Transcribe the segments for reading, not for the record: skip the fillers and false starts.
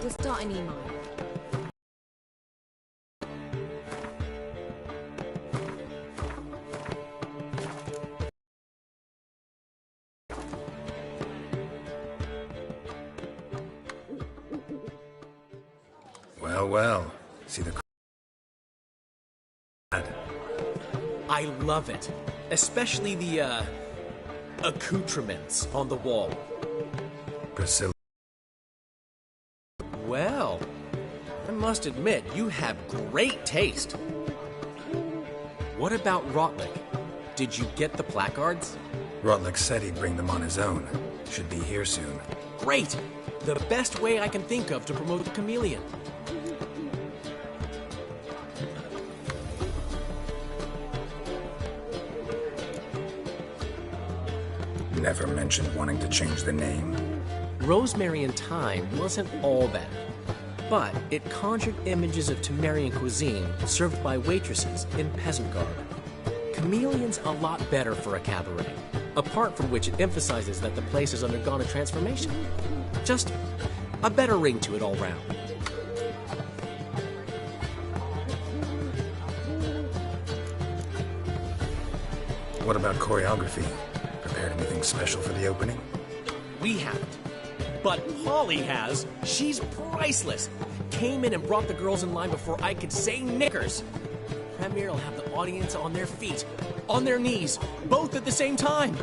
We'll start an email. Well. See the... I love it. Especially the, accoutrements on the wall. Priscilla. Well, I must admit, you have great taste. What about Rotlick? Did you get the placards? Rotlick said he'd bring them on his own. Should be here soon. Great! The best way I can think of to promote the chameleon. Never mentioned wanting to change the name. Rosemary and Thyme wasn't all bad, but it conjured images of Temerian cuisine served by waitresses in peasant garb. Chameleon's a lot better for a cabaret, apart from which it emphasizes that the place has undergone a transformation. Just a better ring to it all round. What about choreography? Prepared anything special for the opening? We haven't. But Polly has. She's priceless. Came in and brought the girls in line before I could say knickers. Premiere will have the audience on their feet, on their knees, both at the same time.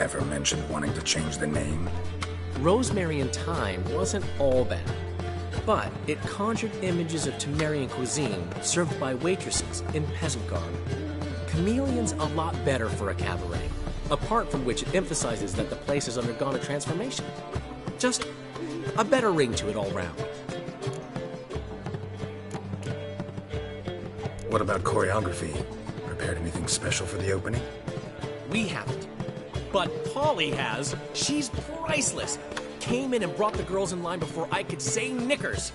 never mentioned wanting to change the name. Rosemary in Time wasn't all bad, but it conjured images of Temerian cuisine served by waitresses in peasant garb. Chameleon's a lot better for a cabaret, apart from which it emphasizes that the place has undergone a transformation. Just a better ring to it all round. What about choreography? Prepared anything special for the opening? We haven't. But Polly has. She's priceless. Came in and brought the girls in line before I could say knickers.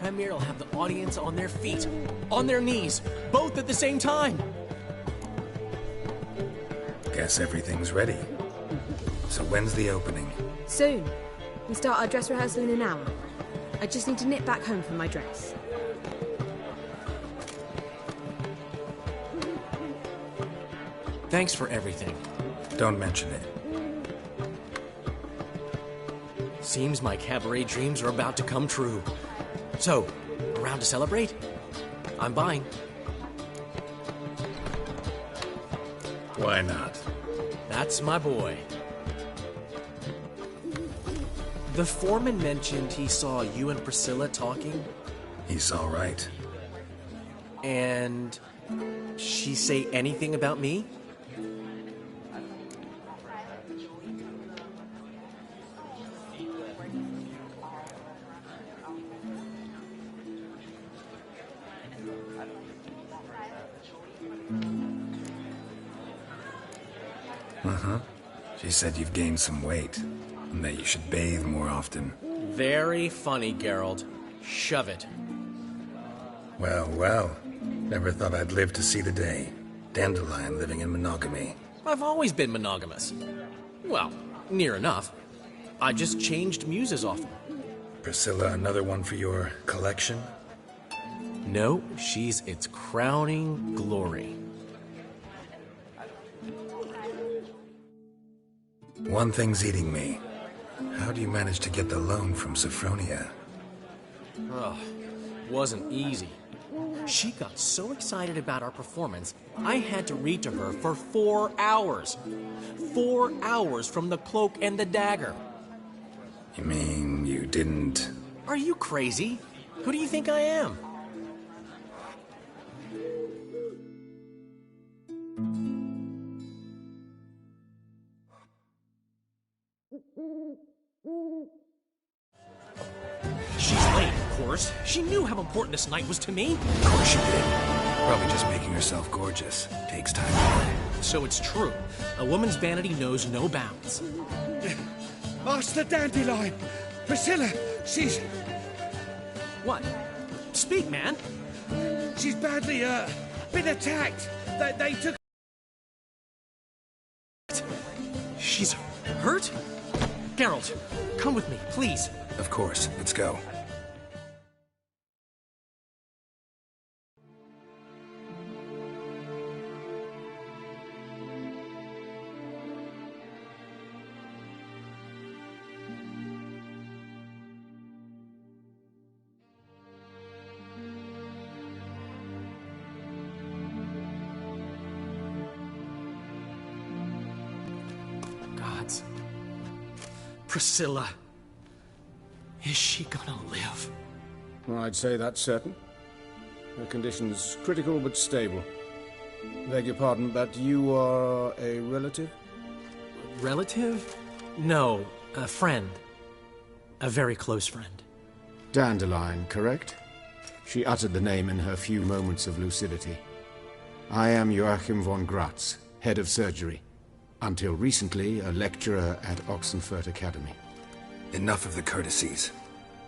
Premiere will have the audience on their feet, on their knees, both at the same time. Guess everything's ready. So when's the opening? Soon. We start our dress rehearsal in an hour. I just need to nip back home for my dress. Thanks for everything. Don't mention it. Seems my cabaret dreams are about to come true. So, around to celebrate? I'm buying. Why not? That's my boy. The foreman mentioned he saw you and Priscilla talking. He's all right. And she say anything about me? She said you've gained some weight, and that you should bathe more often. Very funny, Geralt. Shove it. Well, well. Never thought I'd live to see the day. Dandelion living in monogamy. I've always been monogamous. Well, near enough. I just changed muses often. Priscilla, another one for your collection? No, she's its crowning glory. One thing's eating me. How do you manage to get the loan from Sophronia? Ugh, wasn't easy. She got so excited about our performance, I had to read to her for 4 hours. 4 hours from the Cloak and the Dagger. You mean you didn't... Are you crazy? Who do you think I am? She's late, of course. She knew how important this night was to me. Of course she did. Probably just making herself gorgeous. Takes time. So it's true. A woman's vanity knows no bounds. Master Dandelion! Priscilla, she's... What? Speak, man. She's badly, been attacked. They took... She's hurt? Geralt, come with me, please. Of course. Let's go. Gods. Priscilla. Is she gonna live? I'd say that's certain. Her condition's critical but stable. Beg your pardon, but you are a relative? Relative? No, a friend. A very close friend. Dandelion, correct? She uttered the name in her few moments of lucidity. I am Joachim von Gratz, head of surgery. Until recently, a lecturer at Oxenfurt Academy. Enough of the courtesies.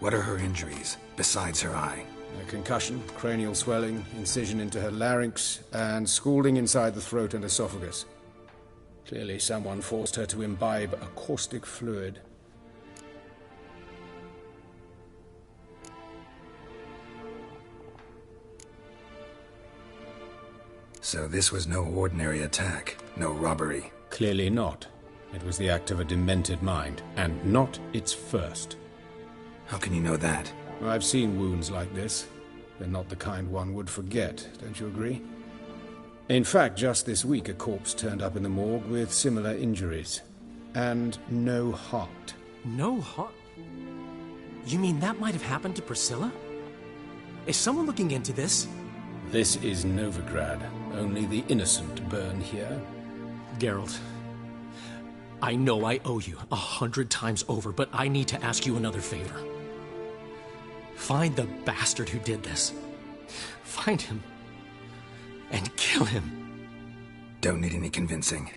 What are her injuries, besides her eye? A concussion, cranial swelling, incision into her larynx, and scalding inside the throat and esophagus. Clearly someone forced her to imbibe a caustic fluid. So this was no ordinary attack, no robbery. Clearly not. It was the act of a demented mind, and not its first. How can you know that? I've seen wounds like this. They're not the kind one would forget, don't you agree? In fact, just this week a corpse turned up in the morgue with similar injuries. and no heart. No heart? You mean that might have happened to Priscilla? Is someone looking into this? This is Novigrad. Only the innocent burn here. Geralt, I know I owe you 100 times over, but I need to ask you another favor. Find the bastard who did this. Find him and kill him. Don't need any convincing.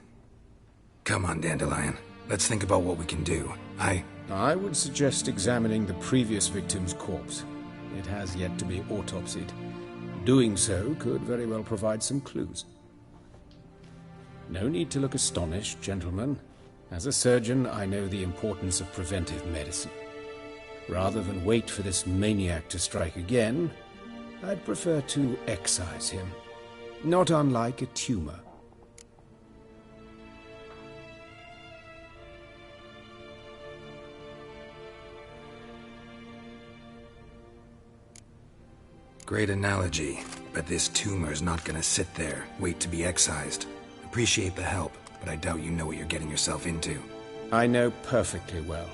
Come on, Dandelion. Let's think about what we can do. I would suggest examining the previous victim's corpse. It has yet to be autopsied. Doing so could very well provide some clues. No need to look astonished, gentlemen. As a surgeon, I know the importance of preventive medicine. Rather than wait for this maniac to strike again, I'd prefer to excise him. Not unlike a tumor. Great analogy, but this tumor's not gonna sit there, wait to be excised. Appreciate the help, but I doubt you know what you're getting yourself into. I know perfectly well,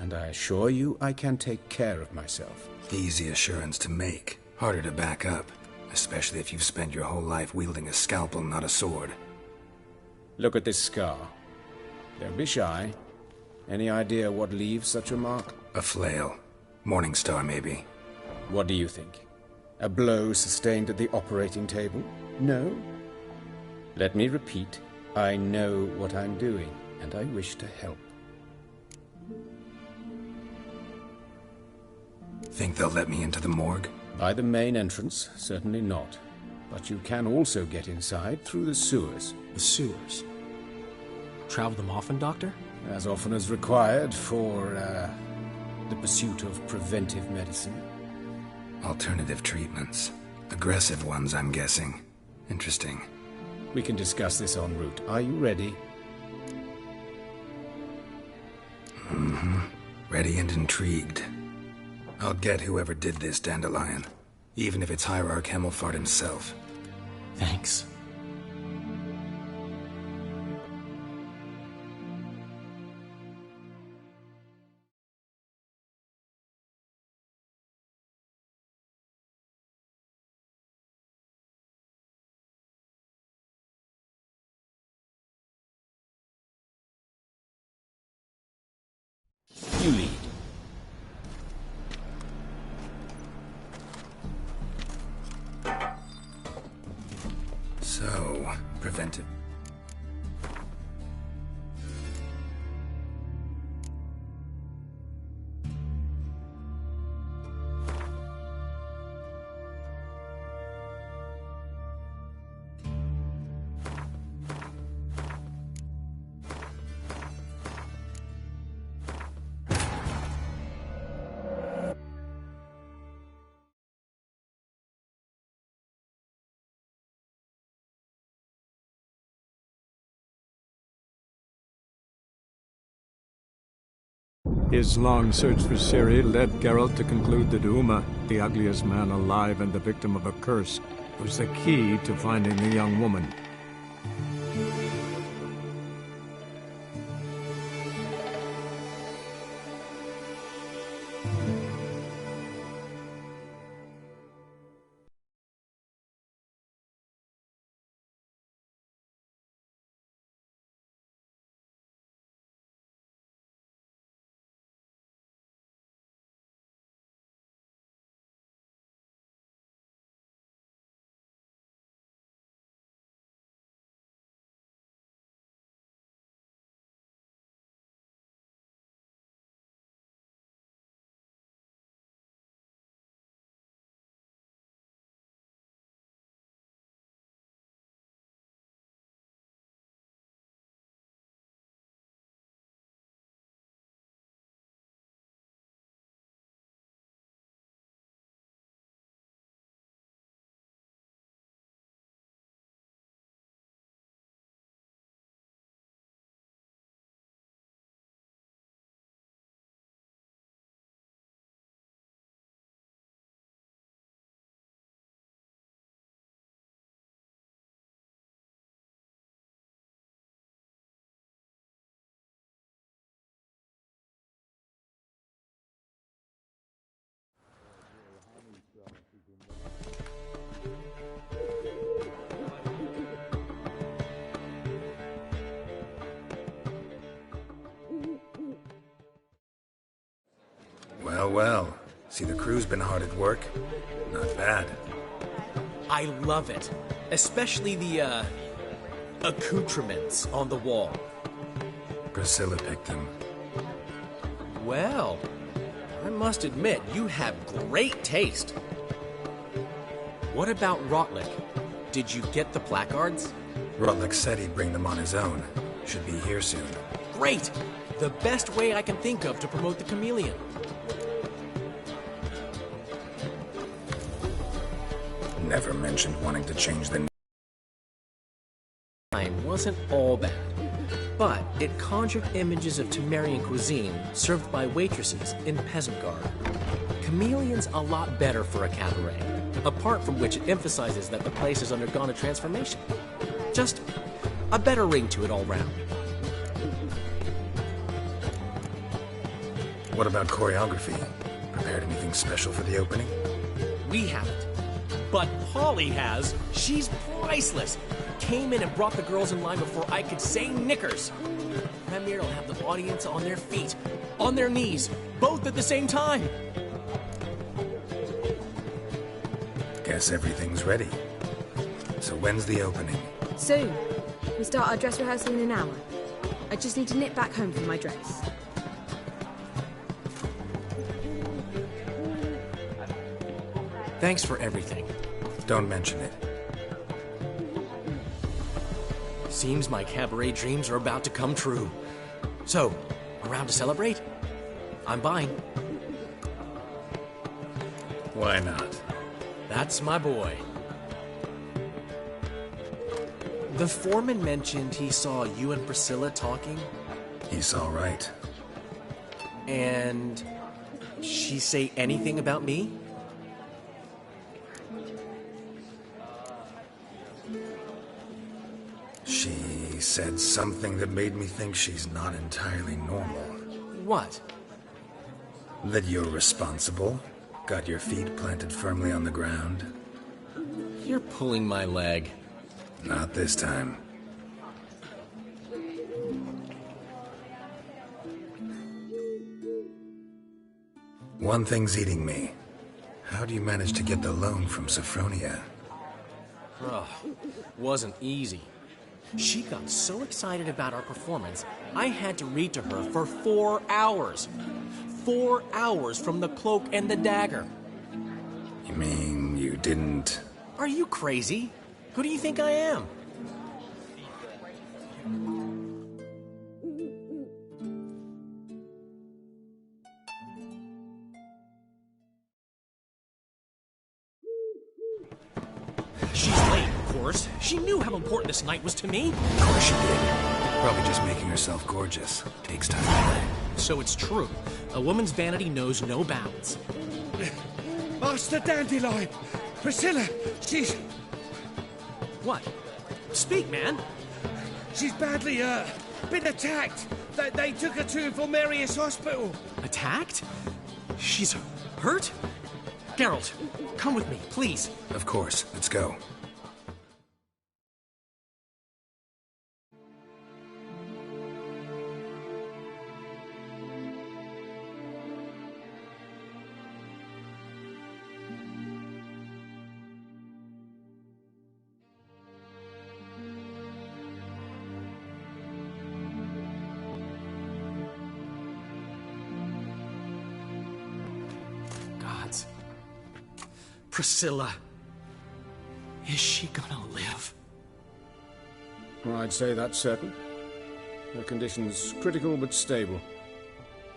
and I assure you I can take care of myself. Easy assurance to make, harder to back up, especially if you've spent your whole life wielding a scalpel, not a sword. Look at this scar. Don't be shy. Any idea what leaves such a mark? A flail. Morningstar, maybe. What do you think? A blow sustained at the operating table? No? Let me repeat. I know what I'm doing, and I wish to help. Think they'll let me into the morgue? By the main entrance, certainly not. But you can also get inside through the sewers. The sewers? Travel them often, Doctor? As often as required for, the pursuit of preventive medicine. Alternative treatments. Aggressive ones, I'm guessing. Interesting. We can discuss this en route. Are you ready? Mm-hmm. Ready and intrigued. I'll get whoever did this, Dandelion. Even if it's Hierarch Hemmelfart himself. Thanks. You lead. So, preventive. His long search for Ciri led Geralt to conclude that Uma, the ugliest man alive and the victim of a curse, was the key to finding the young woman. Well, well. See, the crew's been hard at work. Not bad. I love it. Especially the, accoutrements on the wall. Priscilla picked them. Well, I must admit, you have great taste. What about Rotlick? Did you get the placards? Rotlick said he'd bring them on his own. Should be here soon. Great! The best way I can think of to promote the chameleon. Never mentioned wanting to change the Time wasn't all bad, but it conjured images of Temerian cuisine served by waitresses in peasant garb. Chameleon's a lot better for a cabaret, apart from which it emphasizes that the place has undergone a transformation. Just a better ring to it all round. What about choreography? Prepared anything special for the opening? We haven't. But Polly has. She's priceless. Came in and brought the girls in line before I could say knickers. Premiere will have the audience on their feet, on their knees, both at the same time. Guess everything's ready. So when's the opening? Soon. We start our dress rehearsal in an hour. I just need to nip back home for my dress. Thanks for everything. Don't mention it. Seems my cabaret dreams are about to come true. So, around to celebrate? I'm buying. Why not? That's my boy. The foreman mentioned he saw you and Priscilla talking. He's all right. And she say anything about me? She said something that made me think she's not entirely normal. What? That you're responsible, got your feet planted firmly on the ground. You're pulling my leg. Not this time. One thing's eating me. How do you manage to get the loan from Sophronia? Ugh, wasn't easy. She got so excited about our performance, I had to read to her for 4 hours. 4 hours from the cloak and the dagger. You mean you didn't... Are you crazy? Who do you think I am? She's late, of course. She knew how important this night was to me. Of course she did. Probably just making herself gorgeous. Takes time. So it's true. A woman's vanity knows no bounds. Master Dandelion! Priscilla, she's... What? Speak, man. She's badly, been attacked. They took her to Memoris Hospital. Attacked? She's hurt? Geralt, come with me, please. Of course. Let's go. Gods. Priscilla. Is she gonna live? I'd say that's certain. Her condition's critical but stable.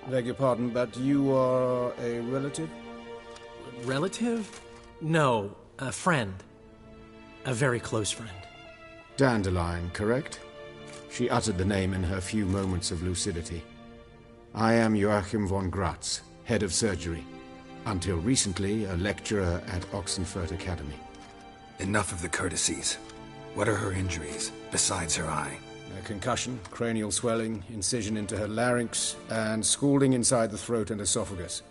Beg your pardon, but you are a relative? Relative? No, a friend. A very close friend. Dandelion, correct? She uttered the name in her few moments of lucidity. I am Joachim von Gratz, head of surgery. Until recently, a lecturer at Oxenfurt Academy. Enough of the courtesies. What are her injuries, besides her eye? A concussion, cranial swelling, incision into her larynx, and scalding inside the throat and esophagus.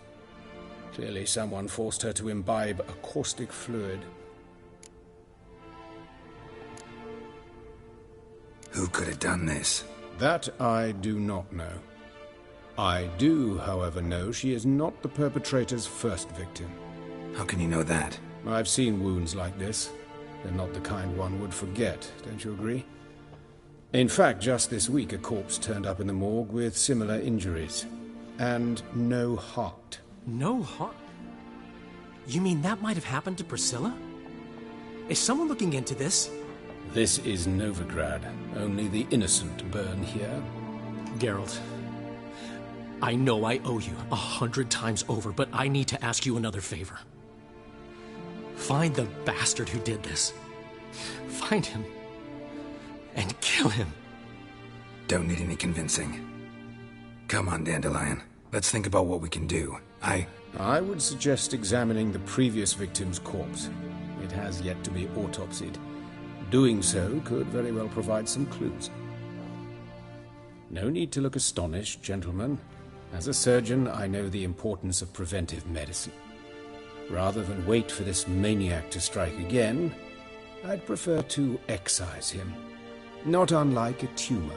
Clearly someone forced her to imbibe a caustic fluid. Who could have done this? That I do not know. I do, however, know she is not the perpetrator's first victim. How can you know that? I've seen wounds like this. They're not the kind one would forget, don't you agree? In fact, just this week, a corpse turned up in the morgue with similar injuries. And no heart. No heart? You mean that might have happened to Priscilla? Is someone looking into this? This is Novigrad. Only the innocent burn here. Geralt, I know I owe you 100 times over, but I need to ask you another favor. Find the bastard who did this. Find him. And kill him. Don't need any convincing. Come on, Dandelion. Let's think about what we can do. I would suggest examining the previous victim's corpse. It has yet to be autopsied. Doing so could very well provide some clues. No need to look astonished, gentlemen. As a surgeon, I know the importance of preventive medicine. Rather than wait for this maniac to strike again, I'd prefer to excise him. Not unlike a tumor.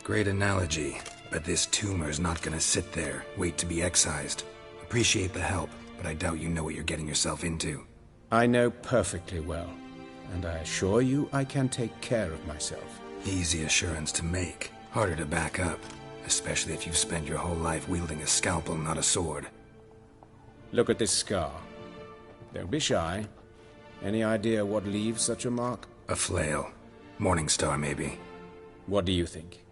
Great analogy, but this tumor's not gonna sit there, wait to be excised. Appreciate the help, but I doubt you know what you're getting yourself into. I know perfectly well, and I assure you I can take care of myself. Easy assurance to make, harder to back up, especially if you've spent your whole life wielding a scalpel, not a sword. Look at this scar. Don't be shy. Any idea what leaves such a mark? A flail. Morningstar, maybe. What do you think?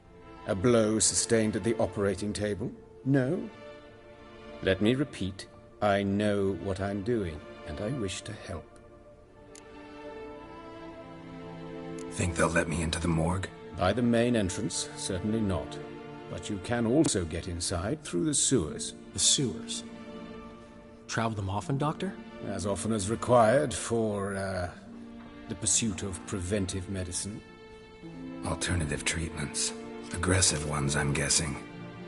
A blow sustained at the operating table? No? Let me repeat. I know what I'm doing, and I wish to help. Think they'll let me into the morgue? By the main entrance, certainly not. But you can also get inside through the sewers. The sewers? Travel them often, Doctor? As often as required for, the pursuit of preventive medicine. Alternative treatments. Aggressive ones, I'm guessing.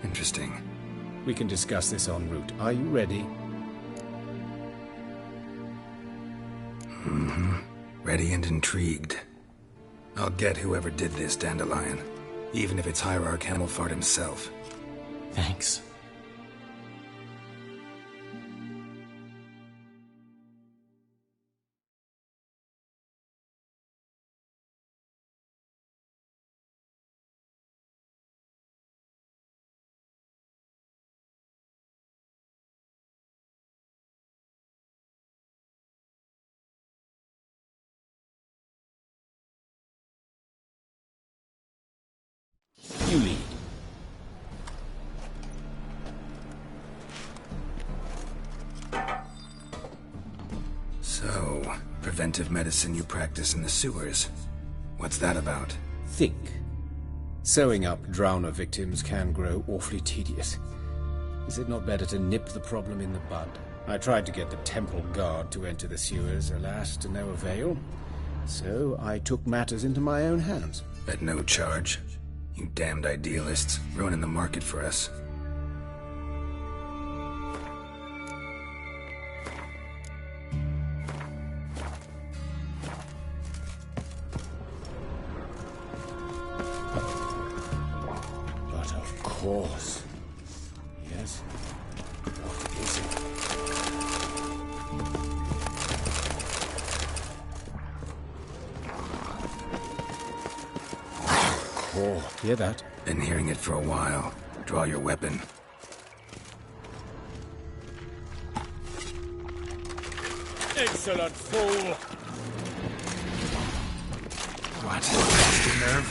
Interesting. We can discuss this en route. Are you ready? Mm-hmm. Ready and intrigued. I'll get whoever did this, Dandelion. Even if it's Hierarch Hamilfart himself. Thanks. You lead. So, preventive medicine you practice in the sewers. What's that about? Think. Sewing up drowner victims can grow awfully tedious. Is it not better to nip the problem in the bud? I tried to get the temple guard to enter the sewers, alas, to no avail. So I took matters into my own hands. At no charge. You damned idealists, ruining the market for us. But of course. Yes. What is it? Oh, hear that? Been hearing it for a while. Draw your weapon. Insolent fool! What? Lost your nerve?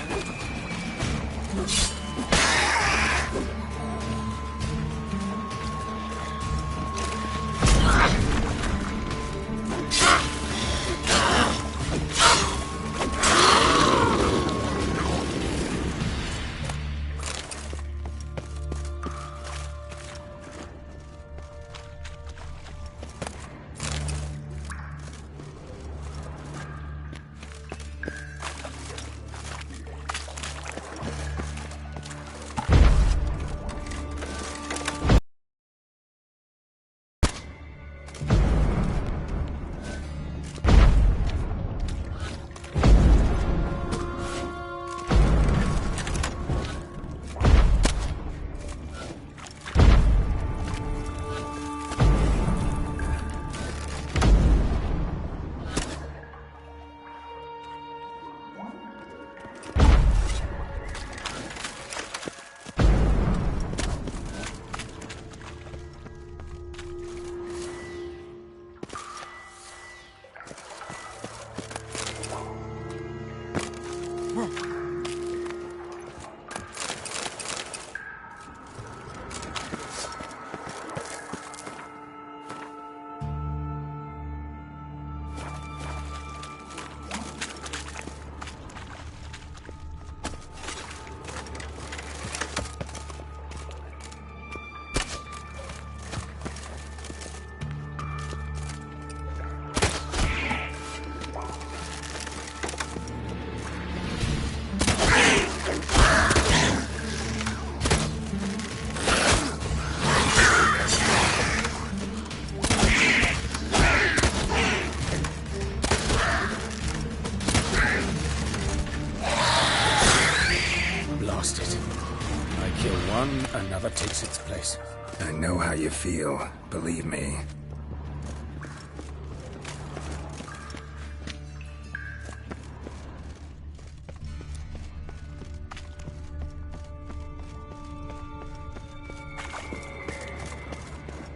another takes its place. I know how you feel, believe me.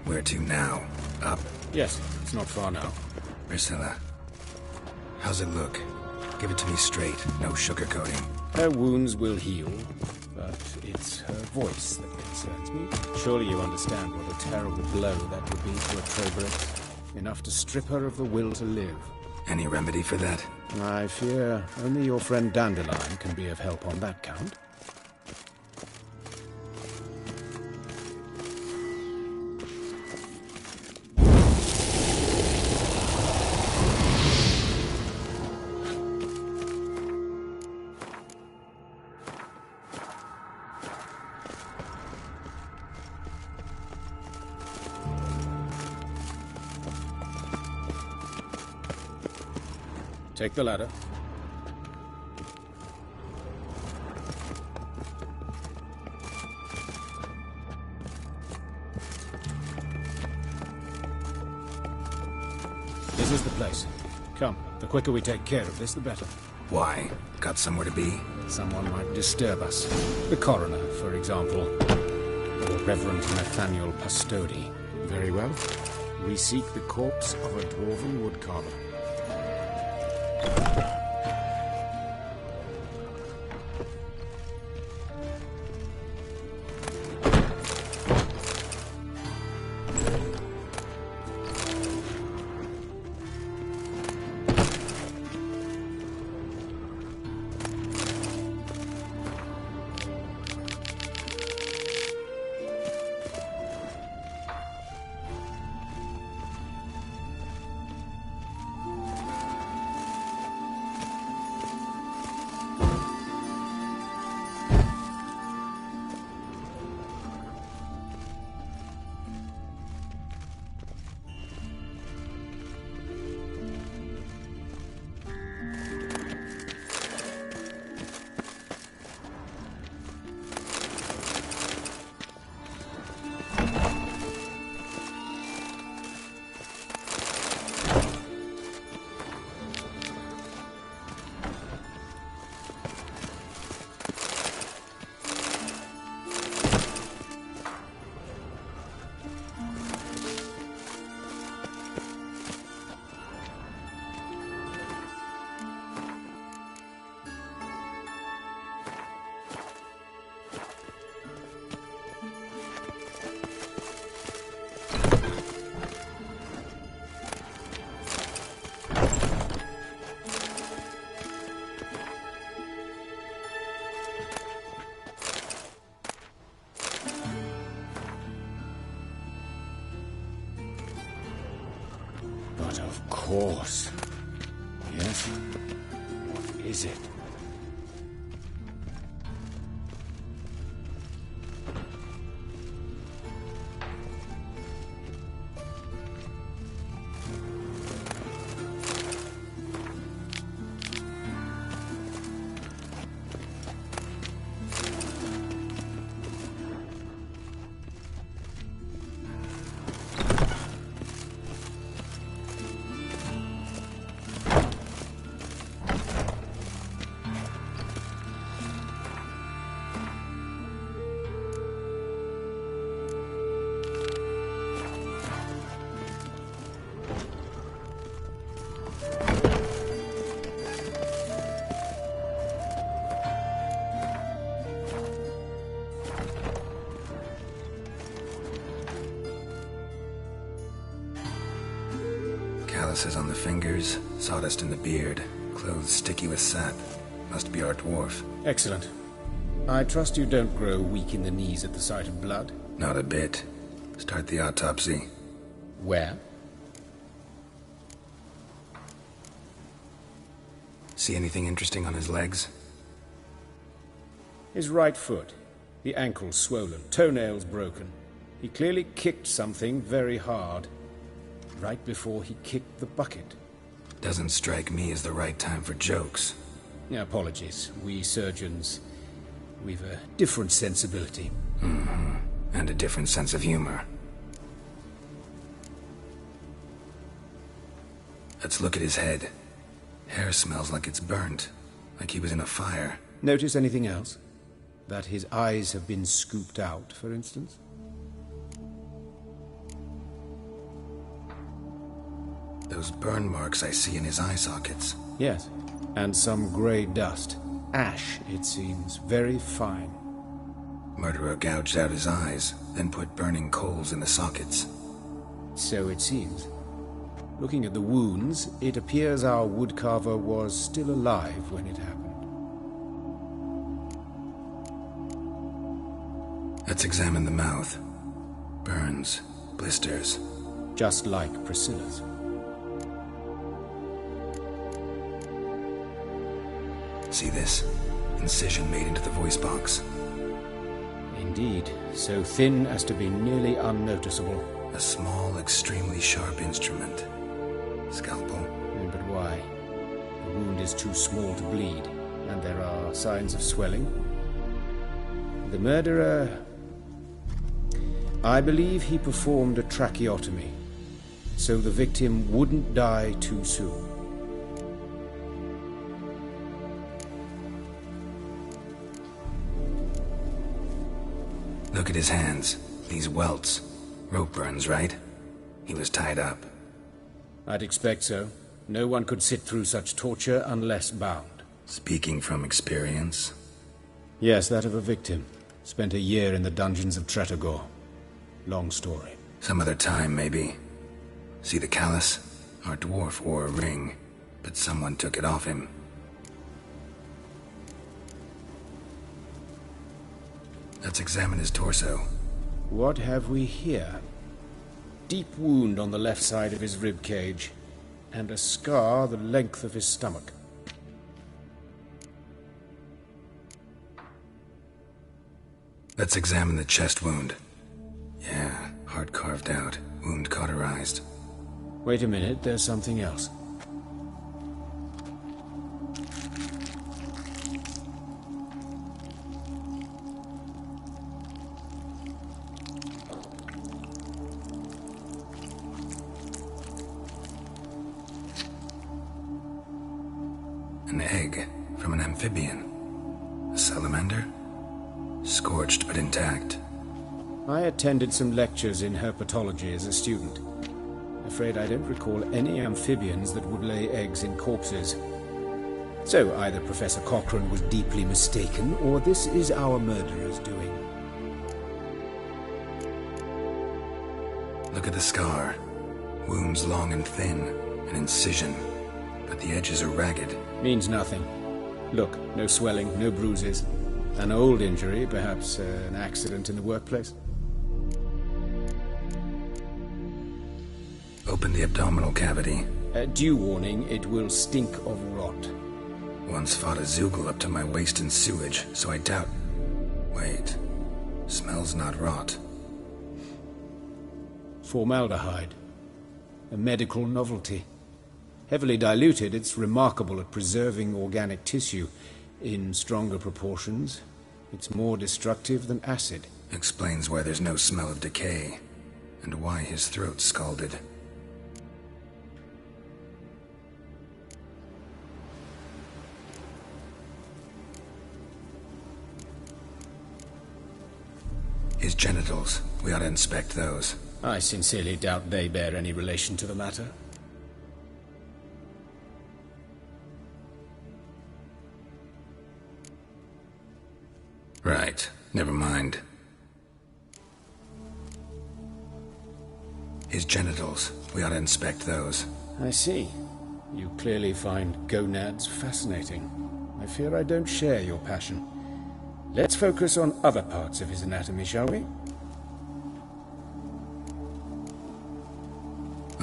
Where to now? Up? Yes, it's not far now. Priscilla, how's it look? Give it to me straight, no sugarcoating. Her wounds will heal, but it's her voice that concerns me. Surely you understand what a terrible blow that would be to a traitoress. Enough to strip her of the will to live. Any remedy for that? I fear only your friend Dandelion can be of help on that count. Take the ladder. This is the place. Come, the quicker we take care of this, the better. Why? Got somewhere to be? Someone might disturb us. The coroner, for example. Or Reverend Nathaniel Pastodi. Very well. We seek the corpse of a dwarven woodcarver. But of course. Yes? What is it? Calluses on the fingers, sawdust in the beard, clothes sticky with sap. Must be our dwarf. Excellent. I trust you don't grow weak in the knees at the sight of blood? Not a bit. Start the autopsy. Where? See anything interesting on his legs? His right foot. The ankle swollen, toenails broken. He clearly kicked something very hard. Right before he kicked the bucket. Doesn't strike me as the right time for jokes. Apologies. We surgeons, we've a different sensibility. And a different sense of humor. Let's look at his head. Hair smells like it's burnt, like he was in a fire. Notice anything else? That his eyes have been scooped out, for instance? Those burn marks I see in his eye sockets. Yes, and some grey dust. Ash, it seems, very fine. Murderer gouged out his eyes, then put burning coals in the sockets. So it seems. Looking at the wounds, it appears our woodcarver was still alive when it happened. Let's examine the mouth. Burns, blisters. Just like Priscilla's. See this? Incision made into the voice box. Indeed, so thin as to be nearly unnoticeable. A small, extremely sharp instrument. Scalpel. But why? The wound is too small to bleed, and there are signs of swelling. The murderer... I believe he performed a tracheotomy, so the victim wouldn't die too soon. Look at his hands. These welts. Rope burns, right? He was tied up. I'd expect so. No one could sit through such torture unless bound. Speaking from experience? Yes, that of a victim. Spent a year in the dungeons of Tretogor. Long story. Some other time, maybe. See the callus? Our dwarf wore a ring, but someone took it off him. Let's examine his torso. What have we here? Deep wound on the left side of his rib cage, and a scar the length of his stomach. Let's examine the chest wound. Yeah, heart carved out, wound cauterized. Wait a minute, there's something else. An egg from an amphibian. A salamander? Scorched but intact. I attended some lectures in herpetology as a student. Afraid I don't recall any amphibians that would lay eggs in corpses. So either Professor Cochrane was deeply mistaken, or this is our murderer's doing. Look at the scar. Wounds long and thin, an incision, but the edges are ragged. Means nothing. Look, no swelling, no bruises. An old injury, perhaps an accident in the workplace. Open the abdominal cavity. Due warning, it will stink of rot. Once fought a Zoogle up to my waist in sewage, so I doubt... Wait. Smells not rot. Formaldehyde. A medical novelty. Heavily diluted, it's remarkable at preserving organic tissue. In stronger proportions, it's more destructive than acid. Explains why there's no smell of decay, and why his throat's scalded. His genitals, we ought to inspect those. I sincerely doubt they bear any relation to the matter. Right, never mind. His genitals, we ought to inspect those. I see. You clearly find gonads fascinating. I fear I don't share your passion. Let's focus on other parts of his anatomy, shall we?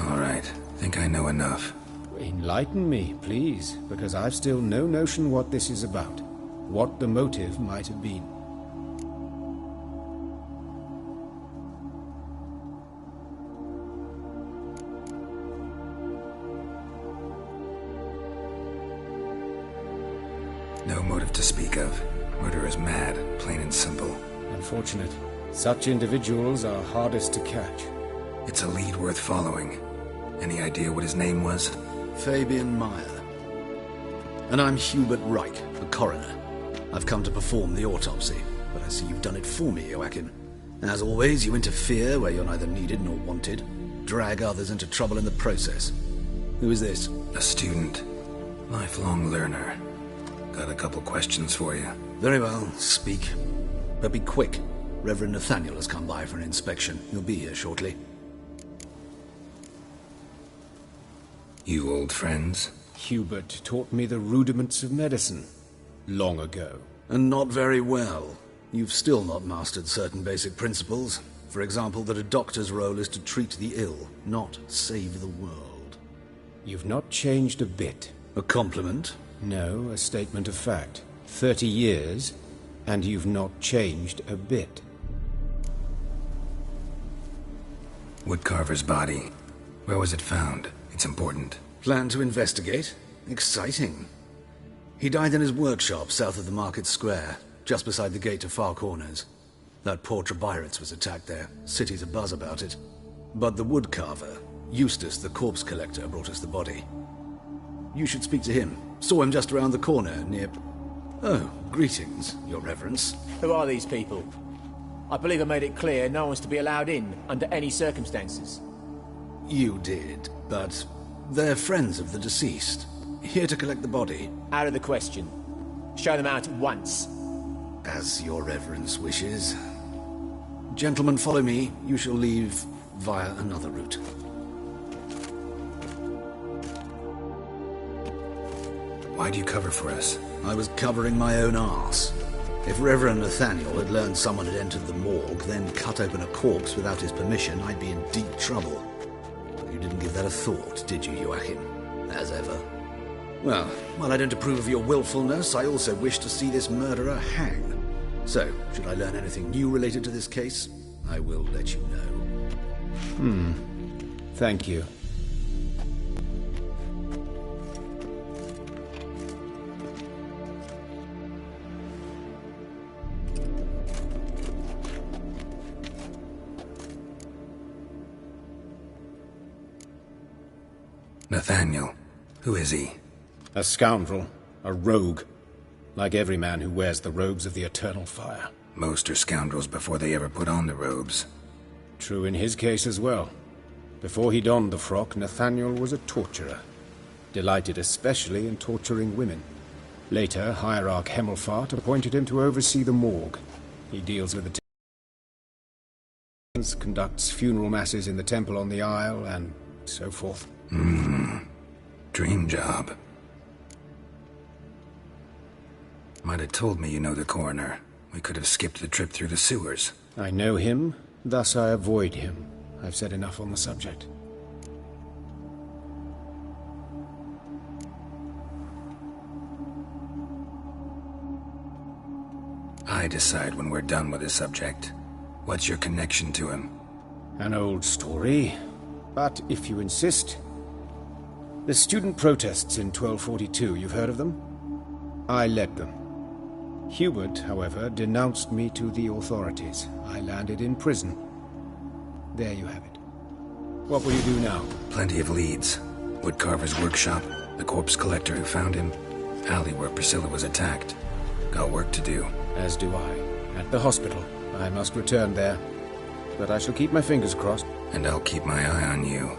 All right, think I know enough. Enlighten me, please, because I've still no notion what this is about. What the motive might have been. No motive to speak of. Murderer's mad, plain and simple. Unfortunate. Such individuals are hardest to catch. It's a lead worth following. Any idea what his name was? Fabian Meyer. And I'm Hubert Reich, the coroner. I've come to perform the autopsy, but I see you've done it for me, Joachim. As always, you interfere where you're neither needed nor wanted. Drag others into trouble in the process. Who is this? A student. Lifelong learner. Got a couple questions for you. Very well, speak. But be quick. Reverend Nathaniel has come by for an inspection. He'll be here shortly. You old friends? Hubert taught me the rudiments of medicine. Long ago. And not very well. You've still not mastered certain basic principles. For example, that a doctor's role is to treat the ill, not save the world. You've not changed a bit. A compliment? No, a statement of fact. 30 years, and you've not changed a bit. Woodcarver's body. Where was it found? It's important. Plan to investigate? Exciting. He died in his workshop south of the market square, just beside the gate to Far Corners. That poor Trebirates was attacked there. City's abuzz about it. But the woodcarver, Eustace the corpse collector, brought us the body. You should speak to him. Saw him just around the corner near... Oh, greetings, Your Reverence. Who are these people? I believe I made it clear no one's to be allowed in under any circumstances. You did, but they're friends of the deceased. Here to collect the body. Out of the question. Show them out at once. As Your Reverence wishes. Gentlemen, follow me. You shall leave via another route. Why'd you cover for us? I was covering my own arse. If Reverend Nathaniel had learned someone had entered the morgue, then cut open a corpse without his permission, I'd be in deep trouble. You didn't give that a thought, did you, Joachim? As ever. Well, while I don't approve of your willfulness, I also wish to see this murderer hang. So, should I learn anything new related to this case, I will let you know. Thank you. Nathaniel. Who is he? A scoundrel. A rogue. Like every man who wears the robes of the eternal fire. Most are scoundrels before they ever put on the robes. True in his case as well. Before he donned the frock, Nathaniel was a torturer. Delighted especially in torturing women. Later, Hierarch Hemmelfart appointed him to oversee the morgue. He deals with the conducts funeral masses in the temple on the Isle, and so forth. Dream job. Might have told me you know the coroner. We could have skipped the trip through the sewers. I know him, thus I avoid him. I've said enough on the subject. I decide when we're done with this subject. What's your connection to him? An old story, but if you insist... The student protests in 1242, you've heard of them? I led them. Hubert, however, denounced me to the authorities. I landed in prison. There you have it. What will you do now? Plenty of leads. Woodcarver's workshop, the corpse collector who found him, alley where Priscilla was attacked. Got work to do. As do I. At the hospital. I must return there. But I shall keep my fingers crossed. And I'll keep my eye on you.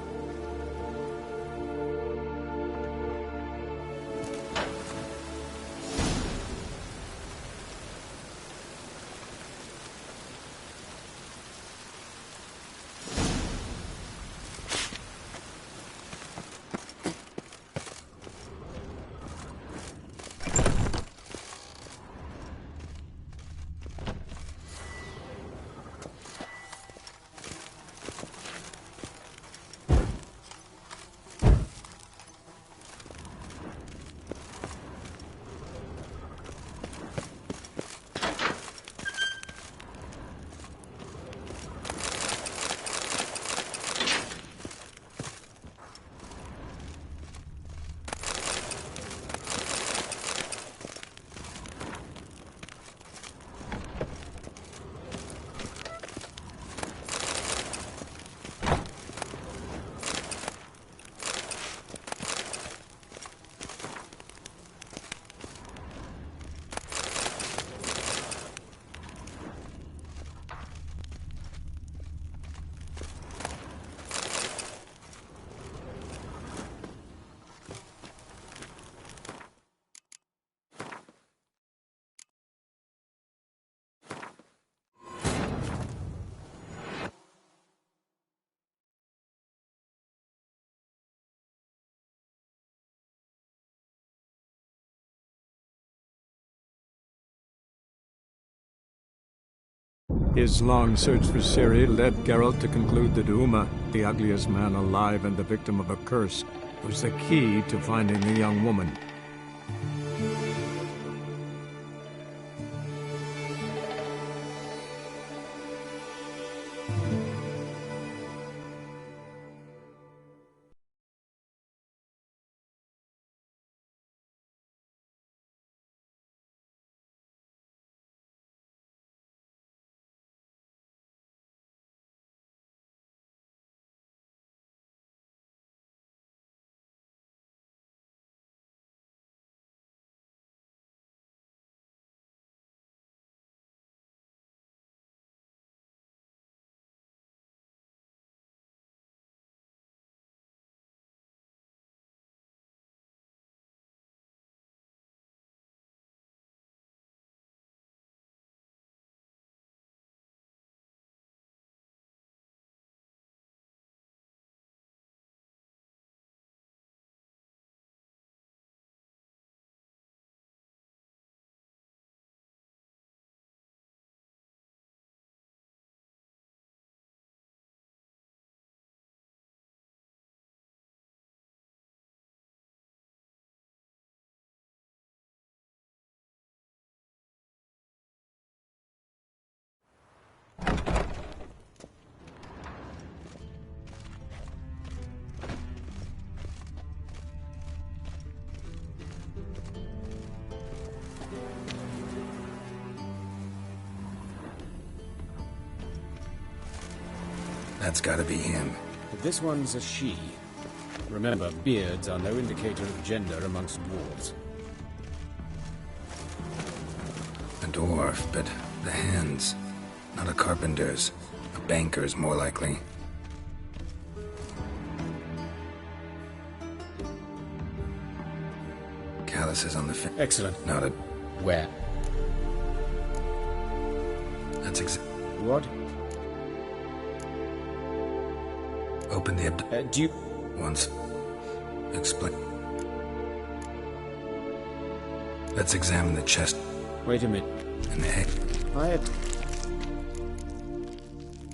His long search for Ciri led Geralt to conclude that Uma, the ugliest man alive and the victim of a curse, was the key to finding the young woman. That's gotta be him. This one's a she. Remember, beards are no indicator of gender amongst dwarves. A dwarf, but the hands. Not a carpenter's. A banker's, more likely. Calluses on the fin. Excellent. Not a... Where? That's What? Open the abdomen. Do you... Once. Explain. Let's examine the chest Wait a minute. and the head. I had...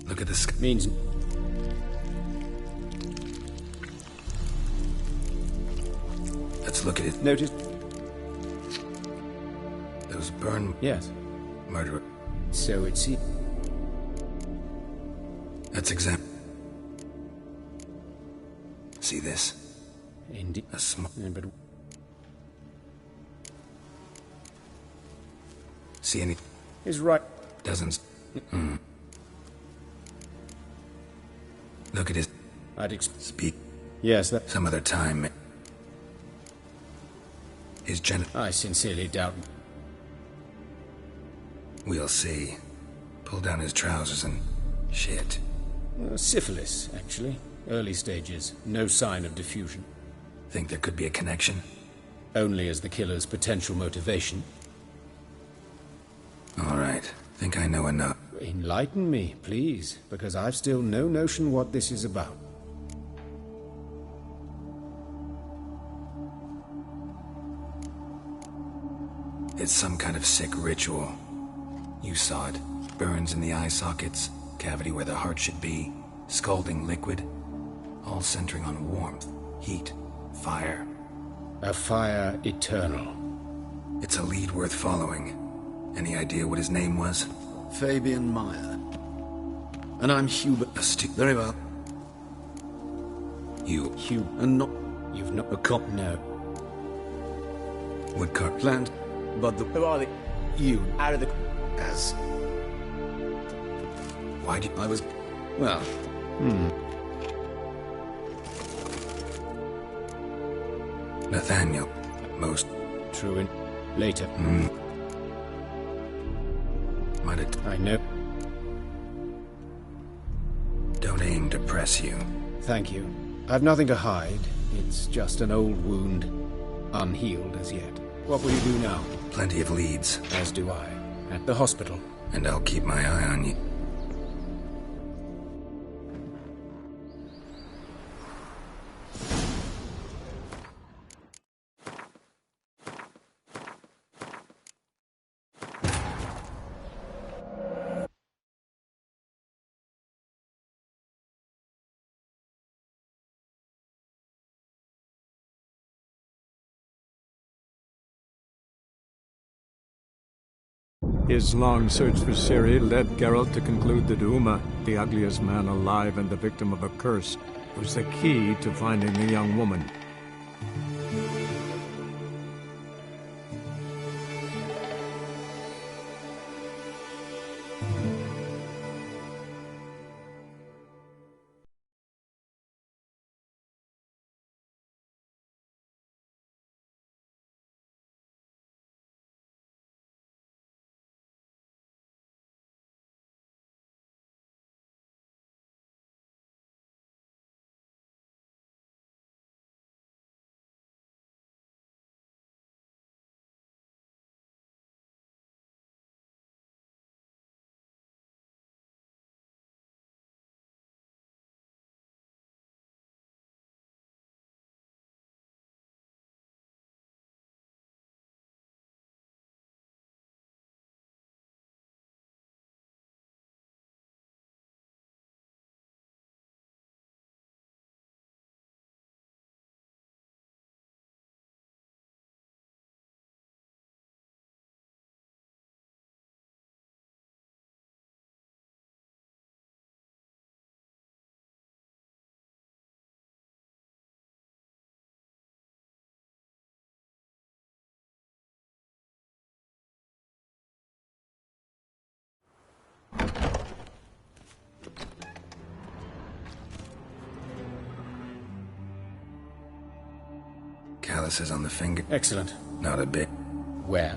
Look at the sky. Means... Let's look at it. Notice... Those burn Yes. murderer. So it's... Let's examine. See this? Indeed. A small... But... See any... Is right. Dozens. Look at his... I'd Speak Yes, that... some other time. His gen... I sincerely doubt... We'll see. Pull down his trousers and... Shit. Syphilis, actually. Early stages. No sign of diffusion. Think there could be a connection? Only as the killer's potential motivation. All right. Think I know enough. Enlighten me, please, because I've still no notion what this is about. It's some kind of sick ritual. You saw it. Burns in the eye sockets, cavity where the heart should be, scalding liquid, all centering on warmth, heat, fire. A fire eternal. It's a lead worth following. Any idea what his name was? Fabian Meyer. And I'm Hubert. Very well. You. Hugh, And not you've not... a cop. No. Woodcut. Planned, but the... Who are they? You. Out of the... As... Why'd you... I was... Well... Nathaniel. Most... True in... Later. Might have... I know. Don't aim to press you. Thank you. I've nothing to hide. It's just an old wound. Unhealed as yet. What will you do now? Plenty of leads. As do I. At the hospital. And I'll keep my eye on you. His long search for Ciri led Geralt to conclude that Uma, the ugliest man alive and the victim of a curse, was the key to finding the young woman. Calluses on the finger. Excellent. Not a bit. Where?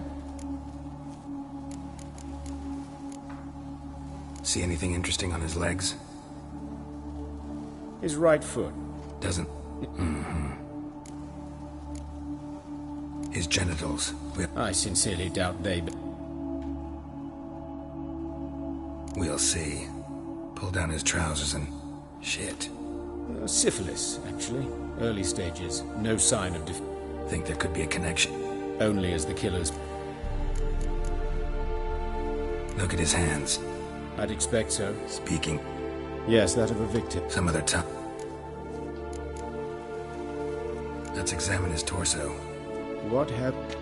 See anything interesting on his legs? His right foot. Doesn't. His genitals. I sincerely doubt they... We'll see. Pull down his trousers and... Shit. Syphilis, actually. Early stages. No sign of Think there could be a connection. Only as the killers... Look at his hands. I'd expect so. Speaking. Yes, that of a victim. Some other time. Let's examine his torso. What happened?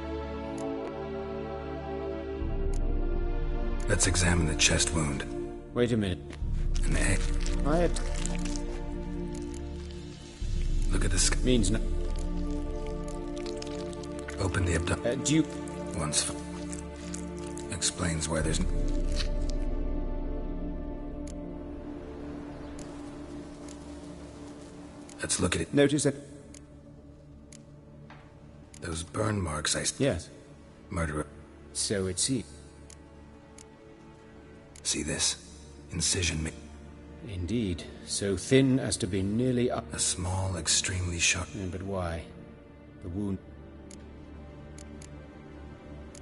Let's examine the chest wound. Wait a minute. An egg. I had... Look at this. Means no... Open the abdomen. do you... Once. Explains why there's... Let's look at it. Notice that... Those burn marks I... Yes. Murderer. So it's he. See this? Incision. Indeed. So thin as to be nearly up... A small, extremely sharp... But why? The wound...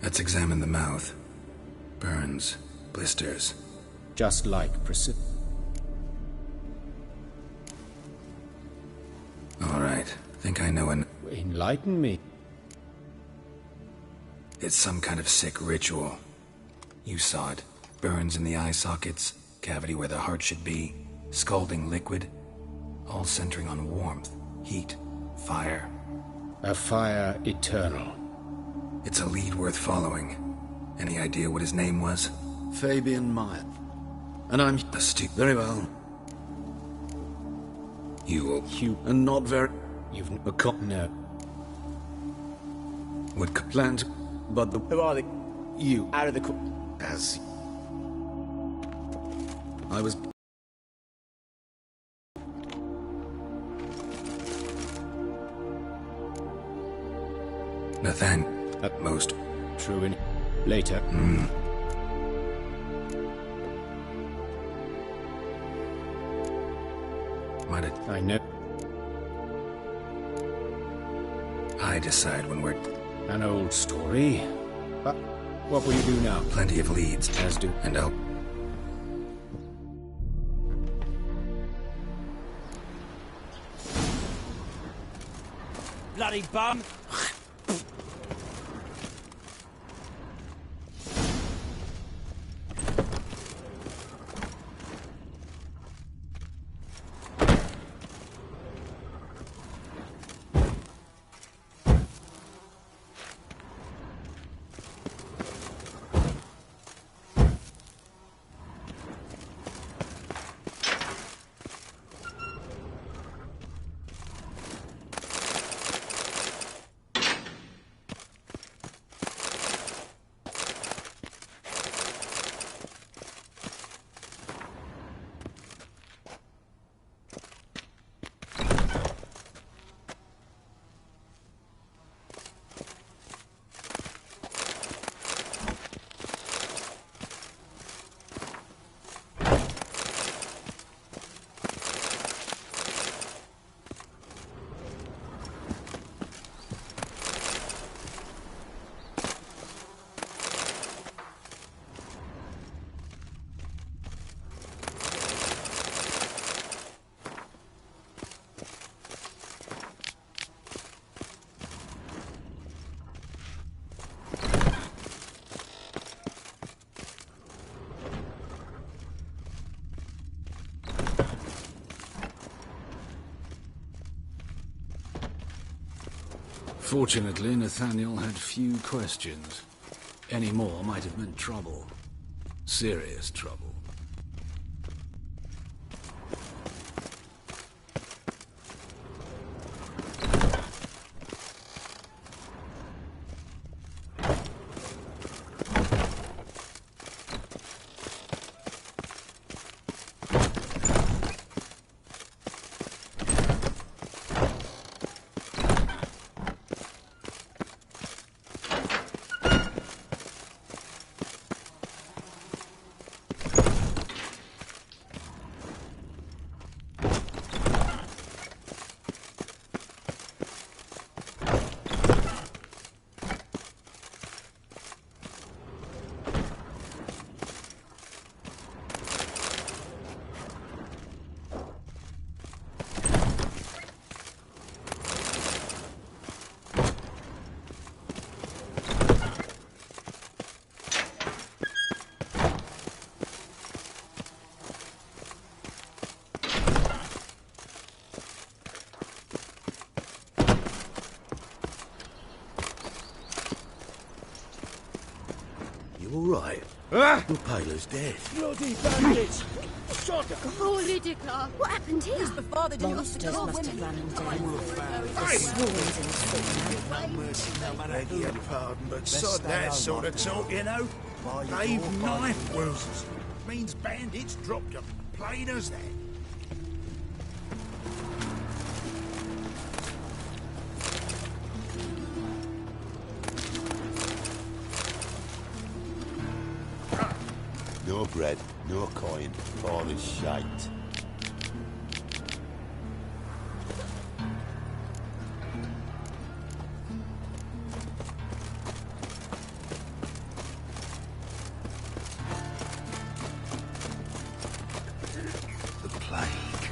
Let's examine the mouth. Burns. Blisters. Just like All right. Think I know an... Enlighten me. It's some kind of sick ritual. You saw it. Burns in the eye sockets, cavity where the heart should be, scalding liquid, all centering on warmth, heat, fire. A fire eternal. It's a lead worth following. Any idea what his name was? Fabian Meyer. And I'm Astute. very well. You will... And not very... You've... A cop... No. Would... Plant... But the... Who are they? You... Out of the... As... I was... Nathan. At most. True in... Later. Might it... I know. I decide when we're... An old story. But what will you do now? Plenty of leads. As do... And I'll... Bloody bum! Fortunately, Nathaniel had few questions. Any more might have meant trouble. Serious trouble. All right. Ah! Your Paler's dead. Bloody bandits! Shot her! Holy dicker! What happened here? Just before they did Monsters must have run him down. The swarms in the Beg your pardon, but sod that sort of talk, you know. They've knife wounds. Means bandits dropped them. Plain as that. No bread, no coin, all this shite. The plague.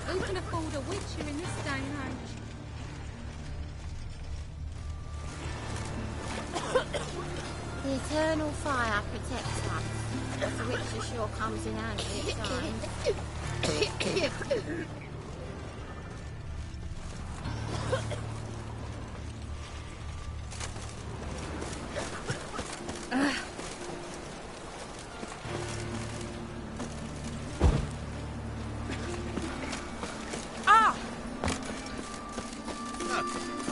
Who can afford a witcher in this day and age? The eternal fire protects us. The witcher sure comes in handy at times.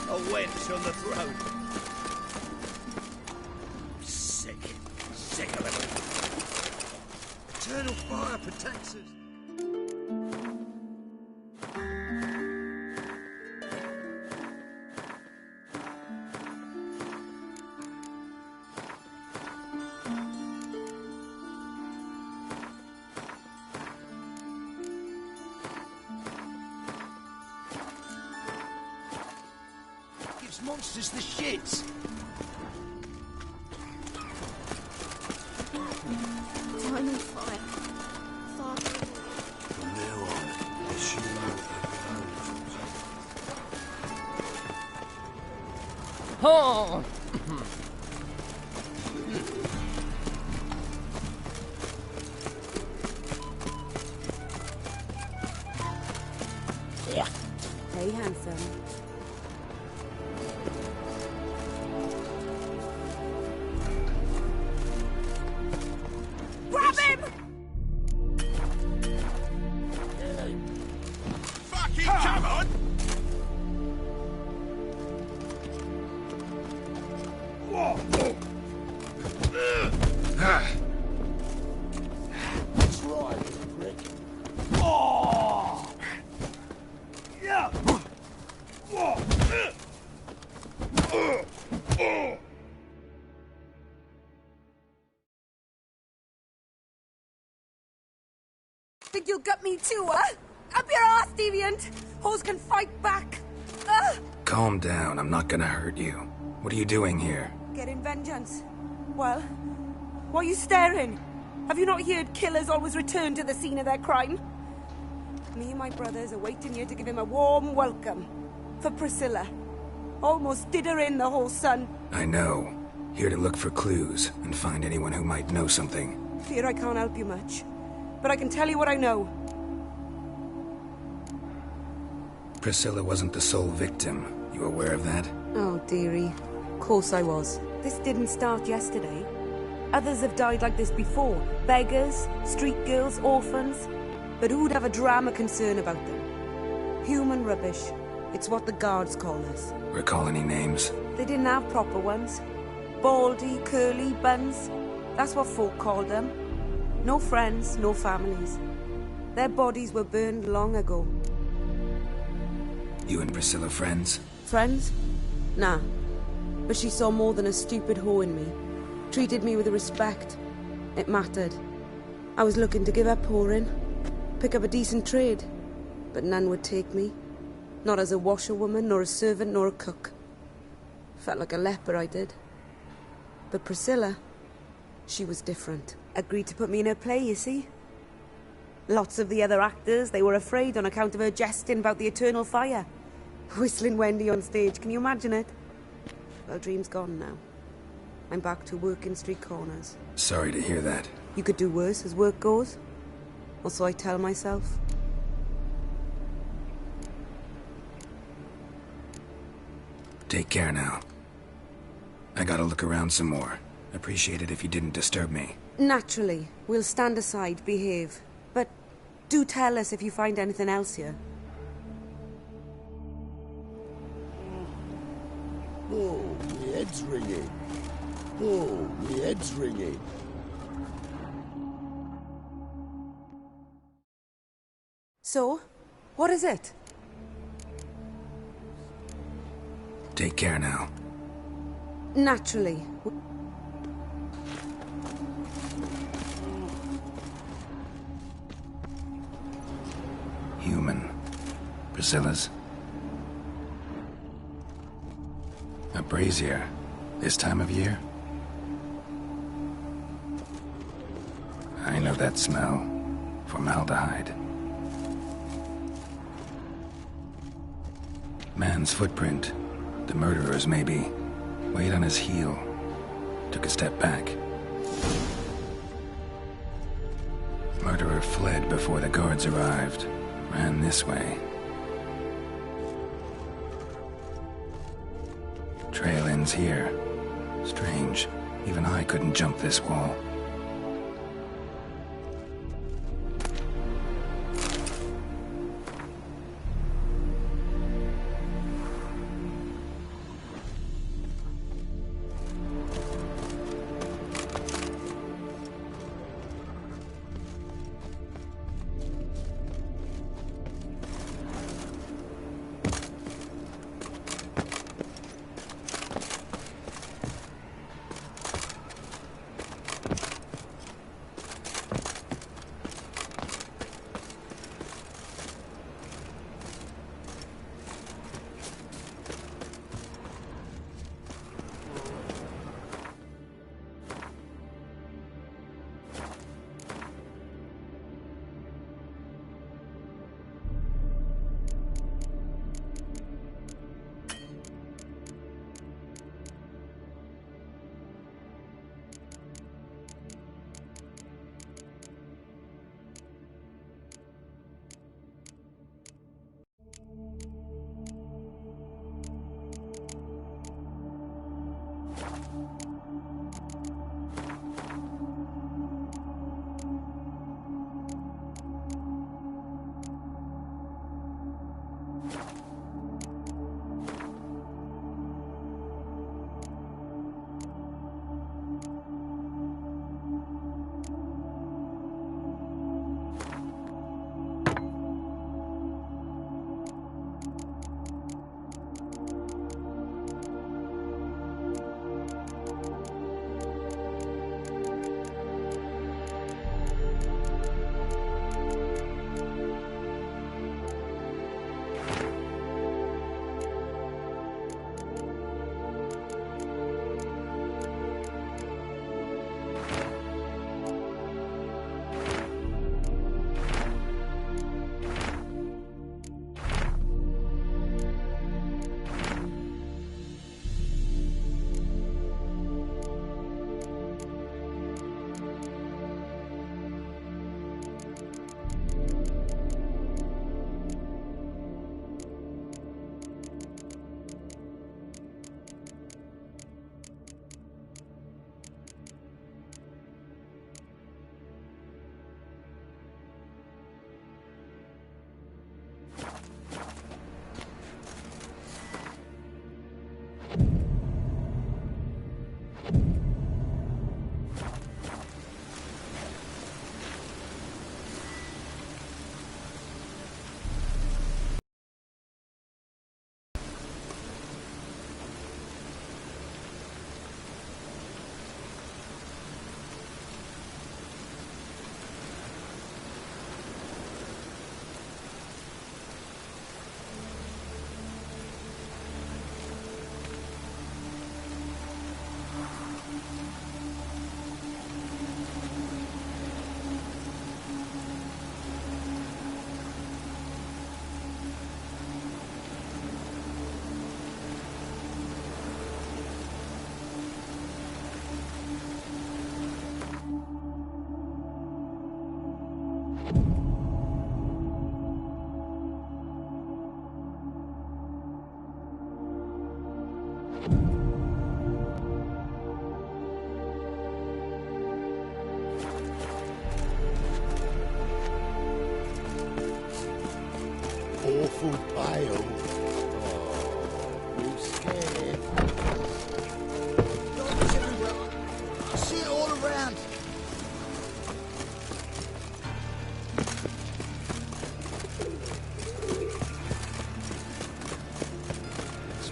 A wench on the throat. Sick. Sick of it. Eternal fire protects us. Gives monsters the shits. Eternal fire. Far From now on, assume Oh! Hey, handsome. Grab him! Fucking come on! That's right, prick. Oh! Yeah! Think you'll get me too, huh? Up your ass, deviant! Hoes can fight back! Calm down, I'm not gonna hurt you. What are you doing here? Getting vengeance. Well, why are you staring? Have you not heard killers always return to the scene of their crime? Me and my brothers are waiting here to give him a warm welcome. For Priscilla. Almost did her in, the whole son. I know. Here to look for clues and find anyone who might know something. Fear I can't help you much. But I can tell you what I know. Priscilla wasn't the sole victim. You aware of that? Oh, dearie. Of course I was. This didn't start yesterday. Others have died like this before. Beggars, street girls, orphans. But who'd have a drama concern about them? Human rubbish. It's what the guards call us. Recall any names? They didn't have proper ones. Baldy, curly, buns. That's what folk called them. No friends, no families. Their bodies were burned long ago. You and Priscilla friends? Friends? Nah. But she saw more than a stupid hoe in me. Treated me with respect. It mattered. I was looking to give up whoring. Pick up a decent trade. But none would take me. Not as a washerwoman, nor a servant, nor a cook. Felt like a leper, I did. But Priscilla, she was different. Agreed to put me in her play, you see? Lots of the other actors, they were afraid on account of her jesting about the eternal fire. Whistling Wendy on stage, can you imagine it? Well, dream's gone now. I'm back to working street corners. Sorry to hear that. You could do worse as work goes. Or so I tell myself. Take care now. I gotta look around some more. Appreciate it if you didn't disturb me. Naturally. We'll stand aside, behave. But do tell us if you find anything else here. Oh, my head's ringing. Oh, my head's ringing. So, what is it? Take care now. Naturally. Human. Priscilla's. A brazier. This time of year? I know that smell. Formaldehyde. Man's footprint. The murderer's, maybe. Weighed on his heel. Took a step back. Murderer fled before the guards arrived. Ran this way. Trail ends here. Strange. Even I couldn't jump this wall.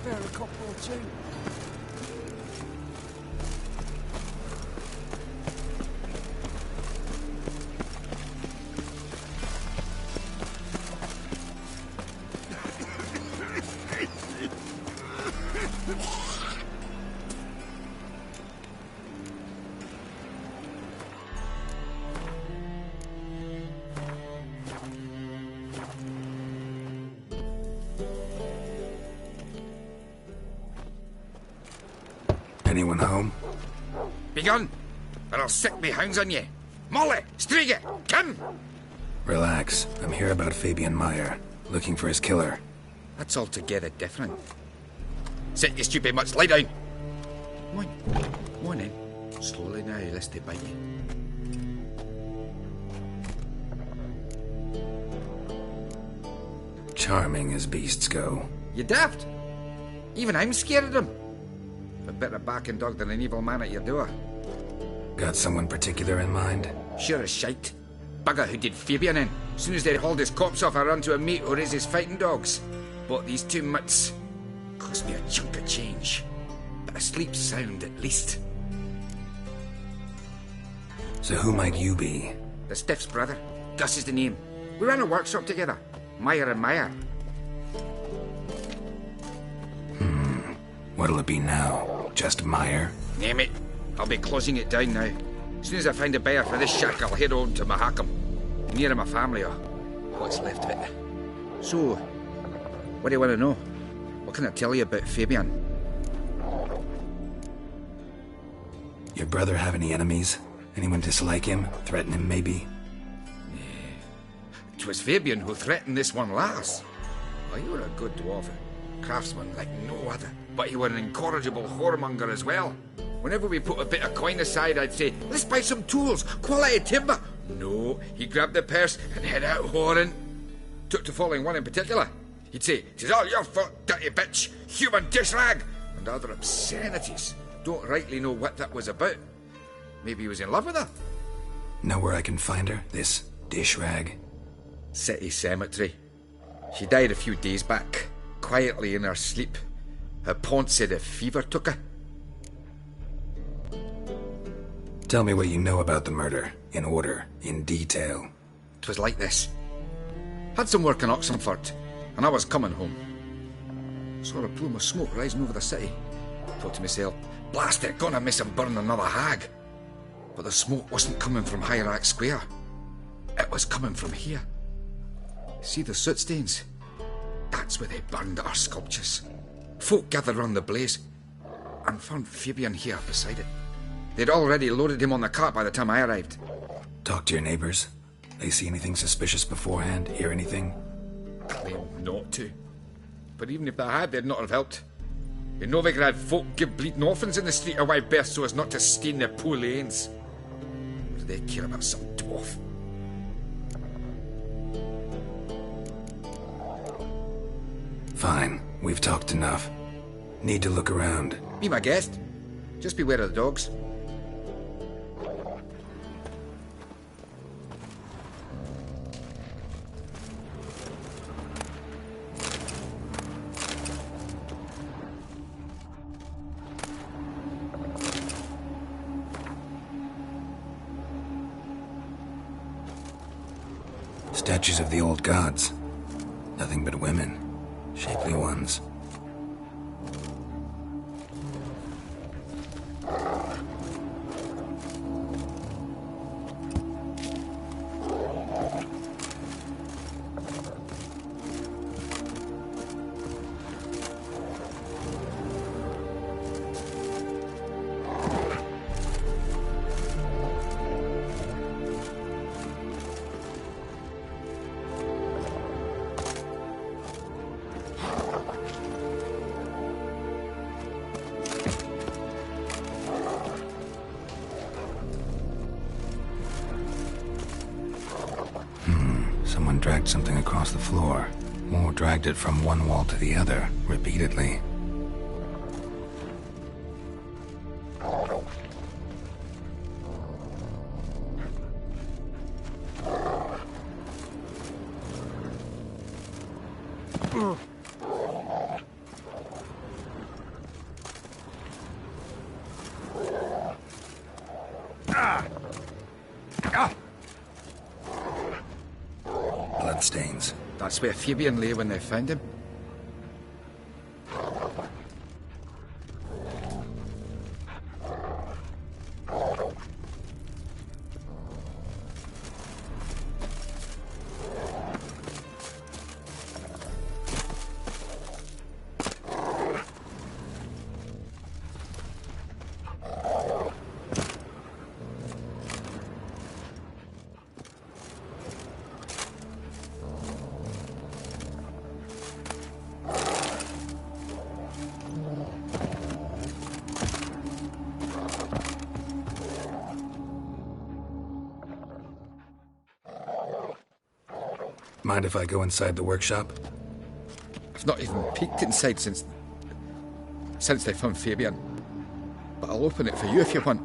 spare a cop or two. Anyone home? Begone, or I'll set me hounds on you. Molly, Striga, come! Relax. I'm here about Fabian Meyer, looking for his killer. That's altogether different. Sit, you stupid mutts, lie down. Come on, come on then. Slowly now, lest they bite you. Charming as beasts go. You daft? Even I'm scared of them. A better backing dog than an evil man at your door. Got someone particular in mind? Sure as shite. Bugger who did Fabian in. As soon as they'd hauled his corpse off, I run to a mate who raises fighting dogs. Bought these 2 mutts. Cost me a chunk of change. But I sleep sound at least. So who might you be? The Stiff's brother. Gus is the name. We ran a workshop together. Meyer and Meyer. What'll it be now? Just Meyer? Name it. I'll be closing it down now. As soon as I find a buyer for this shack, I'll head on to Mahakam. Near my family, or what's left of it. So, what do you want to know? What can I tell you about Fabian? Your brother have any enemies? Anyone dislike him? Threaten him, maybe? 'Twas Fabian who threatened this one last. Oh, you were a good dwarf. Craftsman like no other. But he were an incorrigible whoremonger as well. Whenever we put a bit of coin aside, I'd say, let's buy some tools, quality timber. No, he grabbed the purse and head out whoring. Took to following one in particular. He'd say, "'Tis all your fault, dirty bitch, human dish rag," and other obscenities. Don't rightly know what that was about. Maybe he was in love with her. Know where I can find her, this dish rag? City cemetery. She died a few days back, quietly in her sleep. Her pont said a fever took her. Tell me what you know about the murder, in order, in detail. 'Twas like this. Had some work in Oxenford, and I was coming home. Saw a plume of smoke rising over the city. Thought to myself, blast it, gonna miss and burn another hag. But the smoke wasn't coming from Hierarch Square. It was coming from here. See the soot stains? That's where they burned our sculptures. Folk gathered round the blaze, and found Fabian here beside it. They'd already loaded him on the cart by the time I arrived. Talk to your neighbors. They see anything suspicious beforehand? Hear anything? Claimed not to. But even if they had, they'd not have helped. In Novigrad, folk give bleeding orphans in the street a wide berth so as not to stain their poor lanes. What do they care about some dwarf? Fine. We've talked enough. Need to look around. Be my guest. Just beware of the dogs. Statues of the old gods. Nothing but women. Shapely ones. Someone dragged something across the floor, or dragged it from one wall to the other, repeatedly. That's where Fabian lay when they found him. Mind if I go inside the workshop? I've not even peeked inside since they found Fabian. But I'll open it for you if you want.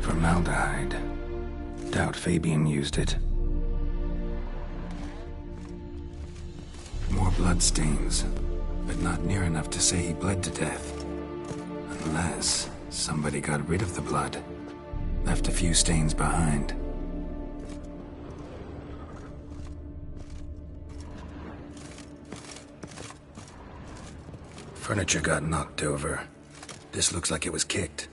Formaldehyde. Doubt Fabian used it. More blood stains, but not near enough to say he bled to death. Unless somebody got rid of the blood, left a few stains behind. Furniture got knocked over. This looks like it was kicked.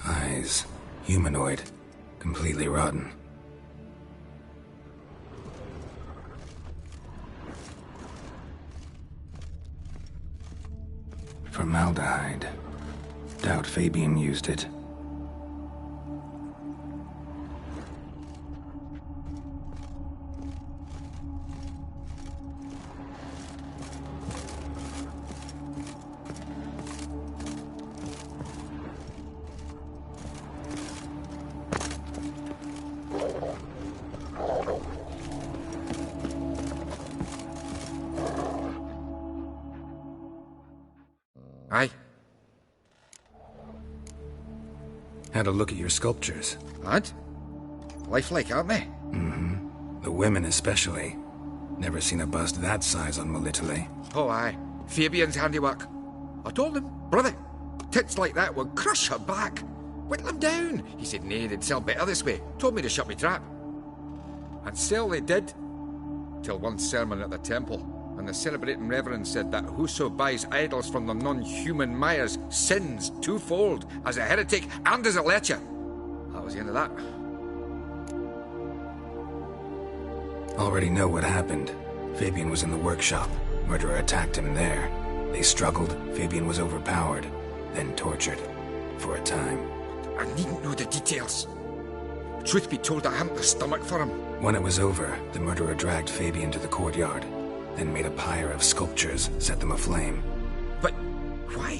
Eyes. Humanoid. Completely rotten. Formaldehyde. Doubt Fabian used it. Aye. Had a look at your sculptures. And? Lifelike, aren't they? Mm-hmm. The women especially. Never seen a bust that size on Melitele. Oh, aye. Fabian's handiwork. I told him, brother, tits like that would crush her back. Whittle him down. He said, nay, they'd sell better this way. Told me to shut me trap. And sell they did. Till one sermon at the temple. And the celebrating reverend said that whoso buys idols from the non-human Myers sins twofold, as a heretic and as a lecher. That was the end of that. Already know what happened. Fabian was in the workshop. Murderer attacked him there. They struggled. Fabian was overpowered, then tortured. For a time. I needn't know the details. Truth be told, I hadn't the stomach for him. When it was over, the murderer dragged Fabian to the courtyard, then made a pyre of sculptures, set them aflame. But why?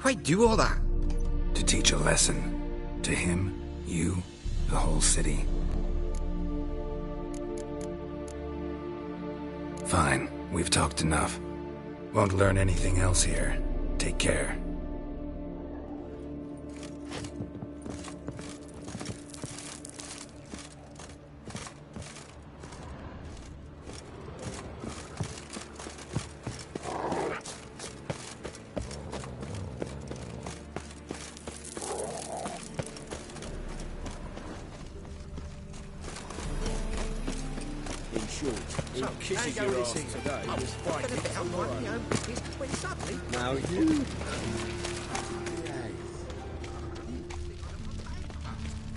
Why do all that? To teach a lesson. To him, you, the whole city. Fine, we've talked enough. Won't learn anything else here. Take care. In short, So kisses your ass today. I was fighting tomorrow. Now you...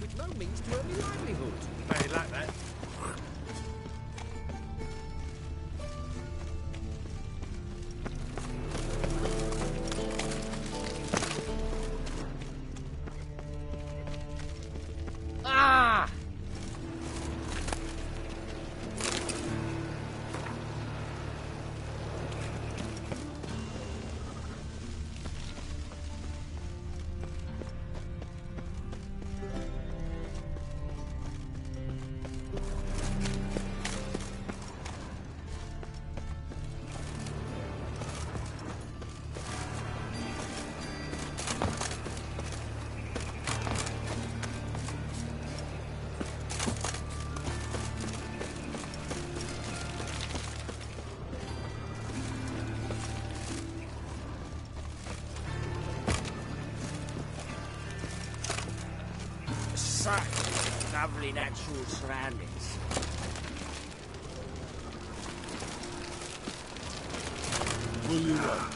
With no means to earn a livelihood. Very like that. Ah! Such lovely natural surroundings. Will you run?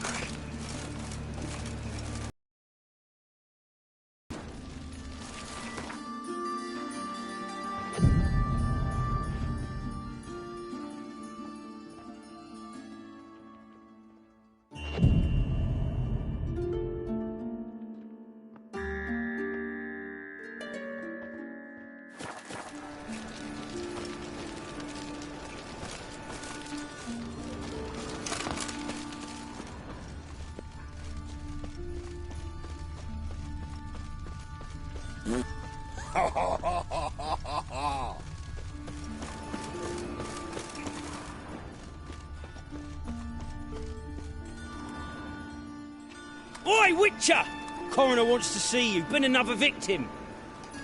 Oi, Witcher! Coroner wants to see you. Been another victim.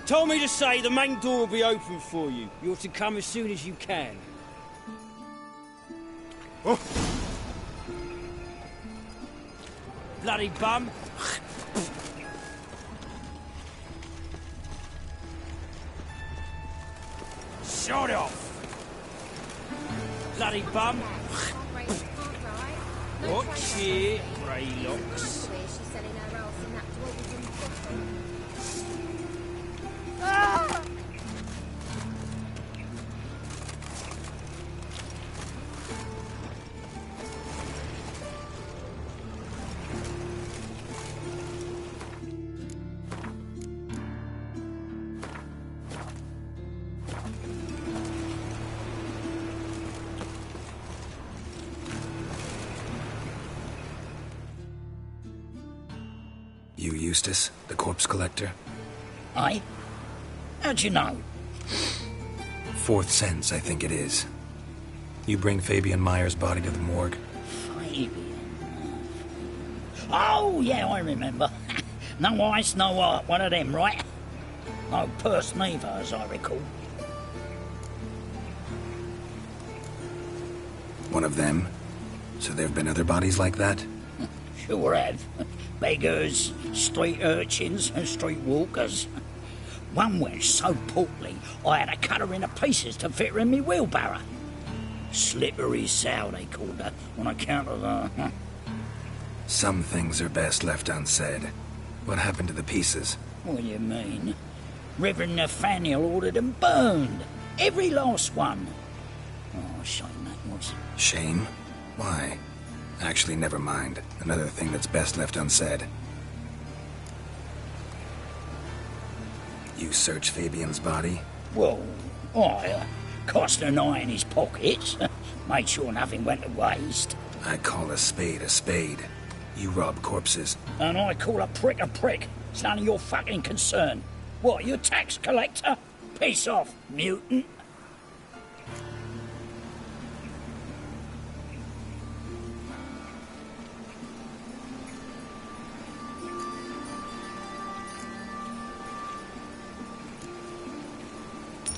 Told me to say the main door will be open for you. You're to come as soon as you can. Oh. Bloody bum. Shut off! Bloody bum. Watch it, Greylocks. Ah! You Eustace, the corpse collector? Aye? How'd you know? Fourth sense, I think it is. You bring Fabian Meyer's body to the morgue? Fabian? Oh, yeah, I remember. No eyes, no art, one of them, right? No purse neither, as I recall. One of them? So there have been other bodies like that? Sure have. Beggars, street urchins, and street walkers. One went so portly, I had to cut her into pieces to fit her in me wheelbarrow. Slippery sow, they called her, on account of her. Some things are best left unsaid. What happened to the pieces? What do you mean? Reverend Nathaniel ordered them burned. Every last one. Oh, shame that was. Shame? Why? Actually, never mind. Another thing that's best left unsaid. You search Fabian's body? Well, I cast an eye in his pockets. Made sure nothing went to waste. I call a spade a spade. You rob corpses. And I call a prick a prick. It's none of your fucking concern. What, you a tax collector? Piss off, mutant.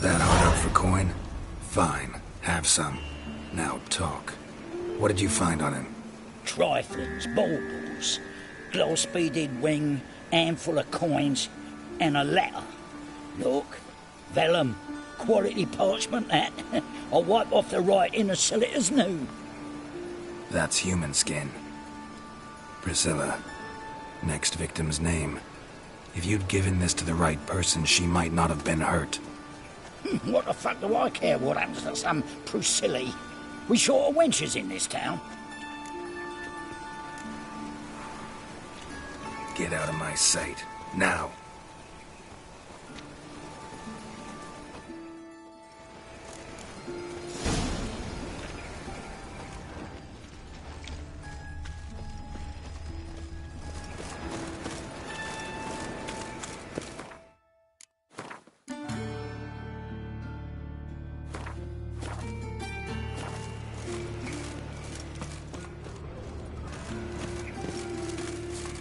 That hard out for coin? Fine. Have some. Now talk. What did you find on him? Triflings, baubles, gloss-beaded ring, handful of coins, and a letter. Look, vellum, quality parchment, that. I'll wipe off the writing and sell it as new. That's human skin. Priscilla. Next victim's name. If you'd given this to the right person, she might not have been hurt. What the fuck do I care what happens to some Priscilla? We short of wenches in this town. Get out of my sight. Now.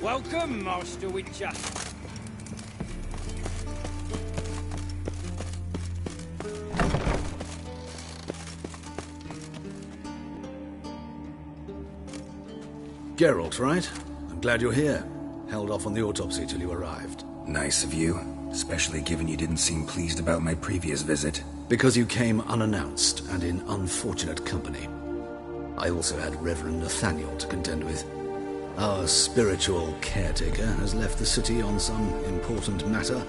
Welcome, Master Witcher. Geralt, right? I'm glad you're here. Held off on the autopsy till you arrived. Nice of you, especially given you didn't seem pleased about my previous visit. Because you came unannounced and in unfortunate company. I also had Reverend Nathaniel to contend with. Our spiritual caretaker has left the city on some important matter,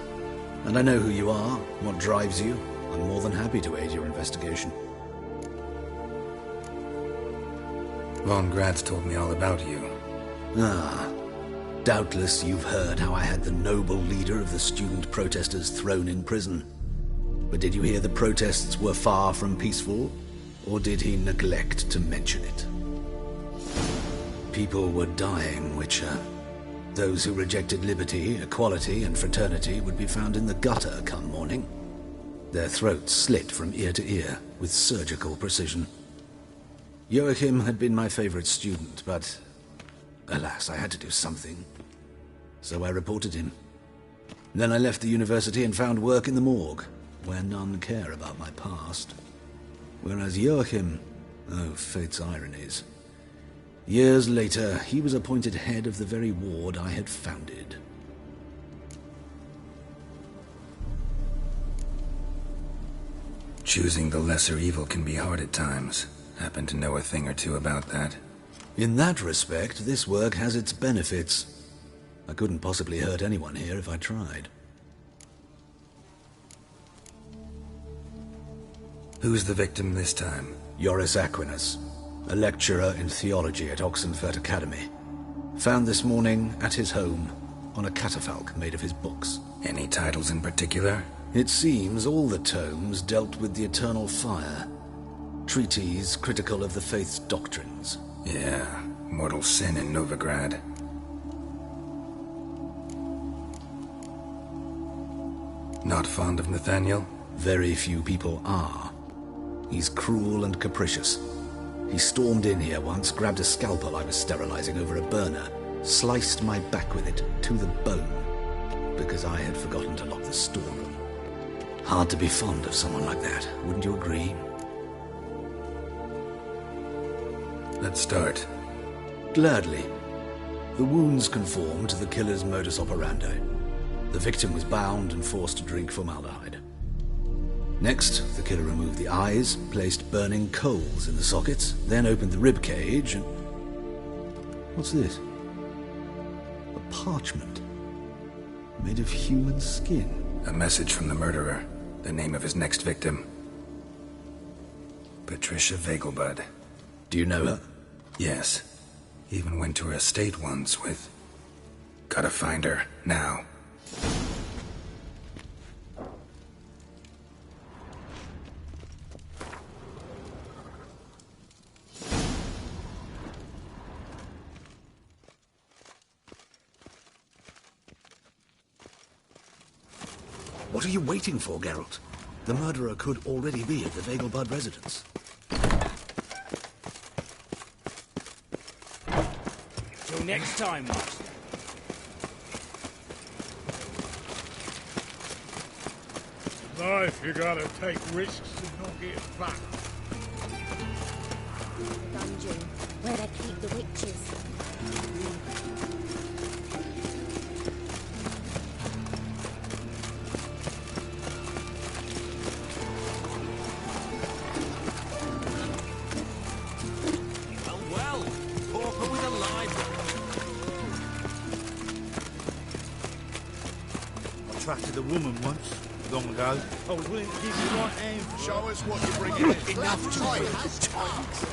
and I know who you are, what drives you. I'm more than happy to aid your investigation. Von Gratz told me all about you. Ah, doubtless you've heard how I had the noble leader of the student protesters thrown in prison. But did you hear the protests were far from peaceful, or did he neglect to mention it? People were dying, Witcher. Those who rejected liberty, equality, and fraternity would be found in the gutter come morning. Their throats slit from ear to ear with surgical precision. Joachim had been my favorite student, but alas, I had to do something. So I reported him. Then I left the university and found work in the morgue, where none care about my past. Whereas Joachim, oh, fate's ironies. Years later, he was appointed head of the very ward I had founded. Choosing the lesser evil can be hard at times. Happen to know a thing or two about that. In that respect, this work has its benefits. I couldn't possibly hurt anyone here if I tried. Who's the victim this time? Joris Aquinas, a lecturer in theology at Oxenfurt Academy. Found this morning at his home on a catafalque made of his books. Any titles in particular? It seems all the tomes dealt with the eternal fire. Treatises critical of the faith's doctrines. Yeah, mortal sin in Novigrad. Not fond of Nathaniel? Very few people are. He's cruel and capricious. He stormed in here once, grabbed a scalpel I was sterilizing over a burner, sliced my back with it to the bone, because I had forgotten to lock the storeroom. Hard to be fond of someone like that, wouldn't you agree? Let's start. Gladly. The wounds conform to the killer's modus operandi. The victim was bound and forced to drink formaldehyde. Next, the killer removed the eyes, placed burning coals in the sockets, then opened the rib cage and... What's this? A parchment. Made of human skin. A message from the murderer. The name of his next victim. Patricia Vegelbud. Do you know her? Yes. Even went to her estate once with... Gotta find her, now. What are you waiting for, Geralt? The murderer could already be at the Vegelbud residence. Till next time, Master. Life, you gotta take risks and not get fucked. The dungeon, where they keep the witches. attracted a woman once, long ago. I was willing to give you right hand. Show us what you're bringing in. Enough to break the tongues.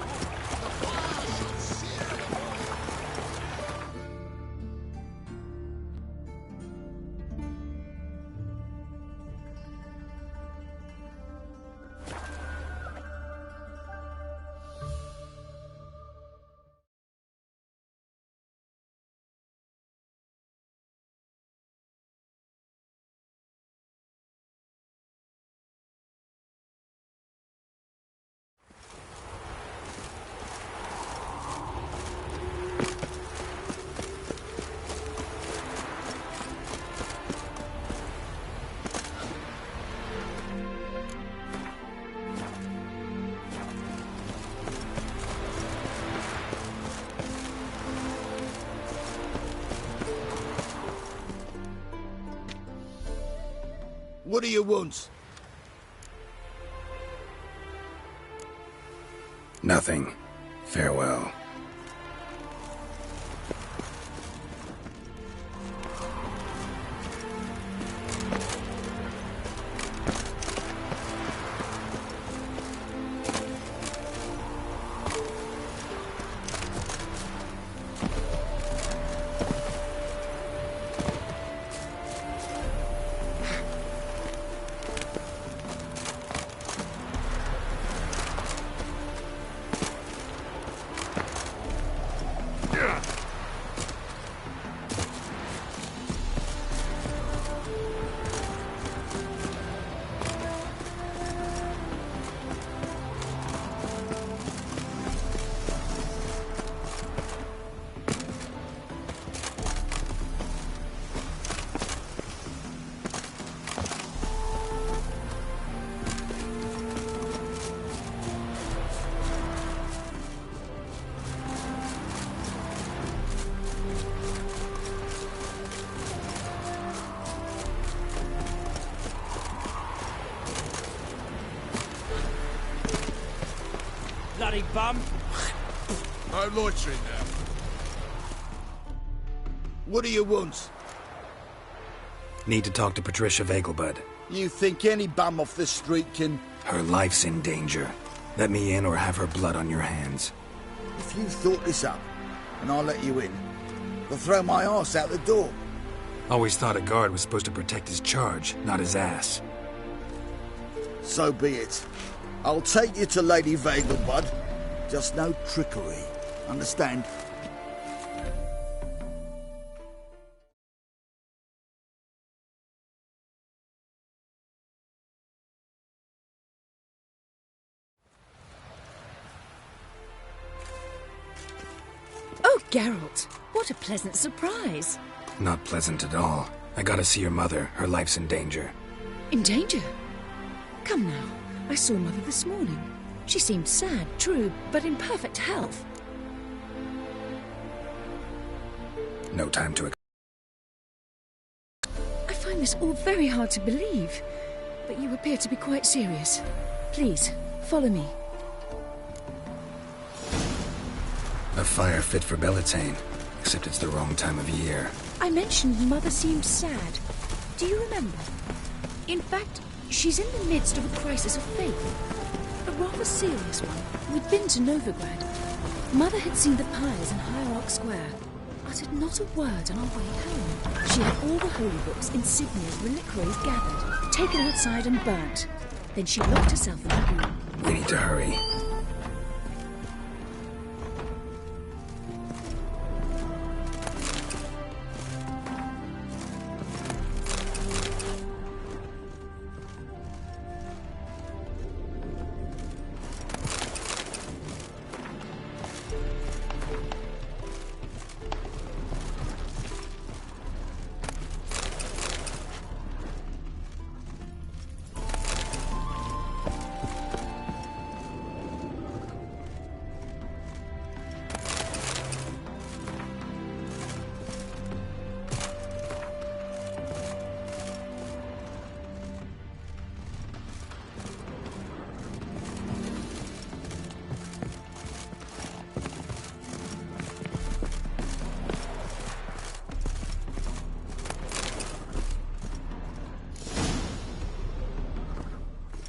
What do you want? Nothing. Farewell. Bloody bum. No loitering now. What do you want? Need to talk to Patricia Vegelbud. You think any bum off the street can... Her life's in danger. Let me in or have her blood on your hands. If you thought this up, and I'll let you in, they'll throw my arse out the door. Always thought a guard was supposed to protect his charge, not his ass. So be it. I'll take you to Lady Vegelbud. Just no trickery. Understand? Oh, Geralt, what a pleasant surprise. Not pleasant at all. I gotta see your mother. Her life's in danger. In danger? Come now. I saw Mother this morning. She seemed sad, true, but in perfect health. No time to... I find this all very hard to believe, but you appear to be quite serious. Please, follow me. A fire fit for Bellatane, except it's the wrong time of year. I mentioned Mother seemed sad. Do you remember? In fact, she's in the midst of a crisis of faith. A rather serious one. We'd been to Novigrad. Mother had seen the pyres in Hierarch Square. Uttered not a word on our way home. She had all the holy books, insignias, reliquaries gathered, taken outside and burnt. Then she locked herself in the room. We need to hurry.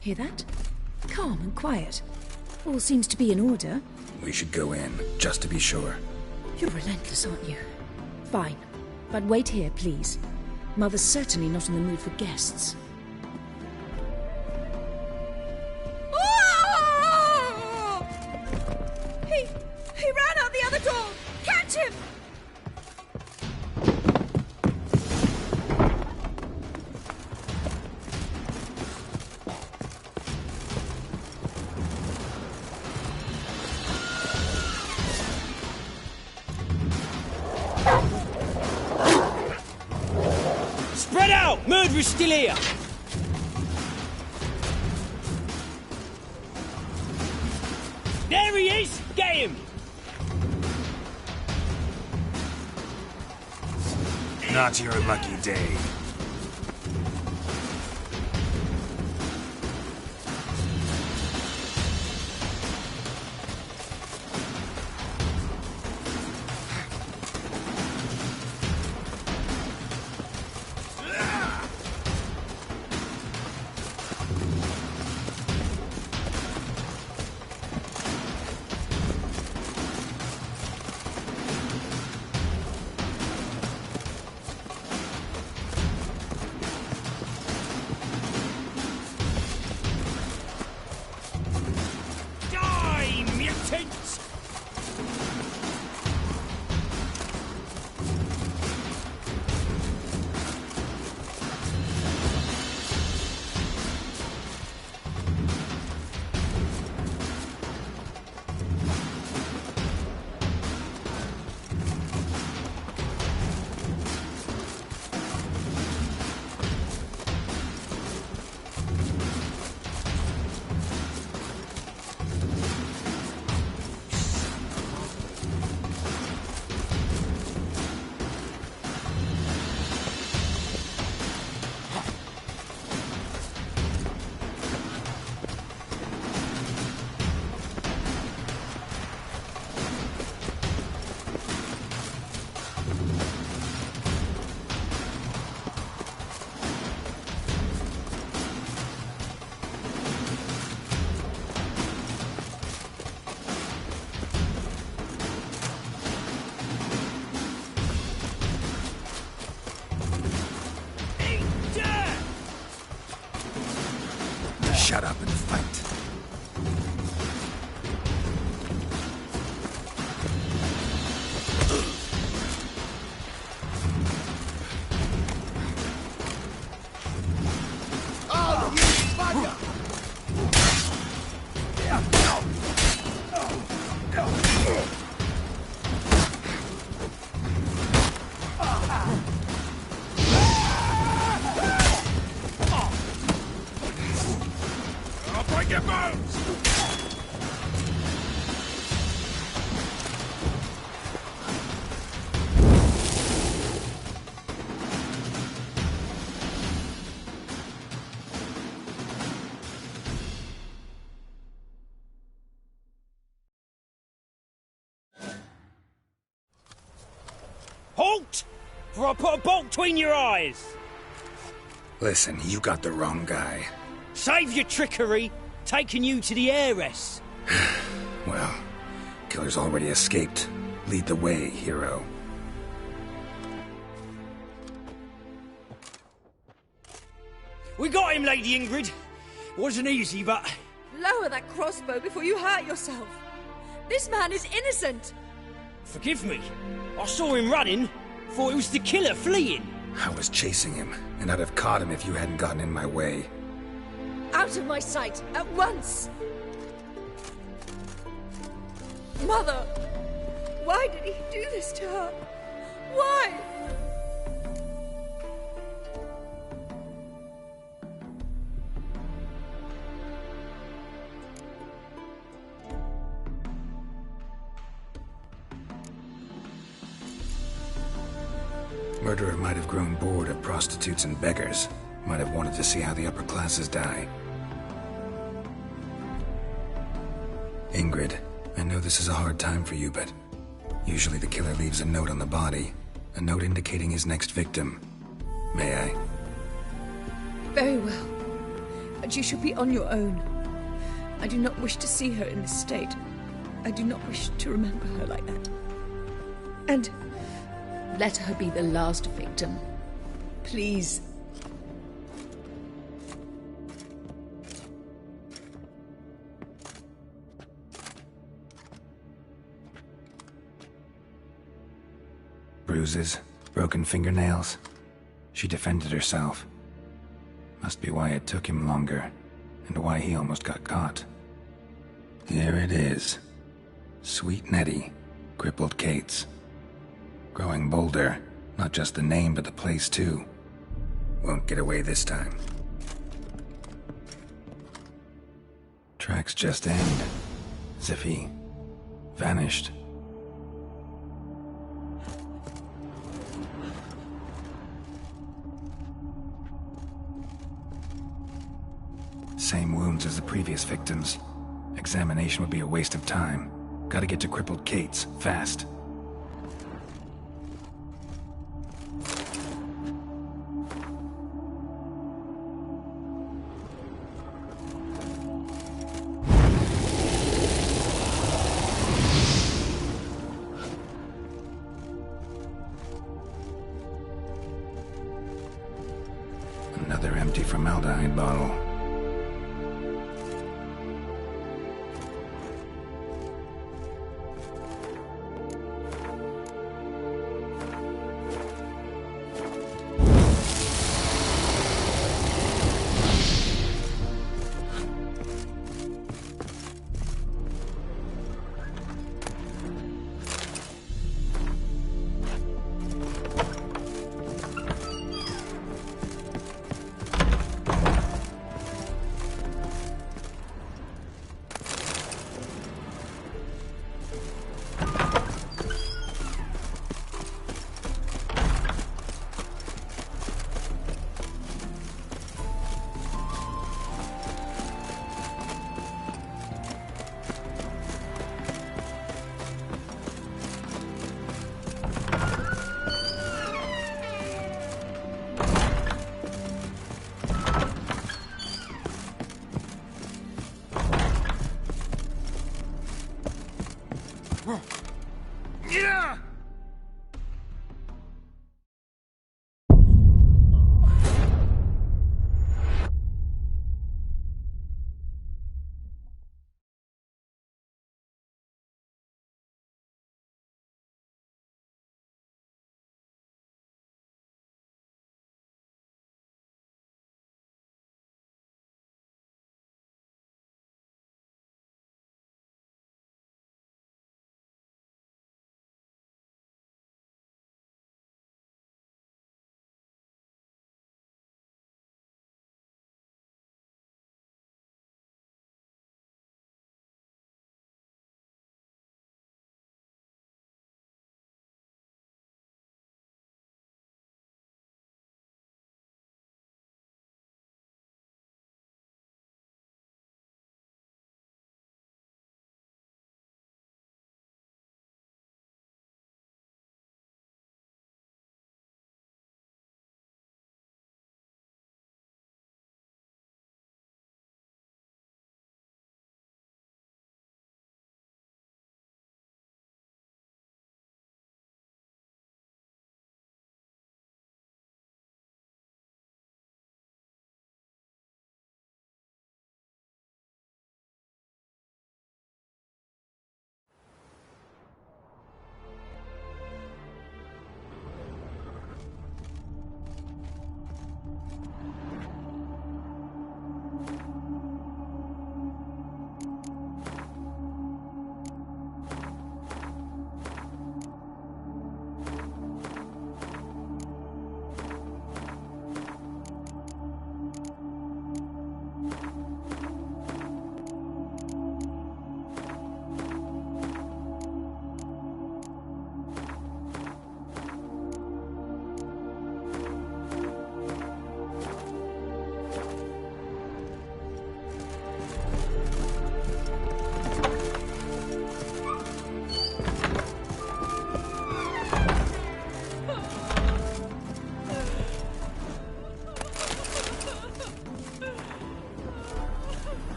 Hear that? Calm and quiet. All seems to be in order. We should go in, just to be sure. You're relentless, aren't you? Fine. But wait here, please. Mother's certainly not in the mood for guests. Oh! He ran out the other door! Catch him! Spread out! Murderer's still here! There he is! Get him! Not your lucky day. Shut up and fight. Oh, you bugger! I'll break your bones! Halt! For I put a bolt between your eyes! Listen, you got the wrong guy. Save your trickery, taking you to the heiress. Well, killer's already escaped. Lead the way, hero. We got him, Lady Ingrid. Wasn't easy, but... Lower that crossbow before you hurt yourself. This man is innocent. Forgive me. I saw him running. Thought it was the killer fleeing. I was chasing him, and I'd have caught him if you hadn't gotten in my way. Out of my sight, at once! Mother! Why did he do this to her? Why? Murderer might have grown bored of prostitutes and beggars. Might have wanted to see how the upper classes die. Ingrid, I know this is a hard time for you, but usually the killer leaves a note on the body. A note indicating his next victim. May I? Very well. But you should be on your own. I do not wish to see her in this state. I do not wish to remember her like that. And let her be the last victim. Please. Bruises, broken fingernails. She defended herself. Must be why it took him longer, and why he almost got caught. Here it is. Sweet Nettie, crippled Kate's. Growing bolder, not just the name but the place too. Won't get away this time. Tracks just end, as if he vanished. Same wounds as the previous victims. Examination would be a waste of time. Gotta get to crippled Kate's, fast. Another empty formaldehyde bottle.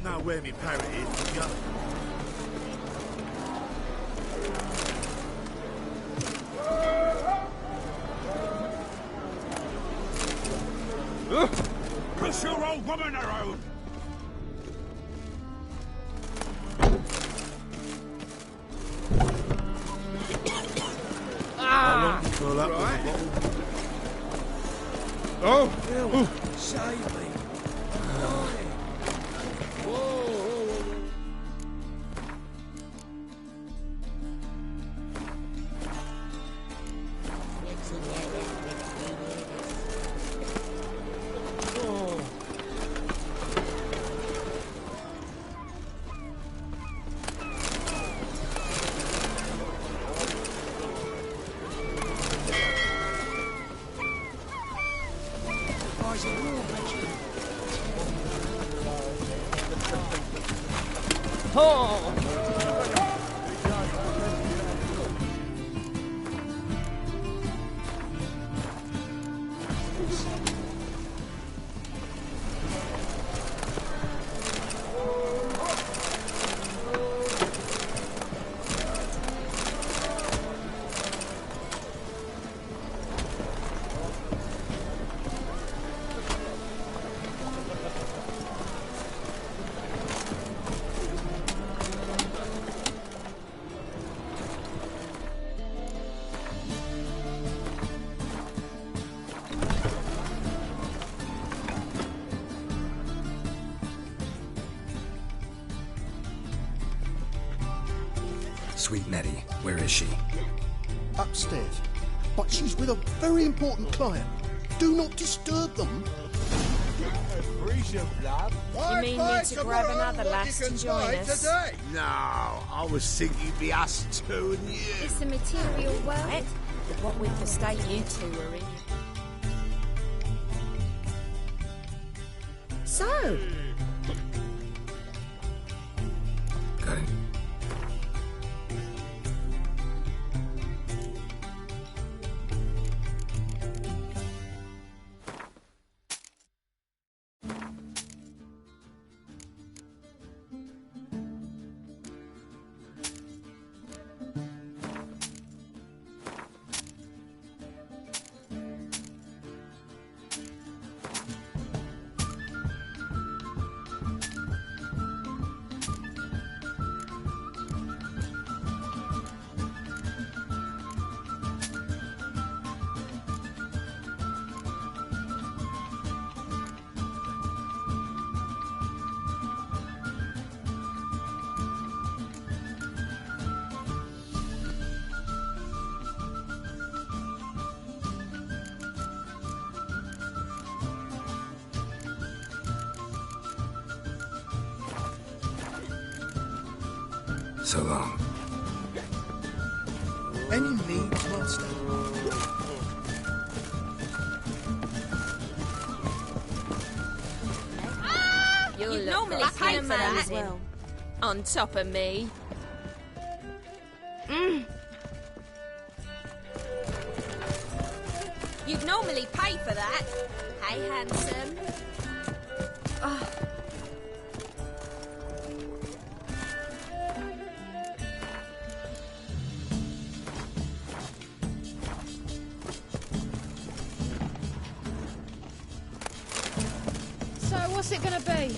don't know where me parrot is, do ya? Push your old woman around! Fill up Right. with a bottle. Oh! Save me! Sweet Nettie, where is she? Upstairs. But she's with a very important client. Do not disturb them. You mean me to grab another lass to join us? No, I was thinking it'd be us two and you. It's the material world. What with the state you two are in. So, Got it. So long. Any needs, Master? you normally pay for that as well. On top of me. You'd normally pay for that. Hey, handsome. So, what's it gonna be?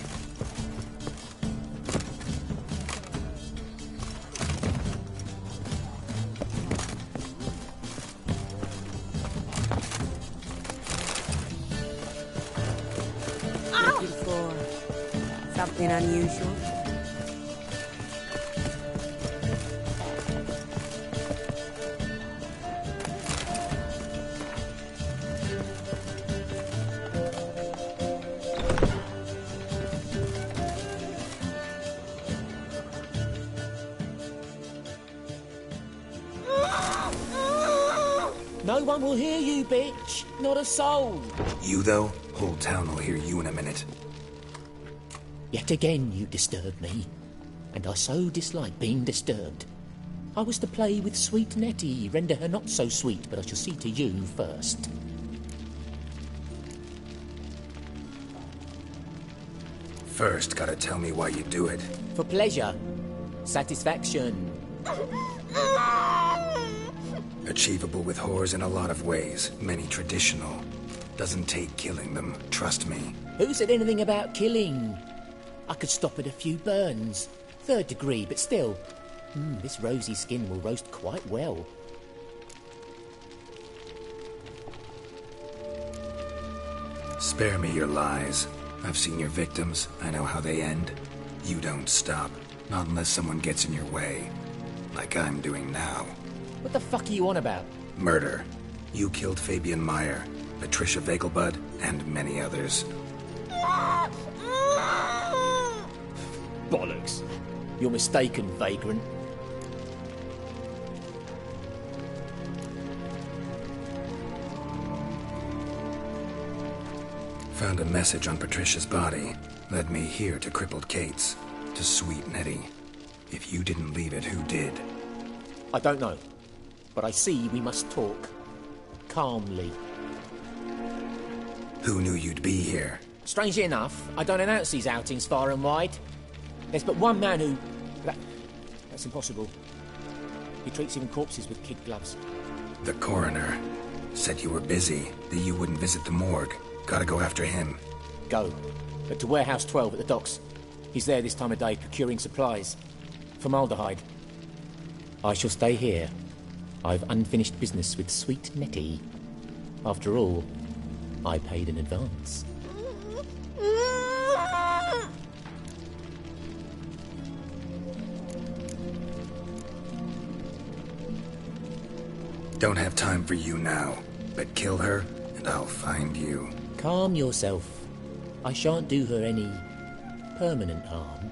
Looking for something unusual? No one will hear you, bitch. Not a soul. You, though? Whole town will hear you in a minute. Yet again you disturb me, and I so dislike being disturbed. I was to play with sweet Nettie, render her not so sweet, but I shall see to you first. First, gotta tell me why you do it. For pleasure. Satisfaction. Achievable with whores in a lot of ways, many traditional. Doesn't take killing them, trust me. Who said anything about killing? I could stop at a few burns. 3rd degree, but still. This rosy skin will roast quite well. Spare me your lies. I've seen your victims. I know how they end. You don't stop. Not unless someone gets in your way. Like I'm doing now. What the fuck are you on about? Murder. You killed Fabian Meyer, Patricia Vegelbud, and many others. Bollocks. You're mistaken, vagrant. Found a message on Patricia's body. Led me here to crippled Kate's. To sweet Nettie. If you didn't leave it, who did? I don't know. But I see we must talk. Calmly. Who knew you'd be here? Strangely enough, I don't announce these outings far and wide. There's but one man who... That's impossible. He treats even corpses with kid gloves. The coroner. Said you were busy, that you wouldn't visit the morgue. Gotta go after him. Go. But to Warehouse 12 at the docks. He's there this time of day procuring supplies. Formaldehyde. I shall stay here. I've unfinished business with sweet Nettie. After all, I paid in advance. Don't have time for you now, but kill her and I'll find you. Calm yourself. I shan't do her any permanent harm.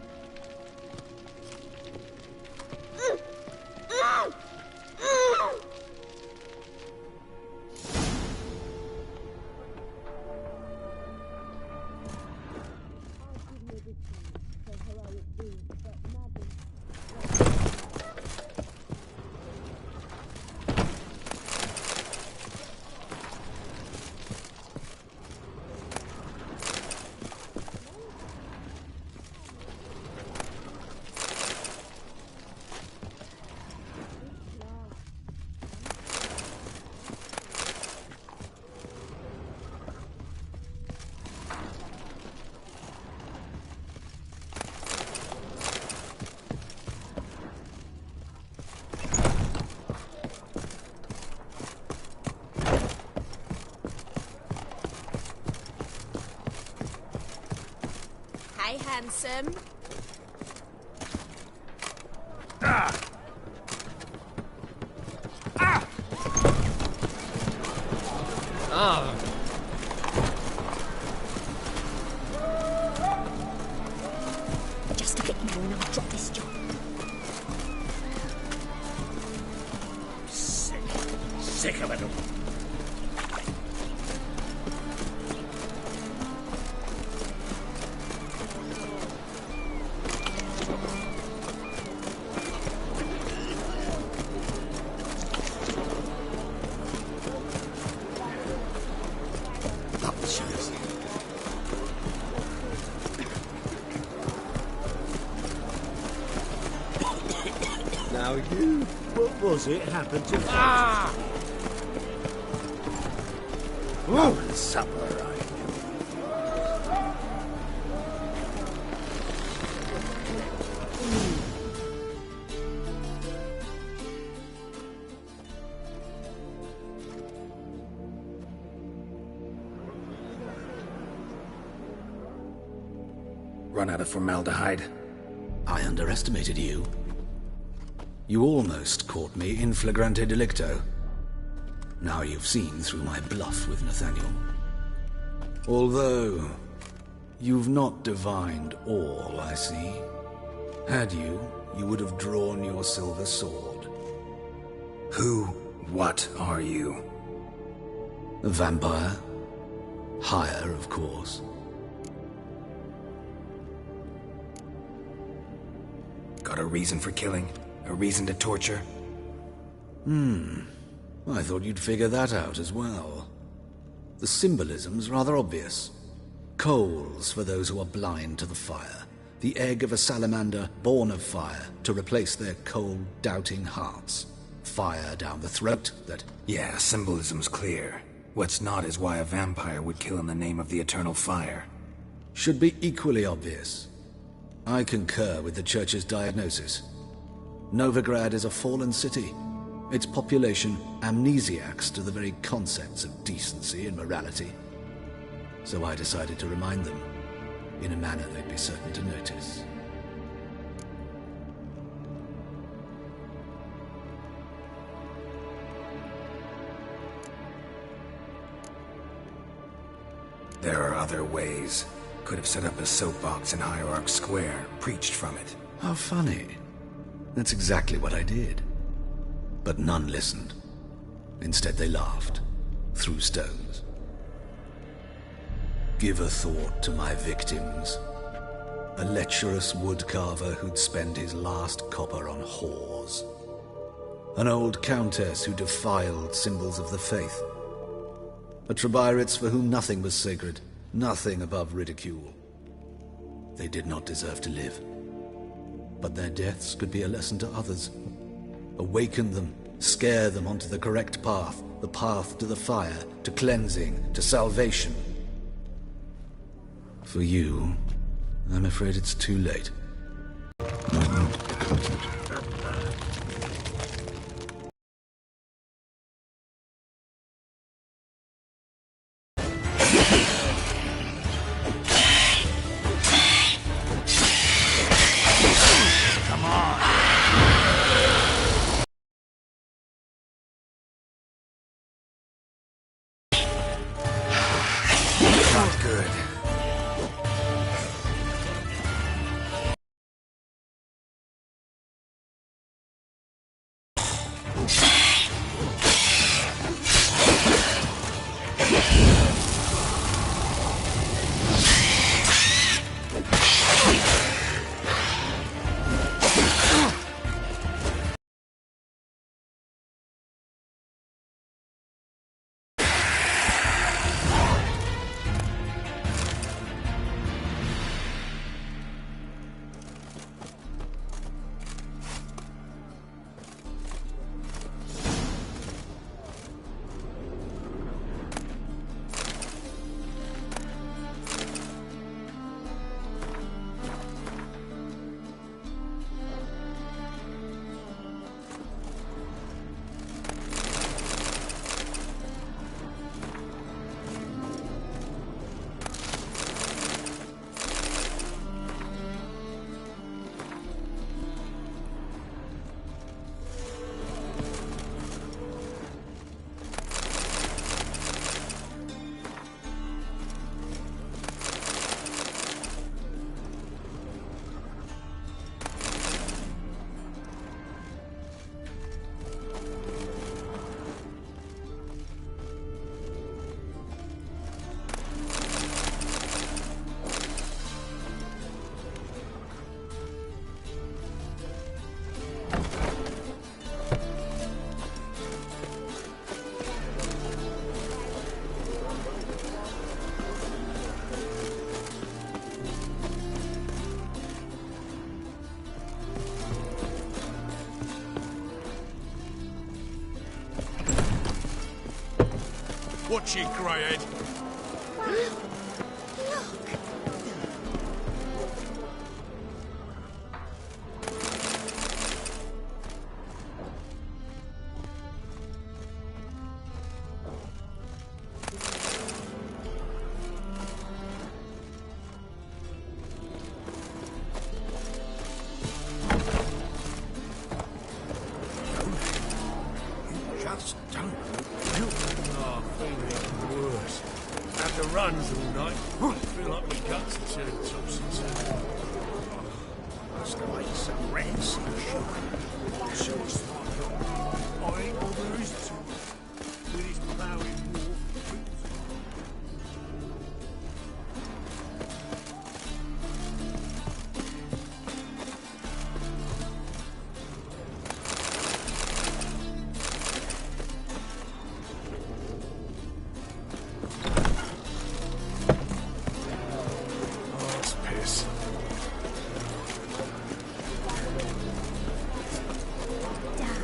Hey, handsome. Just to get you and I'll drop this job. Sick of it all. Now you, what was it happened to... Oh, supper, right? Run out of formaldehyde. I underestimated you. You almost caught me in flagrante delicto. Now you've seen through my bluff with Nathaniel. Although, you've not divined all, I see. Had you, you would have drawn your silver sword. Who, what are you? A vampire. Higher, of course. Got a reason for killing? A reason to torture? I thought you'd figure that out as well. The symbolism's rather obvious. Coals for those who are blind to the fire. The egg of a salamander born of fire to replace their cold, doubting hearts. Fire down the throat that... Yeah, symbolism's clear. What's not is why a vampire would kill in the name of the eternal fire. Should be equally obvious. I concur with the Church's diagnosis. Novigrad is a fallen city. Its population amnesiacs to the very concepts of decency and morality. So I decided to remind them, in a manner they'd be certain to notice. There are other ways. Could have set up a soapbox in Hierarch Square, preached from it. How funny. That's exactly what I did. But none listened. Instead they laughed, threw stones. Give a thought to my victims. A lecherous woodcarver who'd spend his last copper on whores. An old countess who defiled symbols of the faith. A Trebirates for whom nothing was sacred, nothing above ridicule. They did not deserve to live. But their deaths could be a lesson to others. Awaken them, scare them onto the correct path, the path to the fire, to cleansing, to salvation. For you, I'm afraid it's too late. Watch it, Greyhead. Just don't. Oh, feeling worse. Had the runs all night. Feel like my guts are turning topsy-turvy. Must have ate some rancid sugar. Sure smart dog. I ain't all there is to it. With his ploughing war.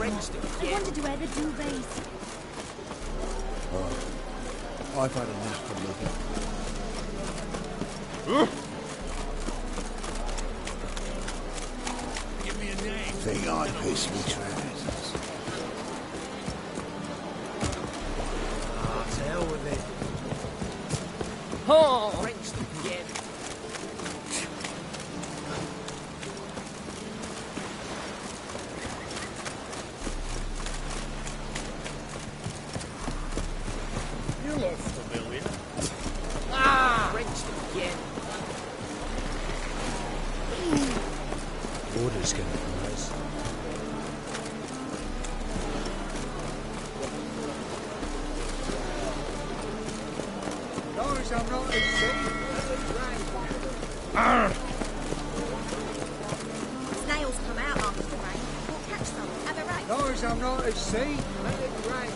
I wanted to wear the duvets. Oh, I've had enough of looking. Give me a name. Think I'd piss me trousers. To hell with it. Oh! Wrenched again. You look familiar. Ah! Wrenched again. Orders can rise. Notice I'm not in Snails come out after the rain. We'll catch some. Have a race. Notice I'm not at sea. Let it rain.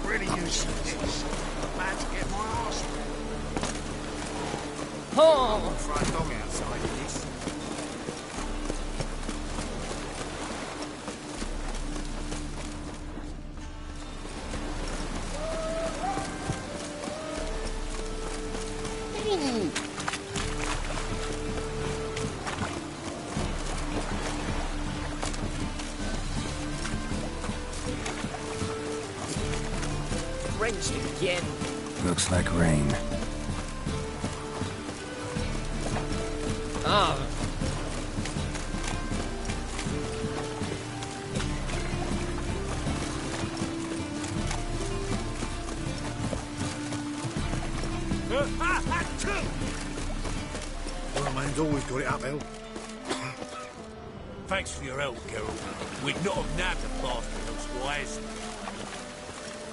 Really using this. I'm about to get my arse. Oh! Front dog outside of this. Wrenched again. Looks like rain. Ah! Well, man's always got it uphill. Thanks for your help, Geralt. We'd not have nabbed the bastard elsewise.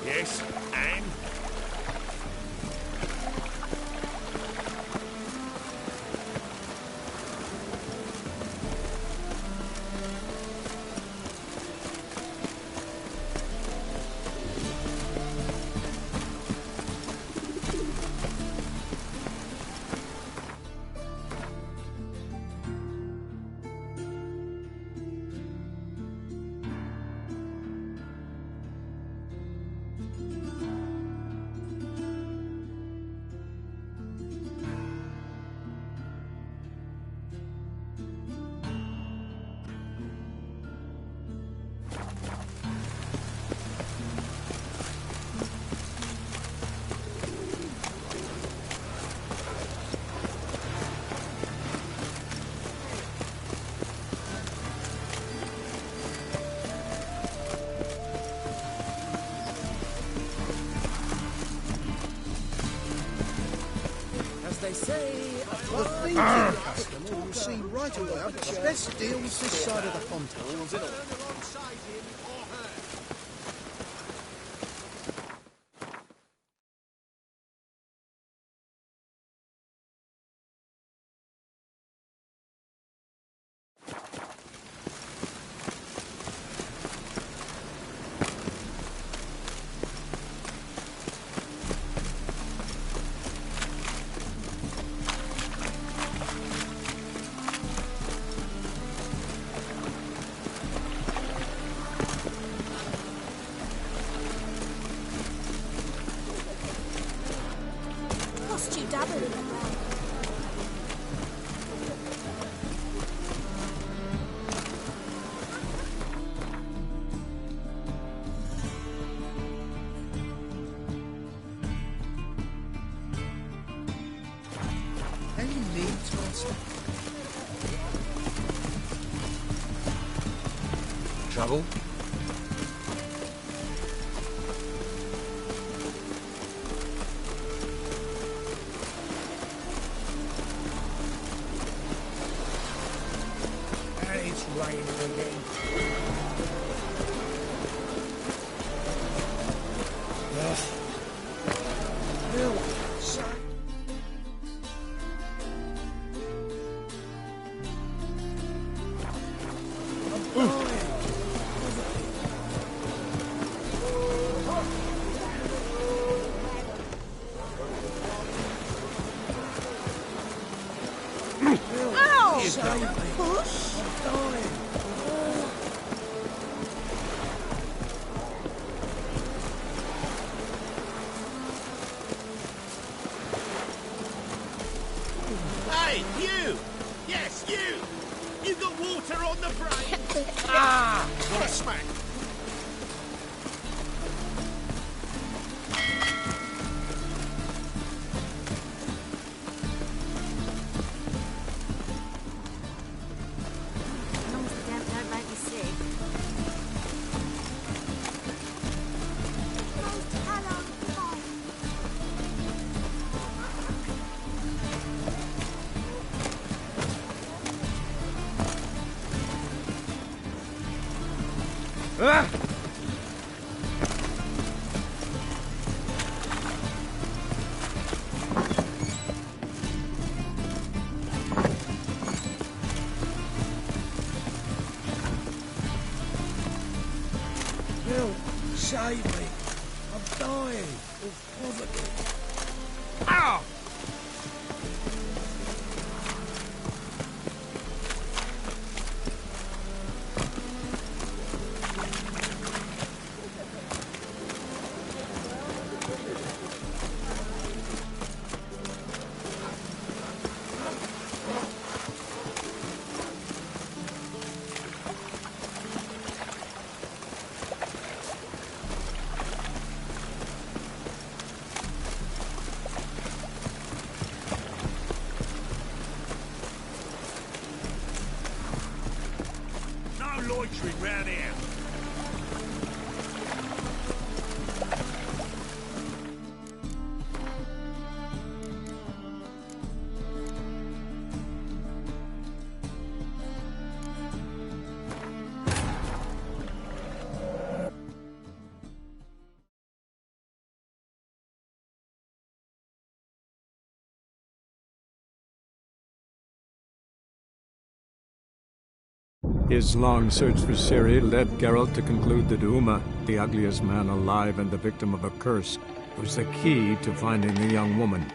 Yes, and? They say The thing to customer will see right about the best deals this side of the pond. Lost you double in the ground. Any needs, master? Trouble? It's raining again. Bill, son. I'm dying. Help! Save me! I'm dying of poverty. Ow! Loitering round here. His long search for Ciri led Geralt to conclude that Uma, the ugliest man alive and the victim of a curse, was the key to finding the young woman.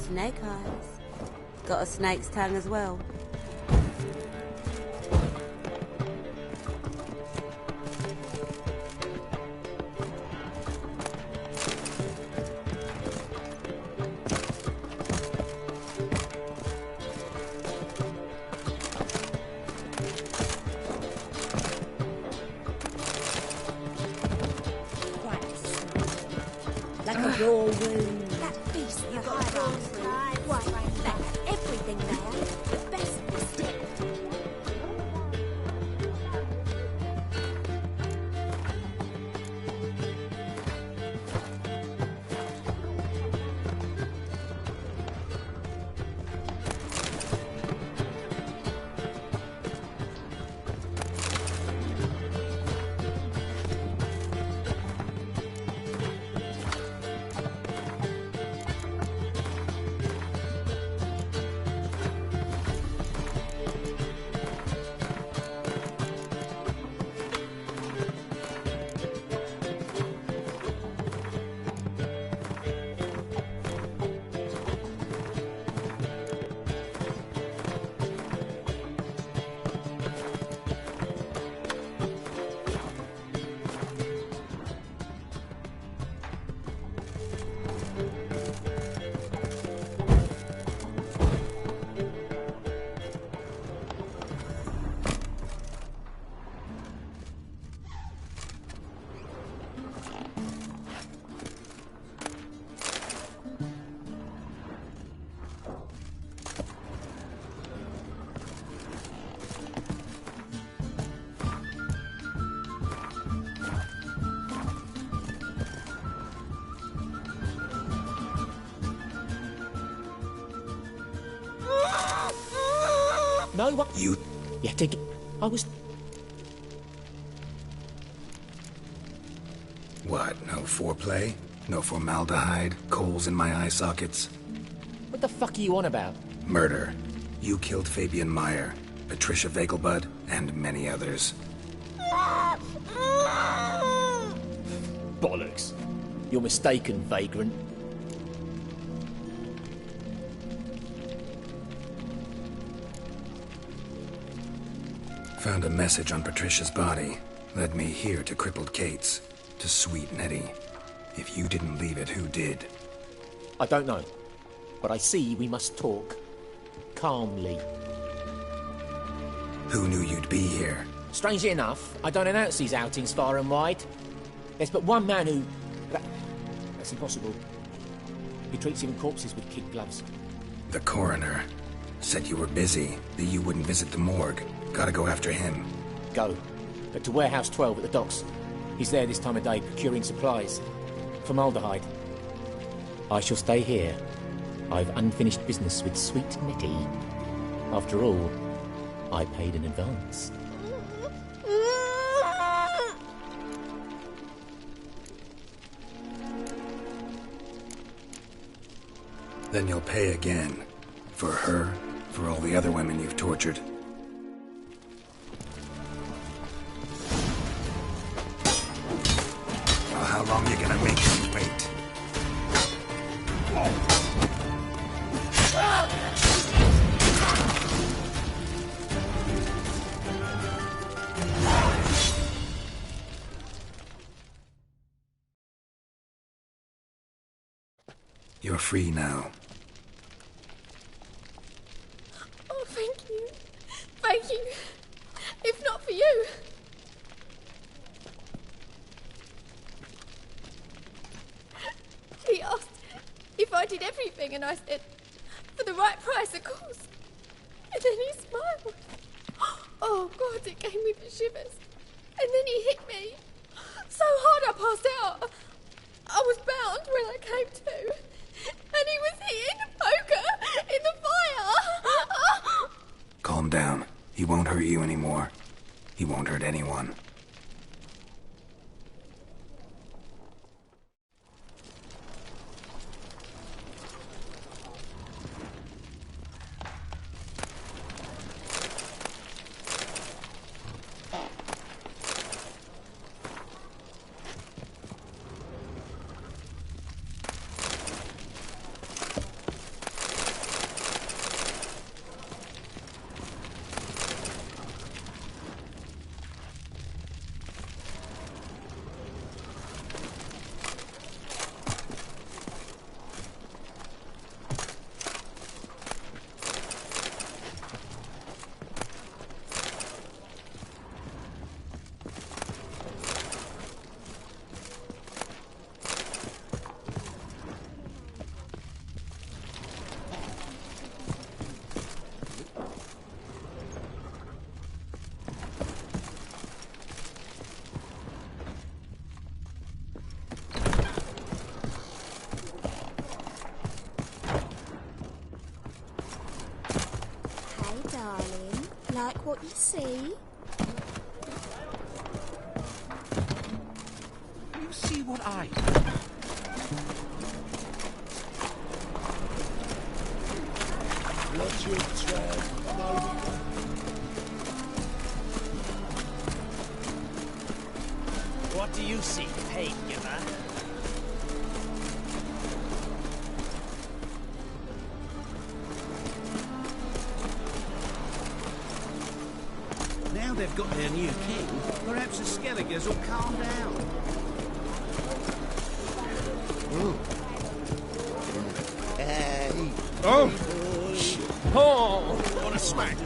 Snake eyes. Got a snake's tongue as well. Like a raw wound. That beast you got last night. What? Left everything there. The best mistake. No one... You... Yet again... I was... What, no foreplay? No formaldehyde? Coals in my eye sockets? What the fuck are you on about? Murder. You killed Fabian Meyer, Patricia Vegelbud, and many others. Bollocks. You're mistaken, vagrant. Found a message on Patricia's body. Led me here to crippled Kate's. To sweet Nettie. If you didn't leave it, who did? I don't know. But I see we must talk. Calmly. Who knew you'd be here? Strangely enough, I don't announce these outings far and wide. There's but one man who... That's impossible. He treats even corpses with kid gloves. The coroner. Said you were busy, that you wouldn't visit the morgue. Gotta go after him. Go. But to Warehouse 12 at the docks. He's there this time of day procuring supplies. Formaldehyde. I shall stay here. I've unfinished business with sweet Nettie. After all, I paid in advance. Then you'll pay again. For her, for all the other women you've tortured. Well, how long are you gonna make me wait? You're free now. Oh, thank you. Thank you. If not for you. He asked if I did everything, and I said, for the right price, of course. And then he smiled. Oh, God, it gave me the shivers. And then he hit me. So hard I passed out. I was bound when I came to. And he was hitting the poker in the fire. Calm down. He won't hurt you anymore. He won't hurt anyone. Like what you see? You see what I... Watch your tread, What do you see, pain giver? Now they've got their new king, perhaps the Skelligers will calm down. Hey! Oh! Oh! What a smack!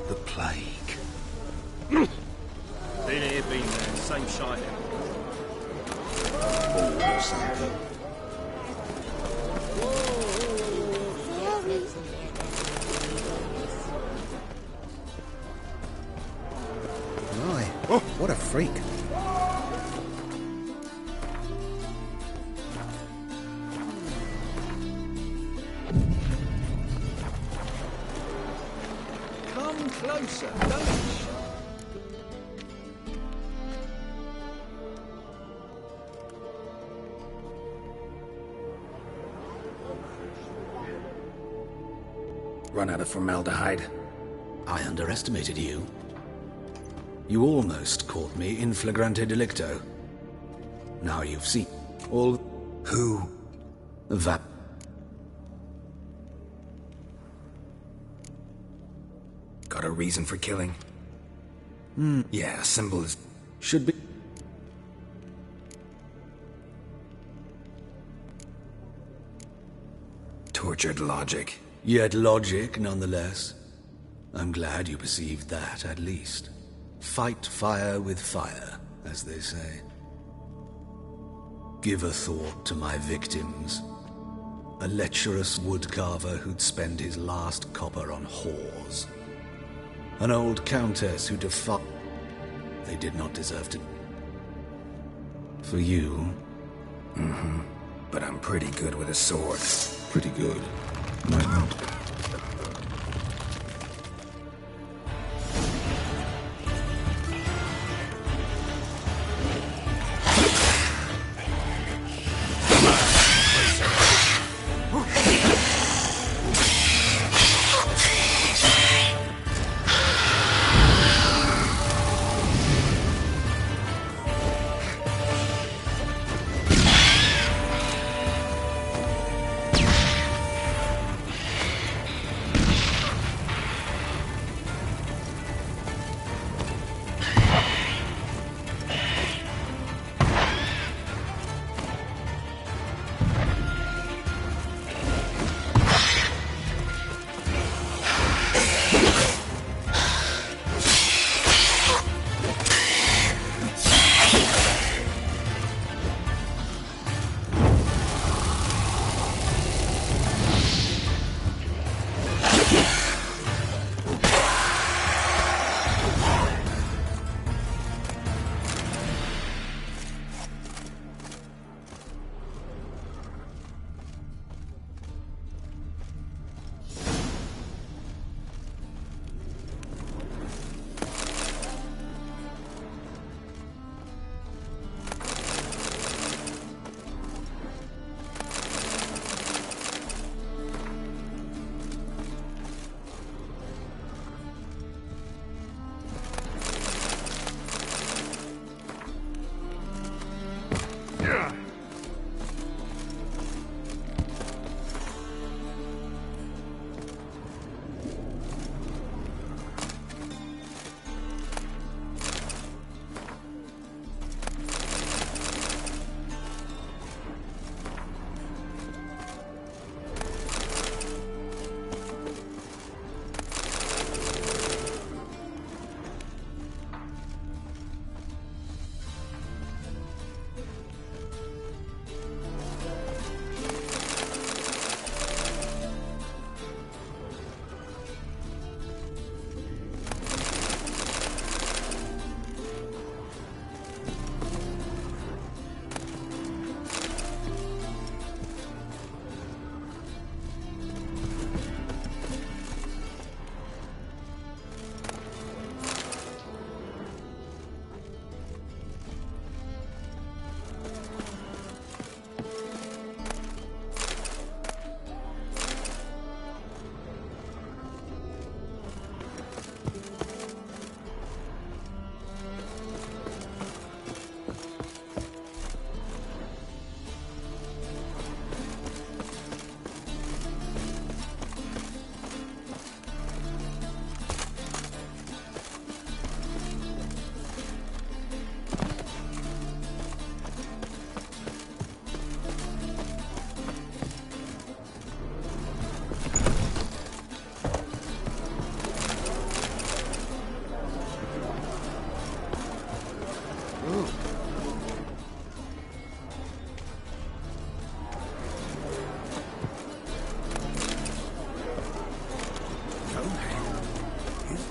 The plague. Been here, been there, same shite. Or something. freak. Come closer, don't you? Run out of formaldehyde. I underestimated you. You almost caught me in flagrante delicto. Now you've seen all... Who? That... Got a reason for killing? Yeah, symbol is... Should be... Tortured logic. Yet logic, nonetheless. I'm glad you perceived that, at least. Fight fire with fire, as they say. Give a thought to my victims. A lecherous woodcarver who'd spend his last copper on whores. An old countess who defied... They did not deserve to... For you... But I'm pretty good with a sword. Pretty good.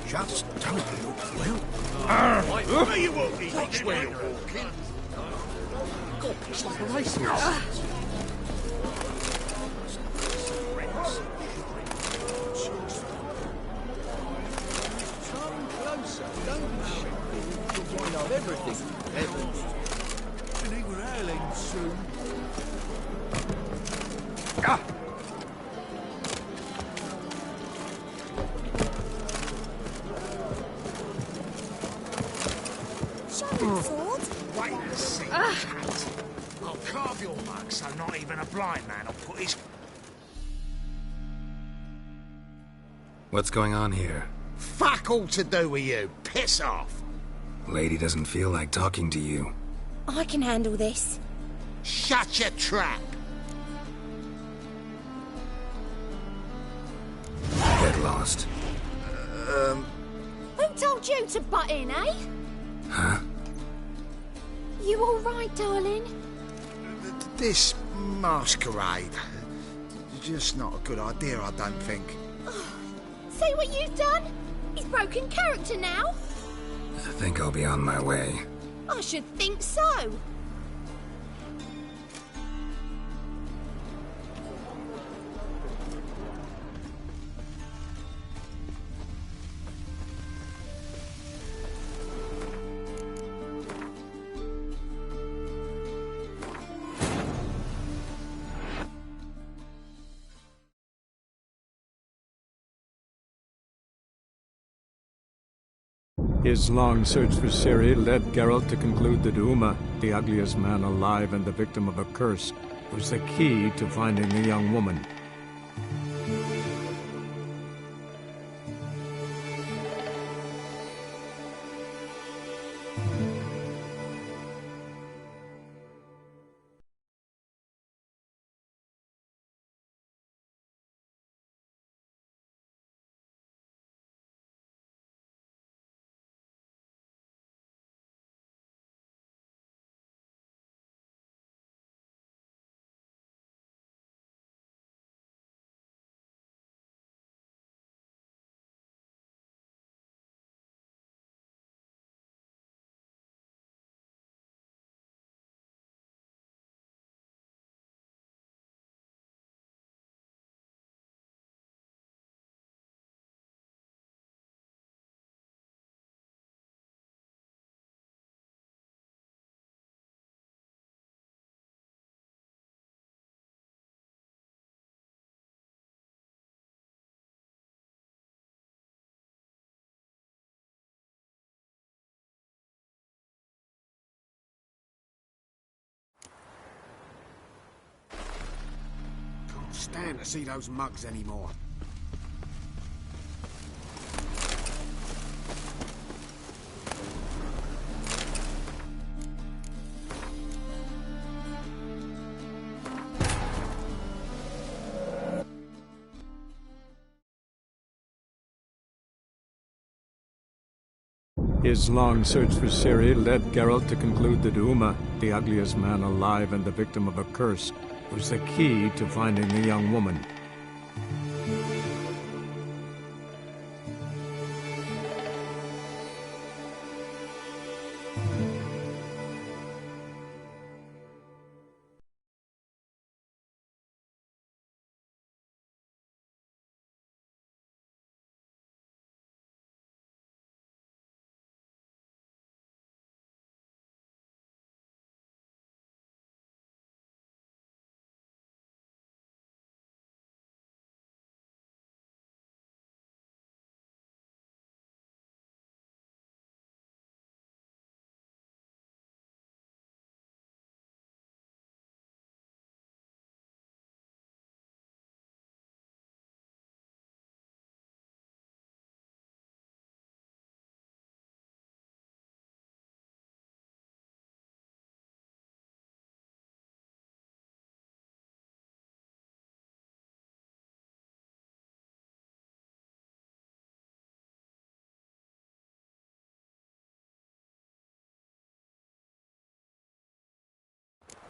Just don't look well. Where you walking? Watch where you're walking. God, it's like a racehorse. Come closer, don't shoot. You'll wind up everything. Heavens. I think we're hailing soon. Sword? Wait a second, cat. I'll carve your mug so not even a blind man will put his... What's going on here? Fuck all to do with you. Piss off. Lady doesn't feel like talking to you. I can handle this. Shut your trap. Get lost. Who told you to butt in, eh? Huh? You all right, darling? This masquerade. Just not a good idea, I don't think. See what you've done? He's broken character now. I think I'll be on my way. I should think so. His long search for Ciri led Geralt to conclude that Uma, the ugliest man alive and the victim of a curse, was the key to finding the young woman. Can't stand to see those mugs anymore. His long search for Ciri led Geralt to conclude that Uma, the ugliest man alive and the victim of a curse, was the key to finding the young woman.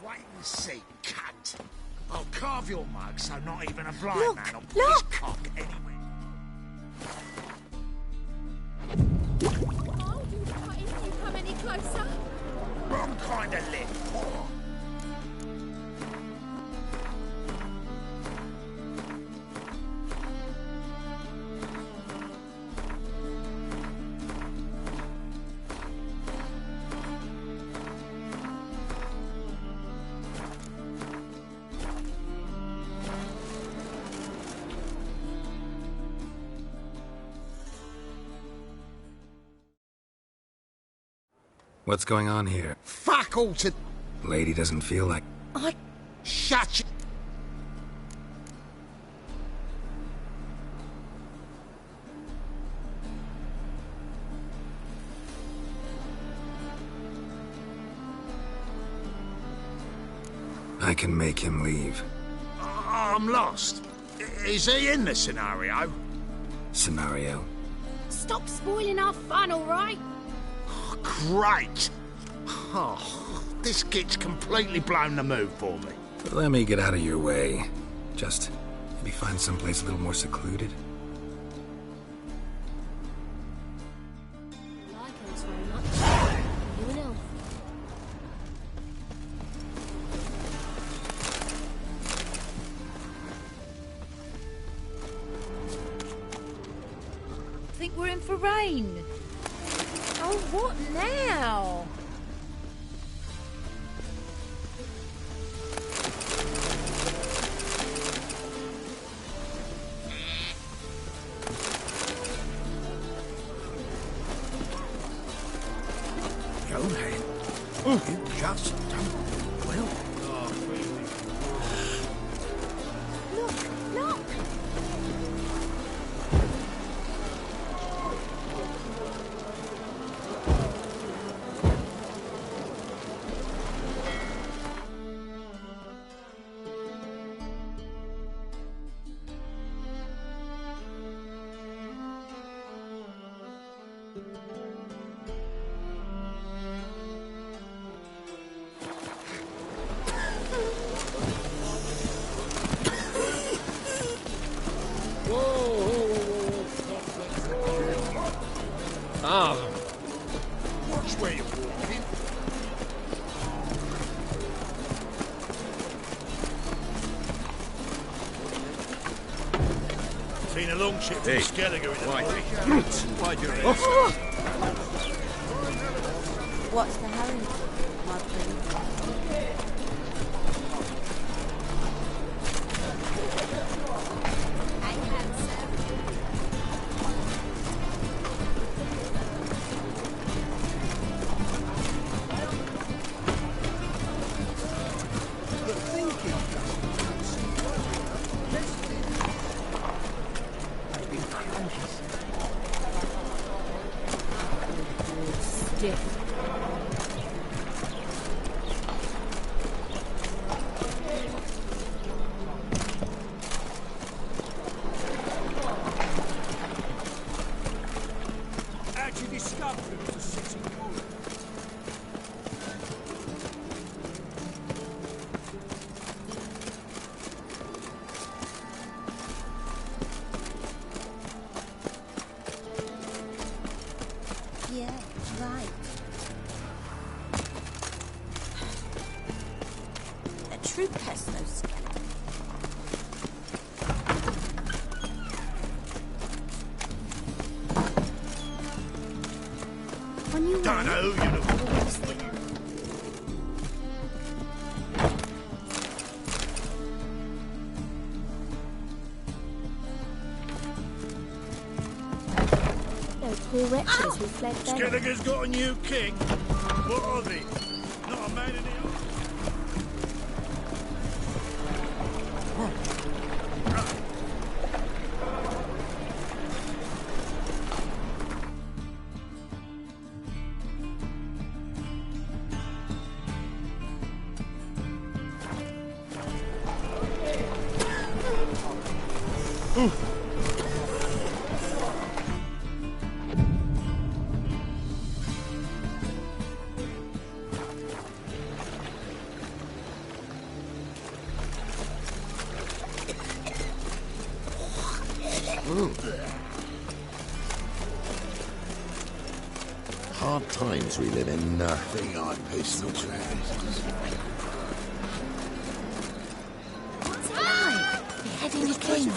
Wait and see, cunt. I'll carve your mug so not even a blind Look, man will put look. his cock anywhere. I'll do the closer. Wrong kind of lip. What's going on here? Fuck all to... Lady doesn't feel like... Shut you... I can make him leave. I'm lost. Is he in the scenario? Scenario? Stop spoiling our fun, all right? Great! Oh, this git's completely blown the mood for me. Let me get out of your way. Just maybe find someplace a little more secluded. Like us very much. You and Elf. Think we're in for rain. Oh, what now? Go ahead. You just don't will. Look! Watch where you're walking. Seen a long ship from Skelliger in the Wide your head. What's the hurry, my prince? Stiff. How'd you discover it was a city woman? Yeah, right. A true pest, those skeletons. On your Don't way. know who you look for. Those poor wretches who fled there. Skelliger's got a new king. What are they? Not a man in the army. hard times we live in. Thing I pissed the Heading again.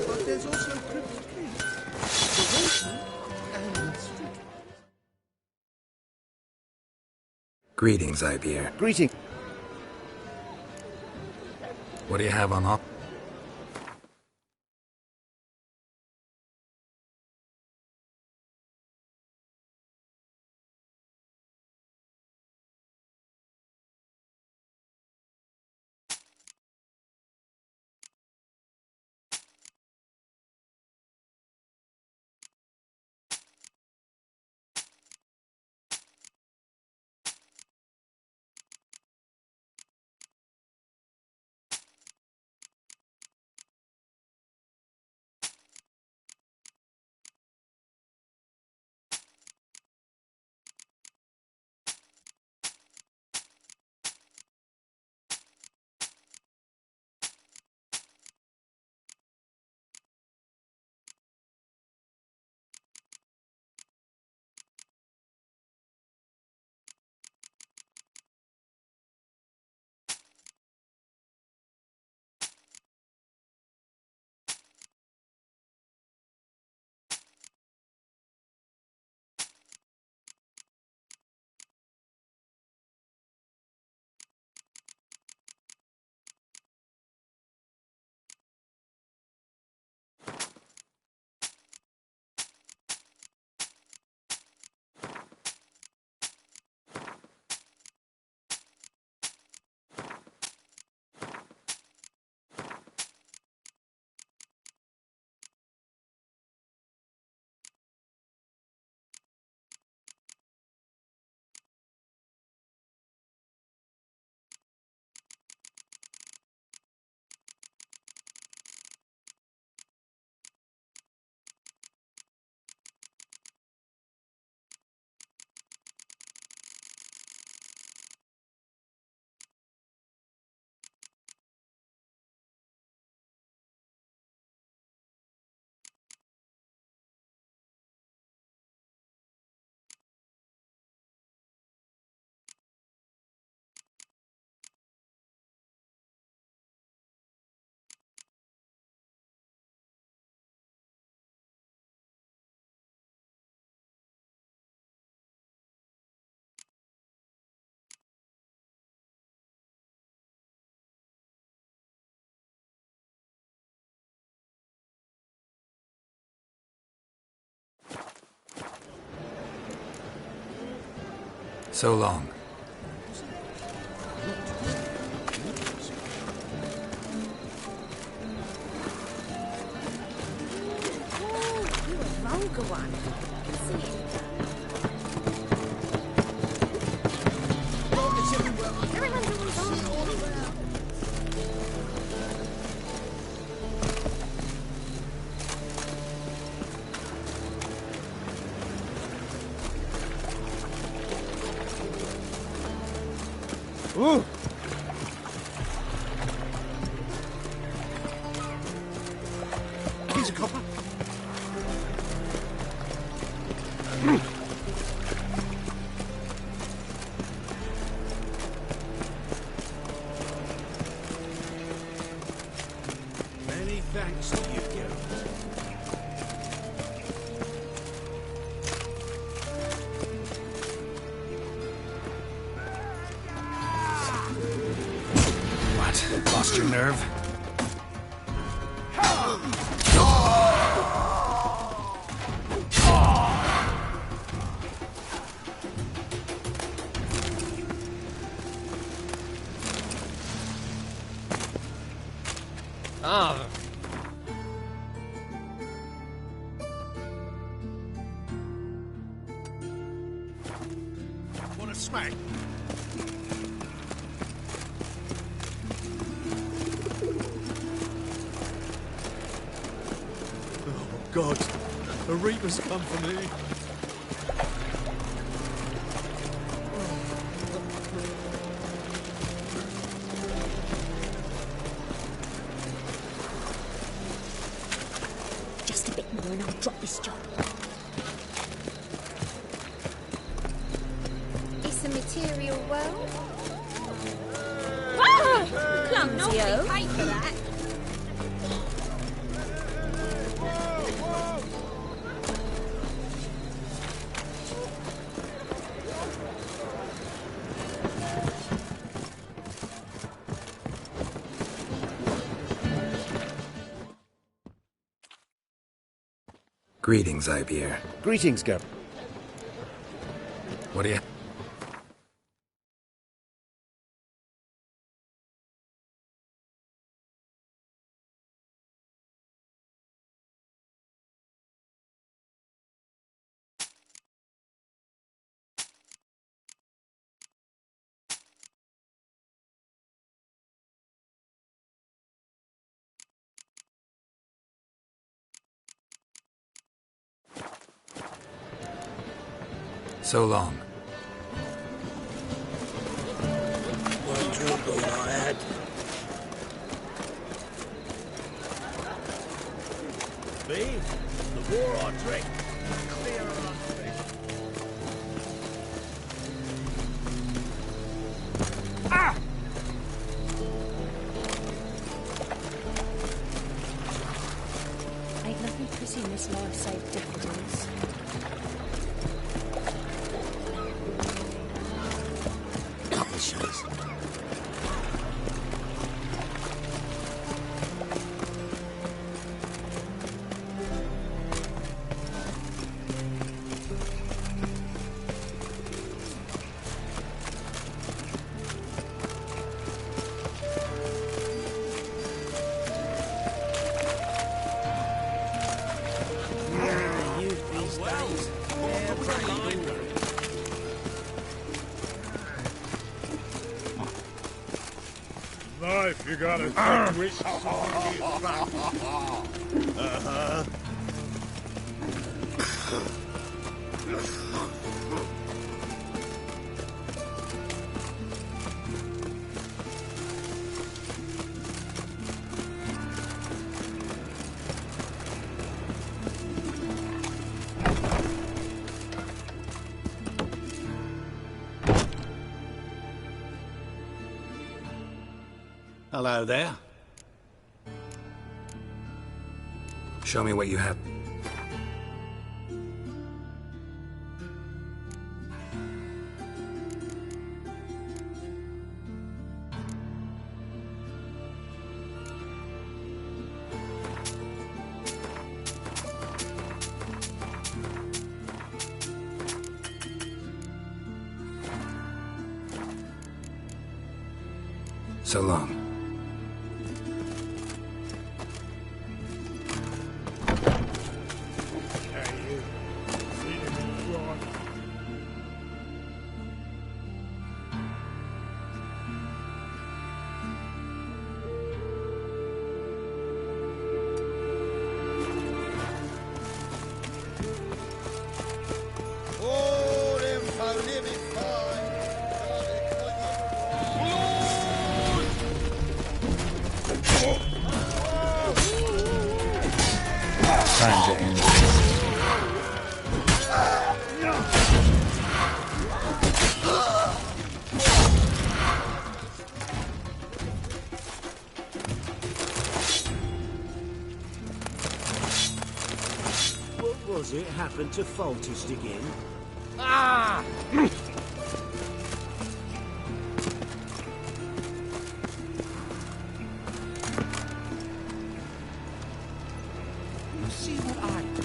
But there's also cryptic keys. The waiting and the street. Greetings, Ibeer. Greeting. What do you have on op? So long. You're a vulgar one. I can see it. Everyone's always on. All around. Ooh! Here's a copper. Many thanks to you, Geralt. What? Lost your nerve? Ah. Want a smack? Oh, God. The Reapers come for me. Just a bit more and I'll drop this job. material world. Ah! Clumsy-o. Nobody paid for that. Greetings, Ivier. Greetings, Gov. What do you... So long. One drink all I had. Me? The more I drink, the clearer I feel. Ah! Ain't nothing pretty in this life save daffodils. Couple shots. Life, you gotta take risks. Uh-huh. Hello there. Show me what you have. So long. Time to end this. What was it happened to Faultist again? Ah! See what I do.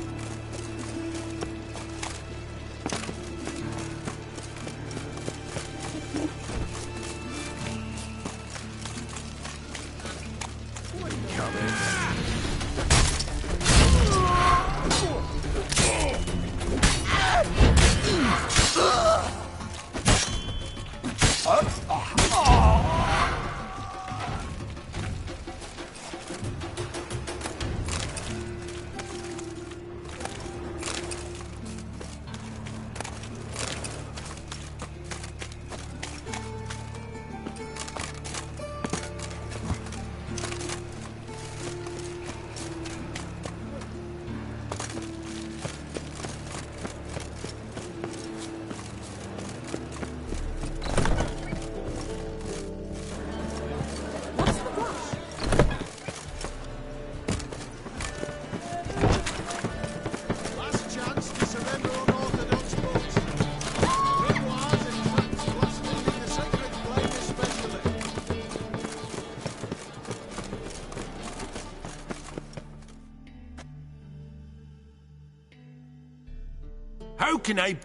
joking, eh?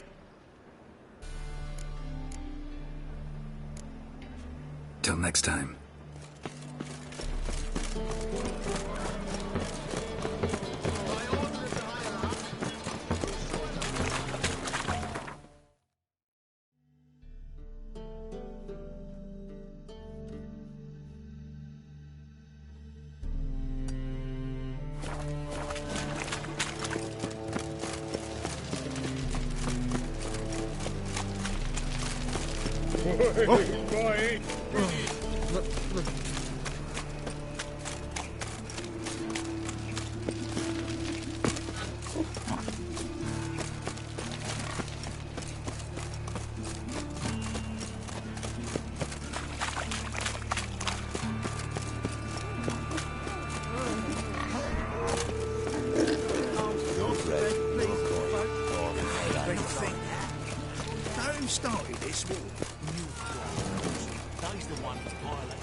Till next time. Who started this war? He's the one who violated.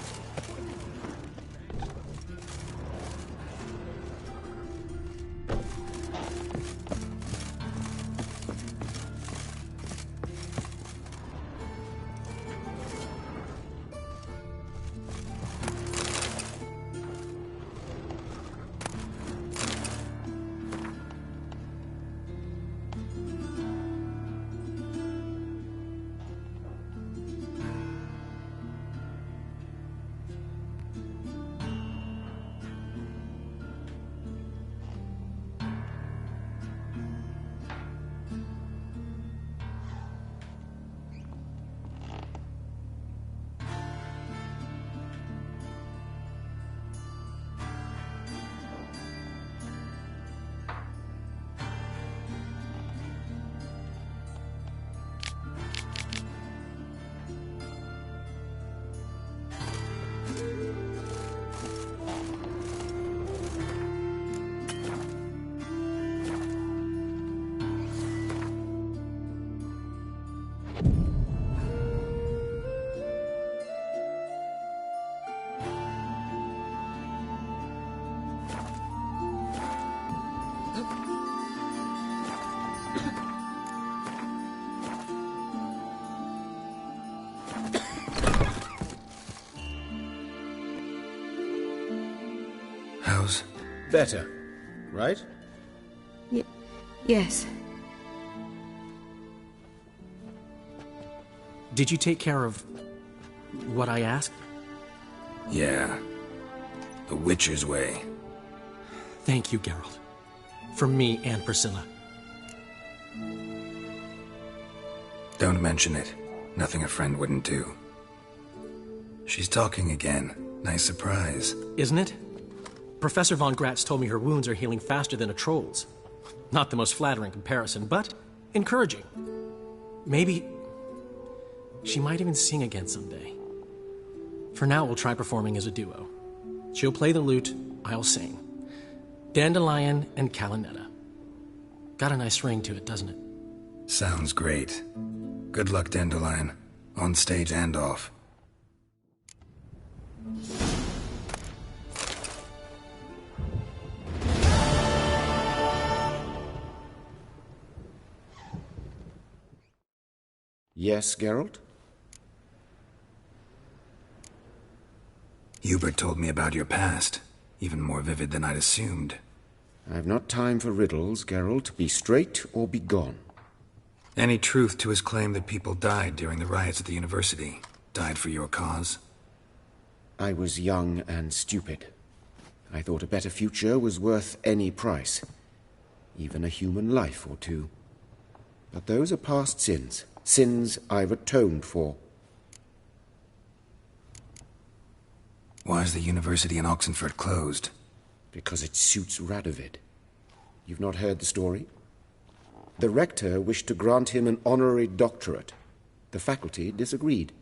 How's... Better, right? Yes. Did you take care of what I asked? Yeah. The Witcher's way. Thank you, Geralt. From me and Priscilla. Don't mention it. Nothing a friend wouldn't do. She's talking again. Nice surprise. Isn't it? Professor von Gratz told me her wounds are healing faster than a troll's. Not the most flattering comparison, but encouraging. Maybe she might even sing again someday. For now, we'll try performing as a duo. She'll play the lute, I'll sing. Dandelion and Calinetta. Got a nice ring to it, doesn't it? Sounds great. Good luck, Dandelion. On stage and off. Yes, Geralt? Hubert told me about your past. Even more vivid than I'd assumed. I've not time for riddles, Geralt. Be straight or be gone. Any truth to his claim that people died during the riots at the university? Died for your cause? I was young and stupid. I thought a better future was worth any price. Even a human life or two. But those are past sins. Sins I've atoned for. Why is the university in Oxenford closed? Because it suits Radovid. You've not heard the story? The rector wished to grant him an honorary doctorate. The faculty disagreed.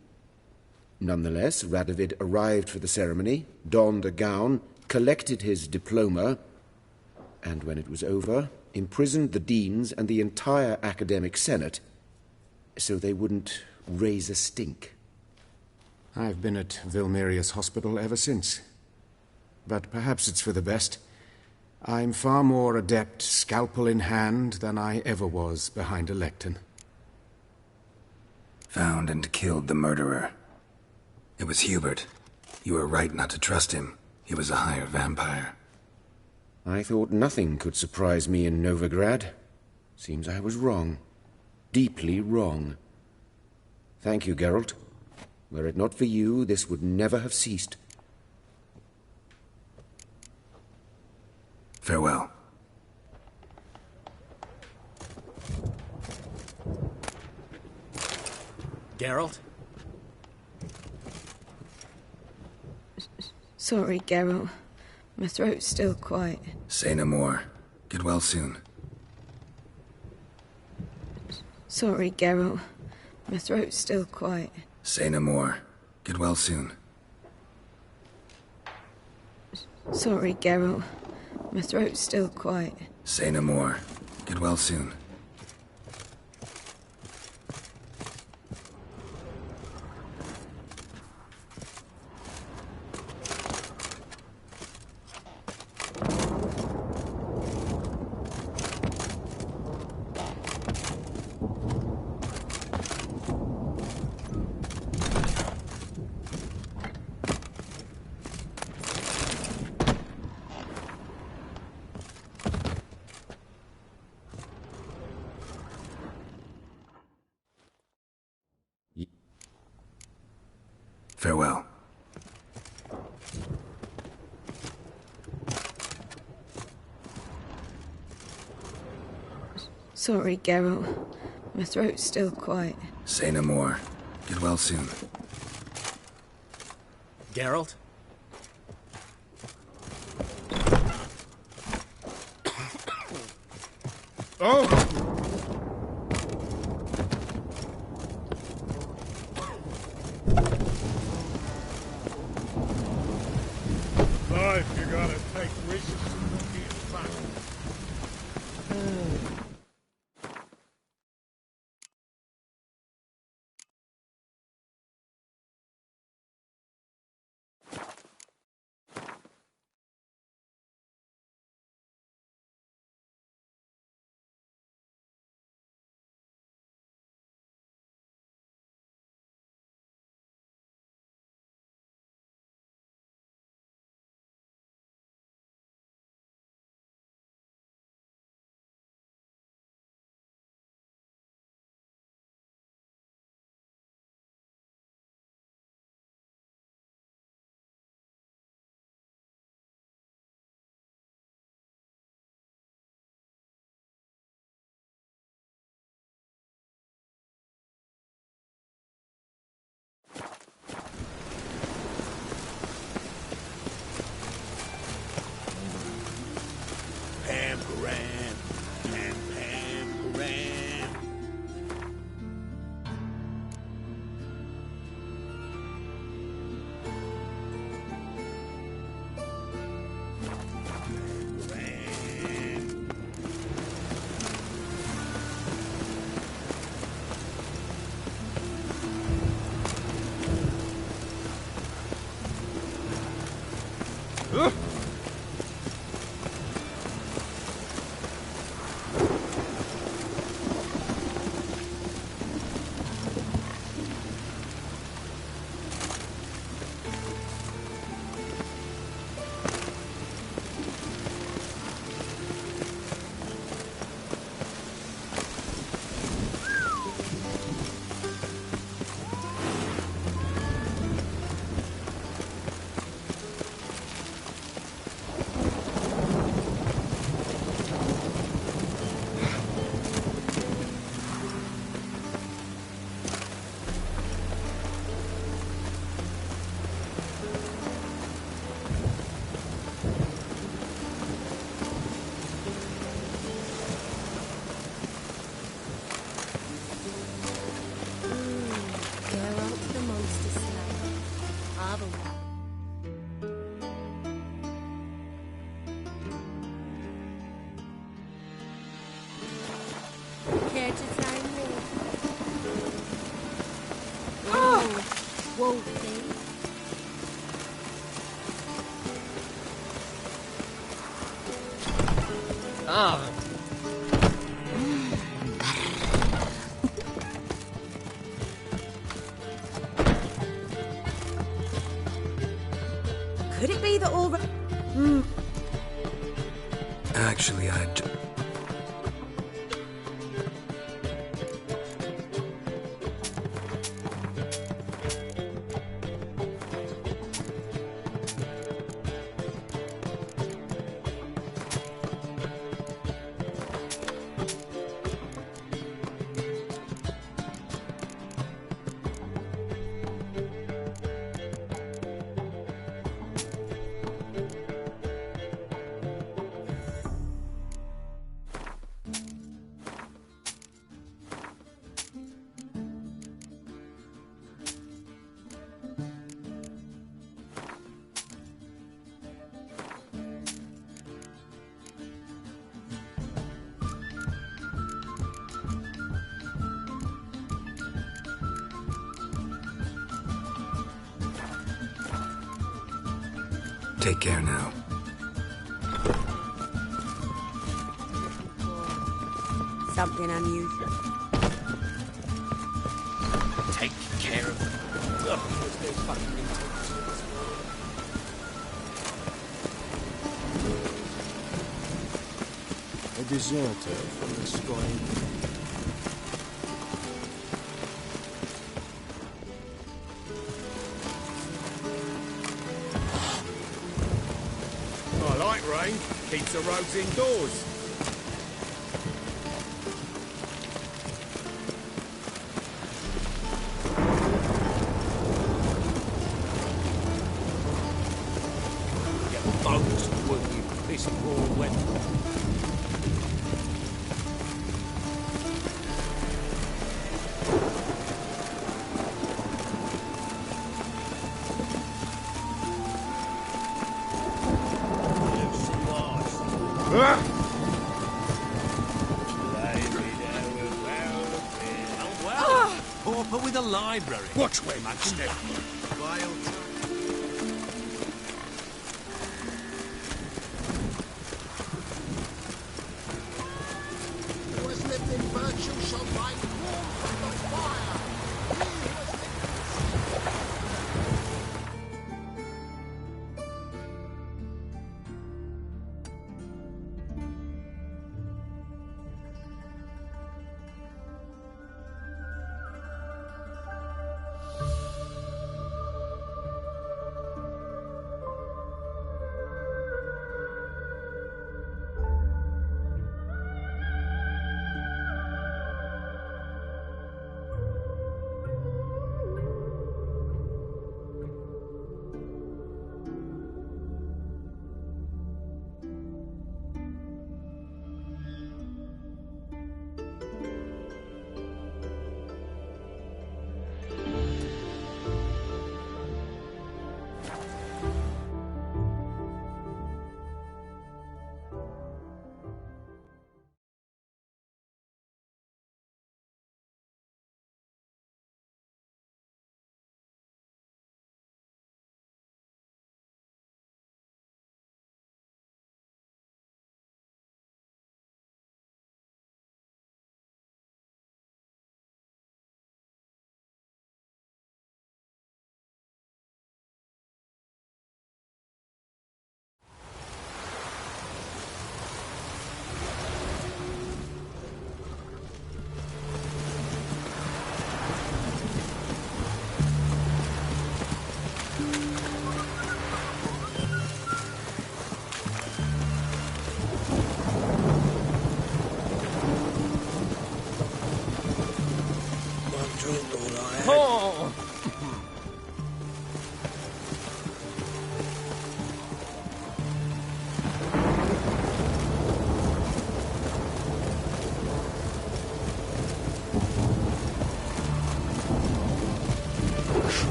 Nonetheless, Radovid arrived for the ceremony, donned a gown, collected his diploma, and when it was over, imprisoned the deans and the entire academic senate so they wouldn't raise a stink. I've been at Vilmerius Hospital ever since. But perhaps it's for the best. I'm far more adept scalpel in hand than I ever was behind a lectern. Found and killed the murderer. It was Hubert. You were right not to trust him. He was a hired vampire. I thought nothing could surprise me in Novigrad. Seems I was wrong. Deeply wrong. Thank you, Geralt. Were it not for you, this would never have ceased. Farewell. Geralt? Sorry, Geralt. My throat's still quiet. Say no more. Get well soon. Sorry, Geralt. My throat's still quiet. Say no more. Get well soon. Sorry, Geralt. My throat's still quiet. Say no more. Get well soon. Farewell. Sorry, Geralt. My throat's still quiet. Say no more. Get well soon. Geralt? Oh! Life, you gotta take risks and not get fucked. Ah. Could it be that all... Actually, take care now. Something unusual. Take care of them. A deserter from the sky. I like rain. Keeps the roads indoors. Get boats working this raw weather. Pauper with a library. Watch where you step. Who has lived in virtue shall find warmth from the fire.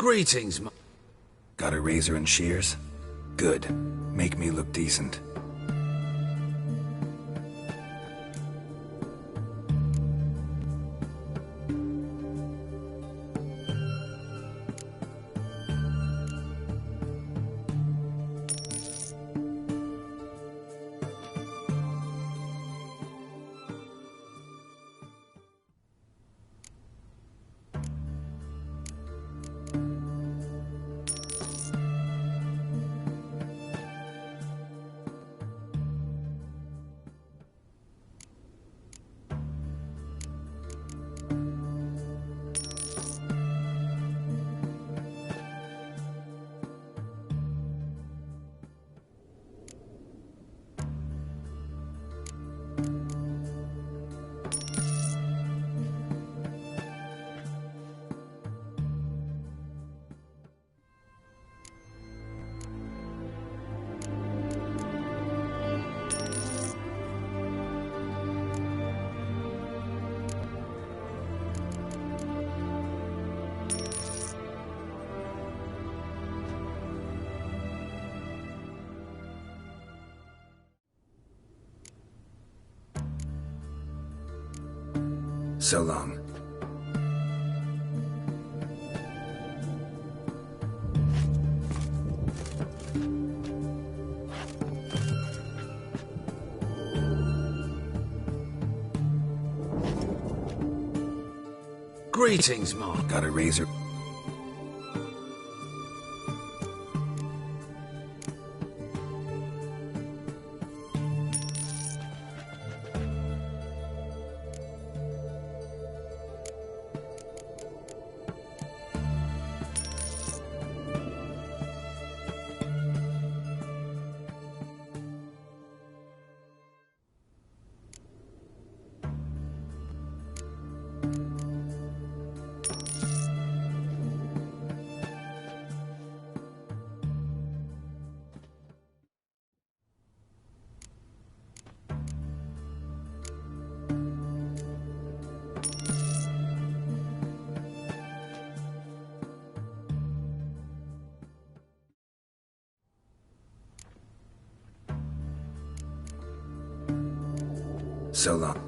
Greetings, Got a razor and shears? Good. Make me look decent. So long. Greetings, Mark. Got a razor? So long.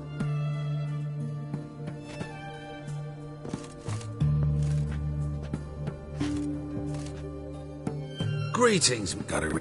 Greetings. Got a...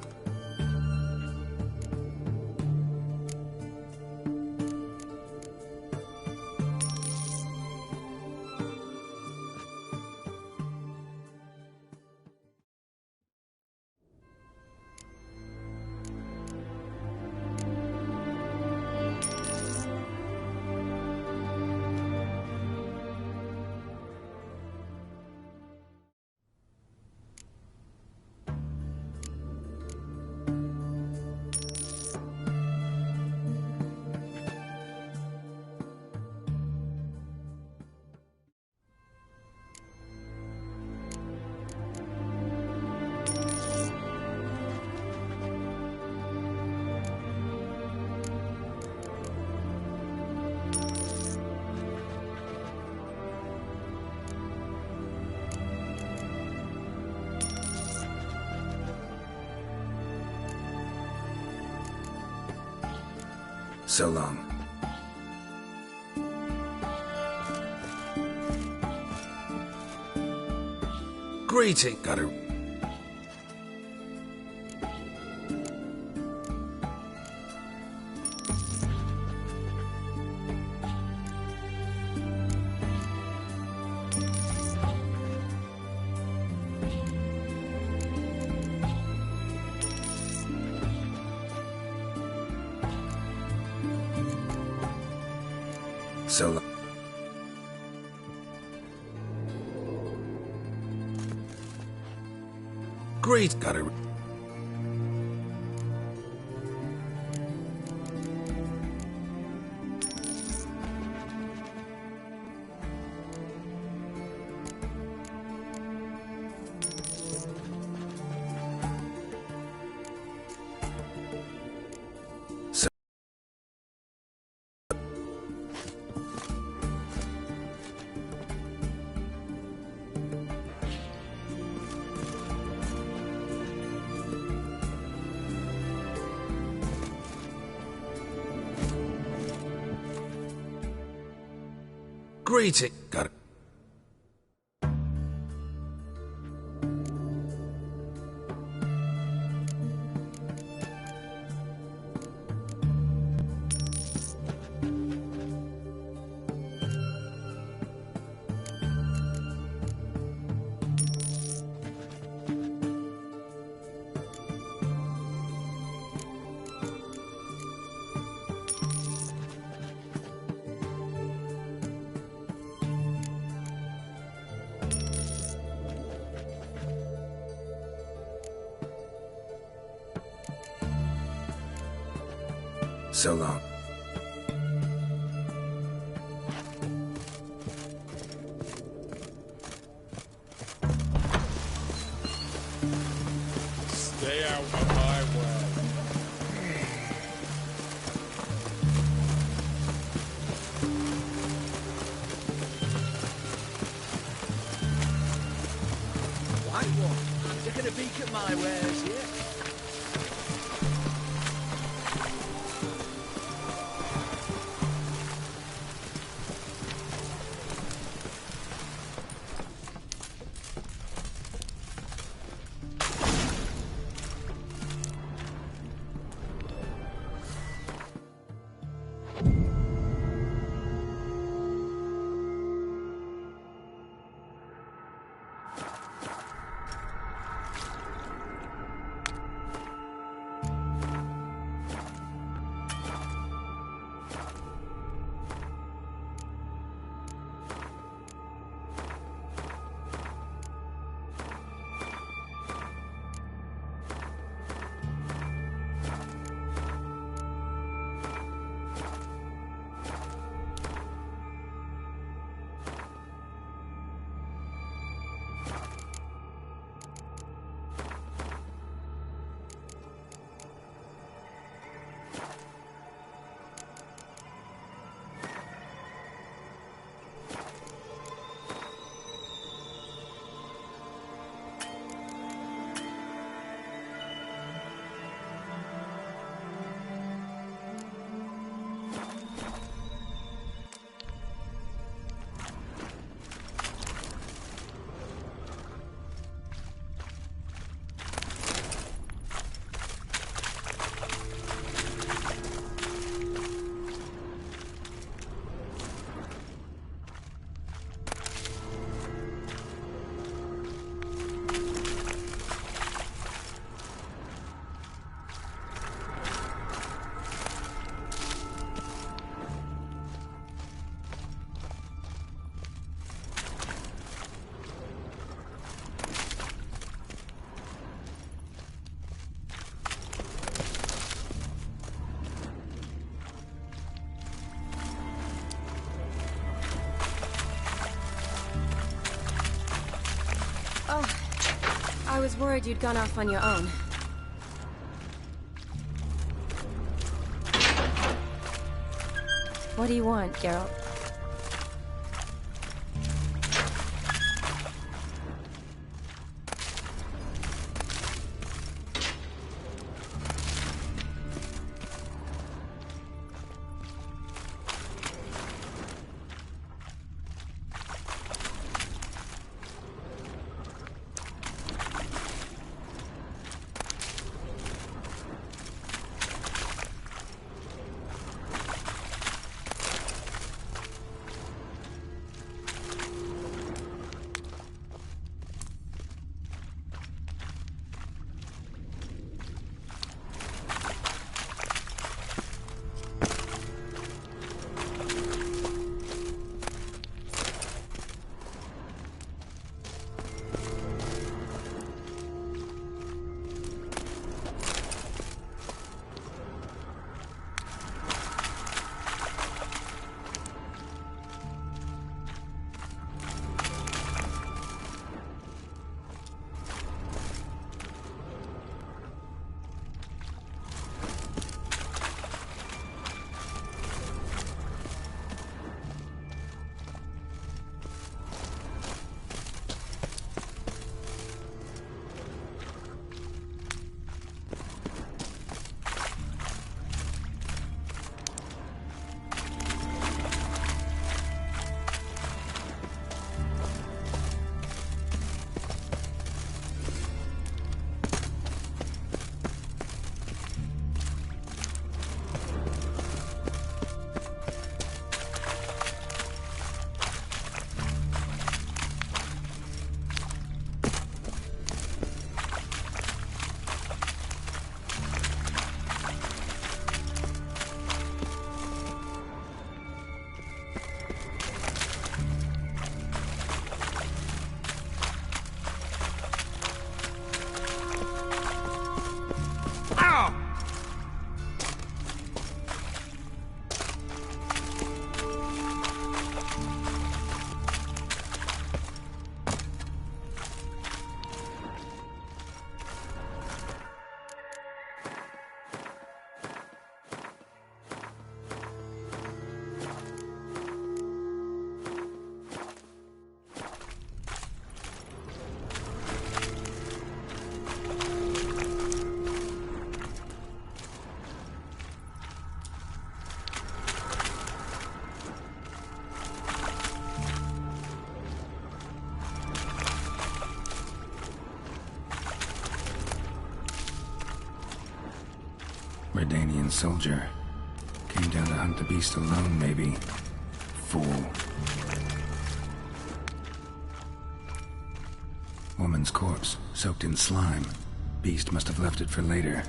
So long. Greeting. Got a... So long. Greet. Got a... greeting. Got it. So long. Stay out of my way. White one, taking a peek at my wares here. I was worried you'd gone off on your own. What do you want, Geralt? Redanian soldier. Came down to hunt the beast alone, maybe. Fool. Woman's corpse, soaked in slime. Beast must have left it for later.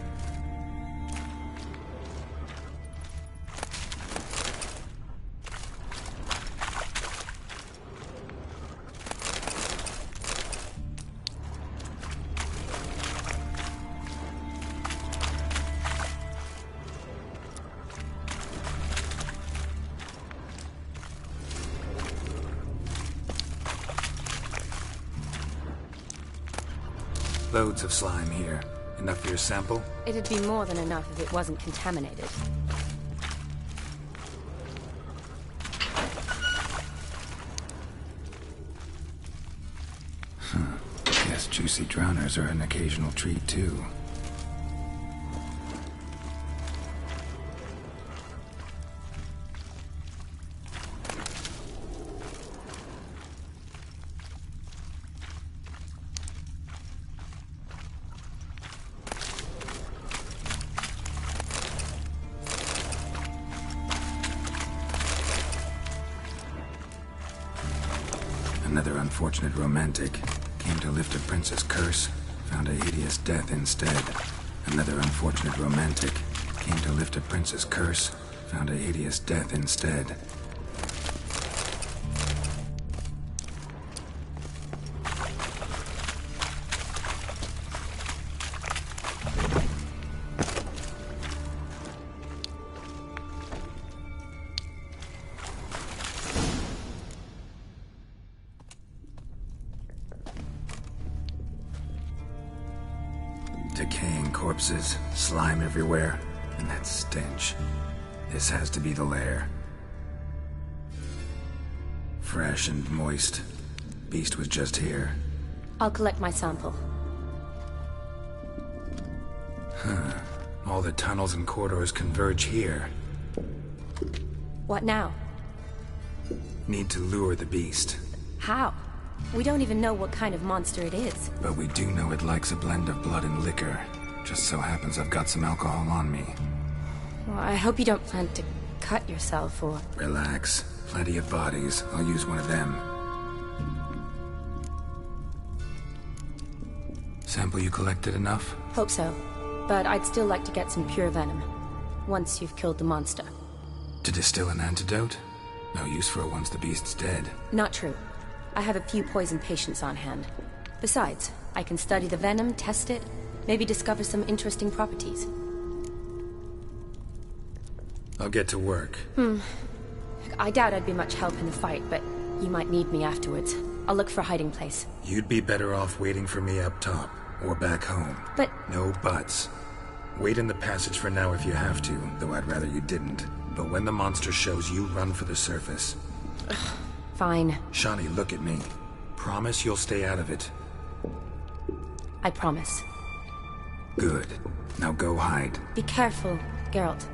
Loads of slime here. Enough for your sample? It'd be more than enough if it wasn't contaminated. Guess juicy drowners are an occasional treat, too. Another unfortunate romantic. Came to lift a prince's curse, found a hideous death instead. Another unfortunate romantic. Came to lift a prince's curse, found a hideous death instead. Decaying corpses, slime everywhere, and that stench. This has to be the lair. Fresh and moist. Beast was just here. I'll collect my sample. Huh. All the tunnels and corridors converge here. What now? Need to lure the beast. How? We don't even know what kind of monster it is. But we do know it likes a blend of blood and liquor. Just so happens I've got some alcohol on me. Well, I hope you don't plan to cut yourself or... Relax. Plenty of bodies. I'll use one of them. Sample you collected enough? Hope so. But I'd still like to get some pure venom. Once you've killed the monster. To distill an antidote? No use for it once the beast's dead. Not true. I have a few poison patients on hand. Besides, I can study the venom, test it, maybe discover some interesting properties. I'll get to work. I doubt I'd be much help in the fight, but you might need me afterwards. I'll look for a hiding place. You'd be better off waiting for me up top, or back home. But... No buts. Wait in the passage for now if you have to, though I'd rather you didn't. But when the monster shows, you run for the surface. Fine. Shawnee, look at me. Promise you'll stay out of it. I promise. Good. Now go hide. Be careful, Geralt.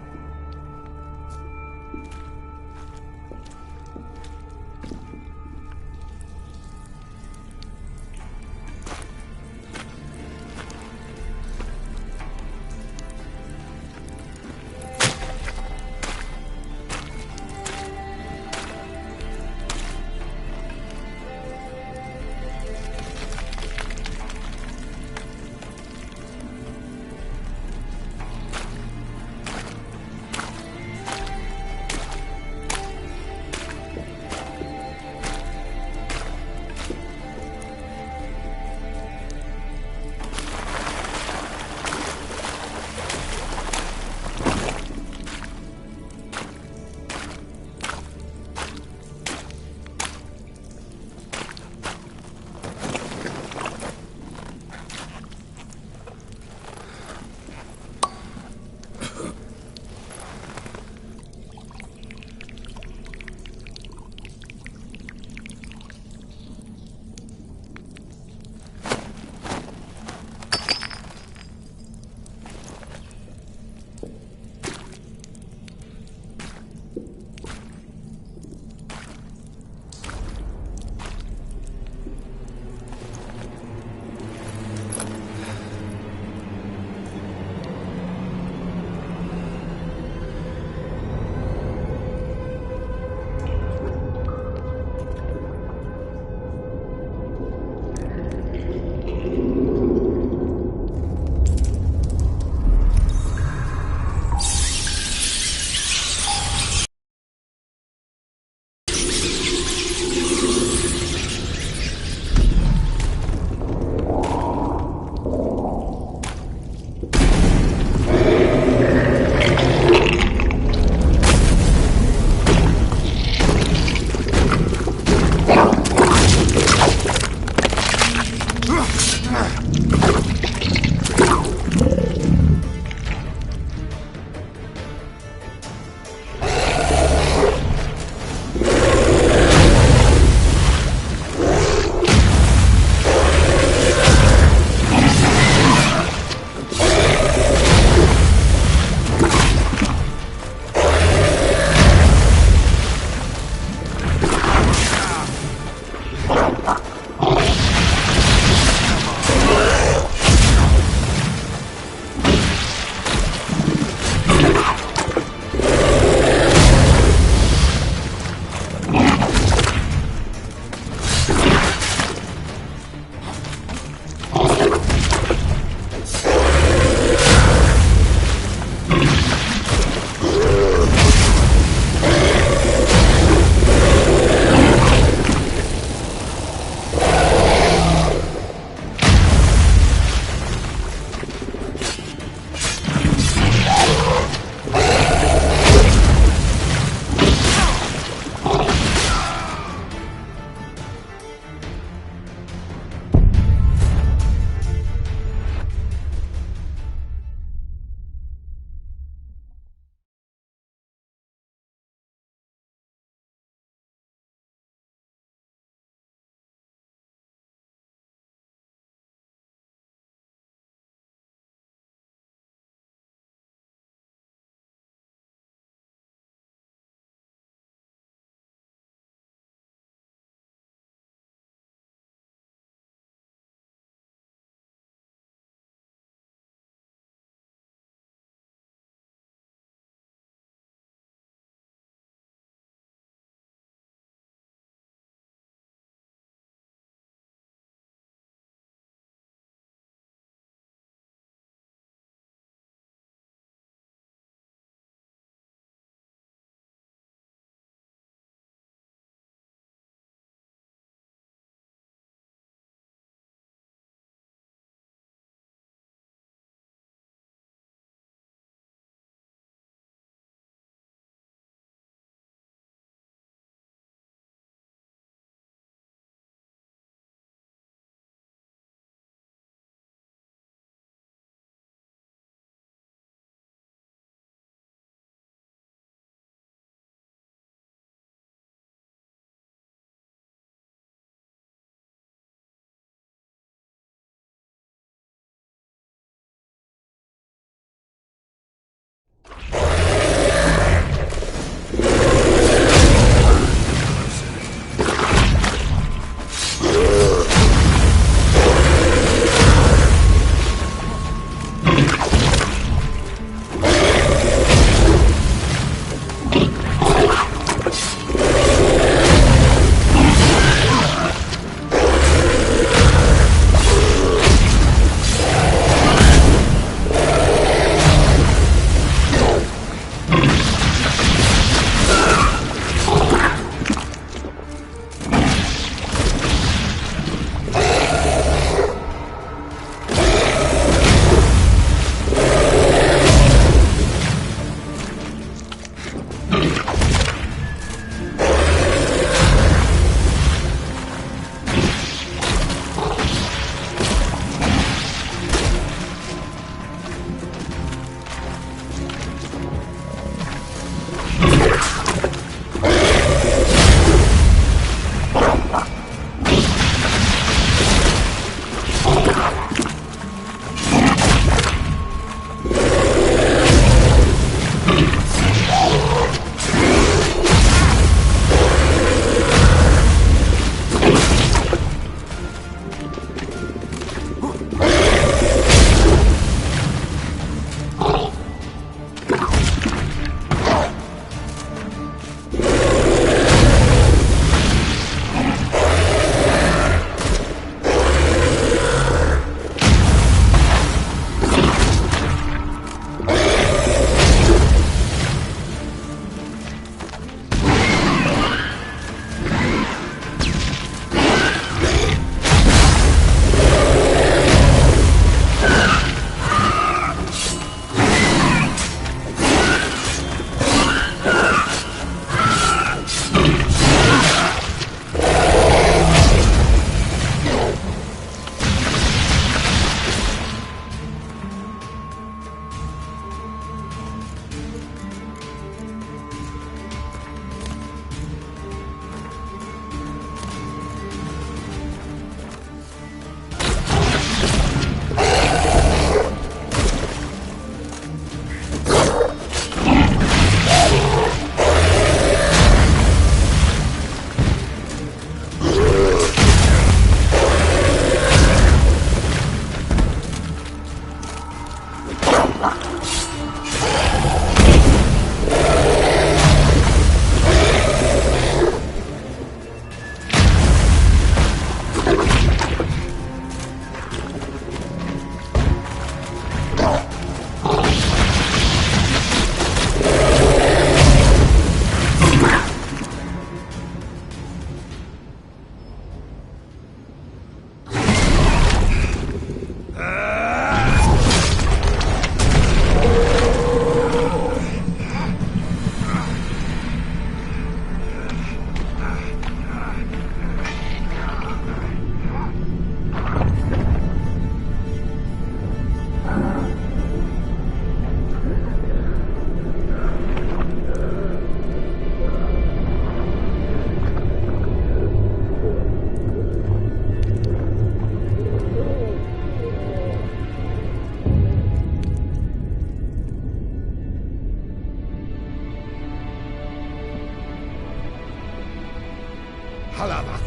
Halavath,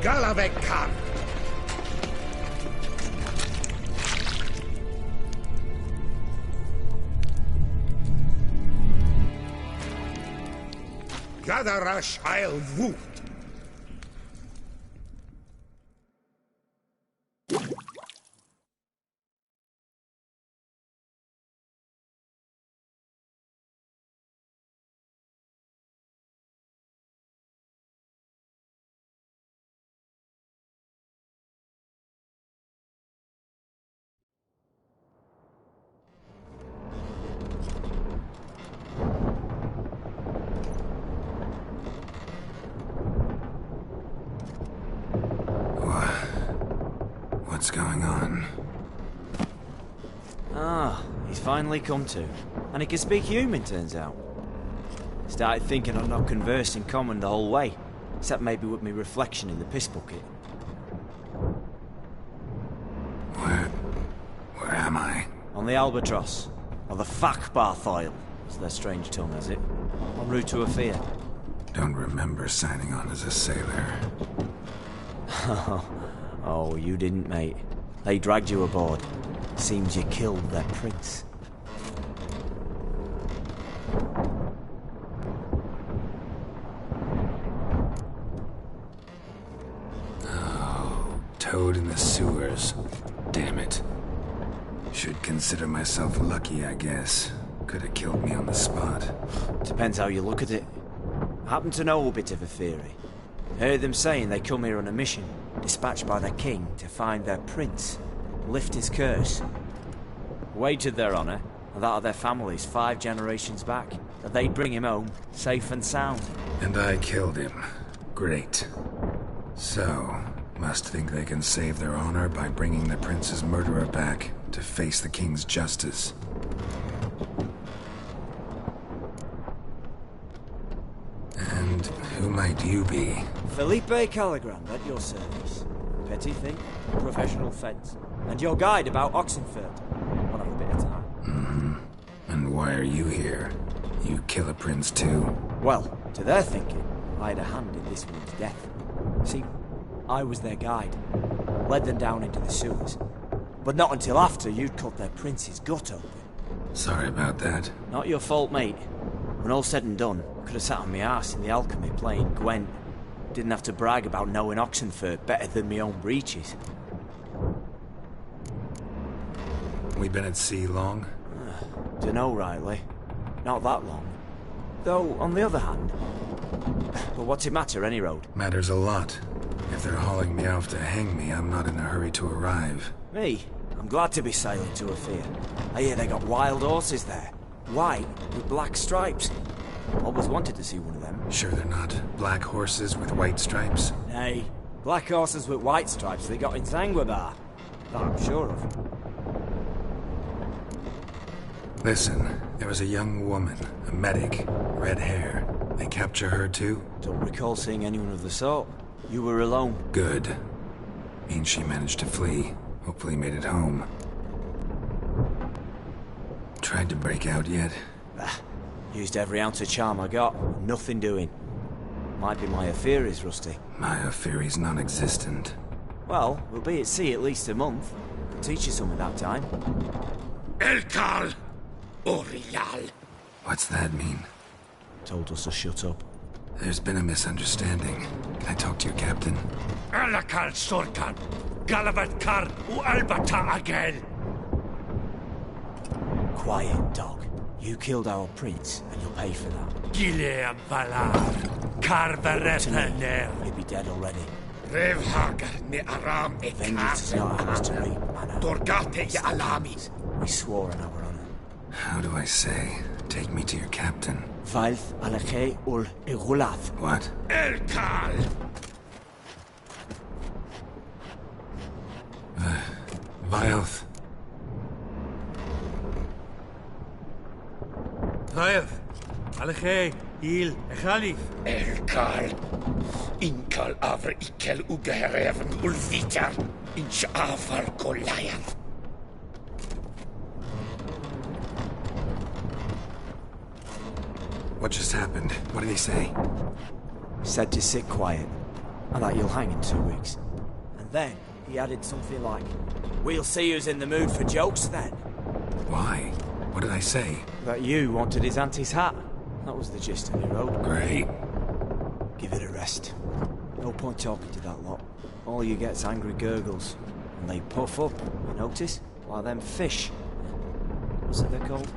Galavek Khan. Gadarash I'll Woot. What's going on? Ah, he's finally come to. And he can speak human, turns out. Started thinking I'd not conversed in common the whole way, except maybe with me reflection in the piss bucket. Where am I? On the Albatross, or the Fakbarth Isle, as their strange tongue has it, en route to Ophir. Don't remember signing on as a sailor. Oh, you didn't, mate. They dragged you aboard. Seems you killed their prince. Oh, toad in the sewers. Damn it. Should consider myself lucky, I guess. Could have killed me on the spot. Depends how you look at it. I happen to know a bit of a theory. Heard them saying they come here on a mission, dispatched by their king to find their prince, lift his curse. Wagered their honour, and that of their families 5 generations back, that they'd bring him home, safe and sound. And I killed him. Great. So, must think they can save their honor by bringing the prince's murderer back to face the king's justice. And who might you be? Felipe Caligrand at your service. Petty thief, professional fence, and your guide about Oxenfurt. I'll have a bit of time. Mm-hmm. And why are you here? You kill a prince too? Well, to their thinking, I had a hand in this one's death. See, I was their guide. Led them down into the sewers. But not until after you'd cut their prince's gut open. Sorry about that. Not your fault, mate. When all said and done, I could have sat on my arse in the alchemy playing Gwent. Didn't have to brag about knowing Oxenfurt better than my own breeches. We been at sea long? Dunno rightly. Not that long. Though, on the other hand... But what's it matter, any road? Matters a lot. If they're hauling me off to hang me, I'm not in a hurry to arrive. Me? I'm glad to be sailing to Ophir. I hear they got wild horses there. White with black stripes. Always wanted to see one of them. Sure they're not black horses with white stripes? Nay, black horses with white stripes they got in Zangwabar. That I'm sure of. Listen, there was a young woman, a medic, red hair. They capture her too? Don't recall seeing anyone of the sort. You were alone. Good. Means she managed to flee. Hopefully made it home. Tried to break out yet? Used every ounce of charm I got. Nothing doing. Might be my Ophiri's rusty. My Ophiri's non-existent. Well, we'll be at sea at least a month. Could teach you some at that time. Elkal Orial. What's that mean? Told us to shut up. There's been a misunderstanding. Can I talk to your captain? Alakal Sorkan. Galavat Kar U Albata again. Quiet, dog. You killed our prince, and you'll pay for that. Gileam Valar. Carverethaner. You'd be dead already. Revhagar ne Aram e Vengeance is not ours to reap, Anna. Dorgate ya Alamis. We swore on our honor. How do I say? Take me to your captain. Vailth Alakhe ul Igulath. What? Elkal! Vailth. Vailth. Alakhe, Il, Echalif. Elkal. Inkal Avra Ikel Ugehereven Ulvitar. Inch Afal Goliath. What just happened? What did he say? Said to sit quiet, and that you'll hang in 2 weeks. And then he added something like, "We'll see who's in the mood for jokes then." Why? What did I say? That you wanted his auntie's hat. That was the gist of your road. Great. Give it a rest. No point talking to that lot. All you get's angry gurgles. And they puff up, you notice? Like them fish. What's it they're called?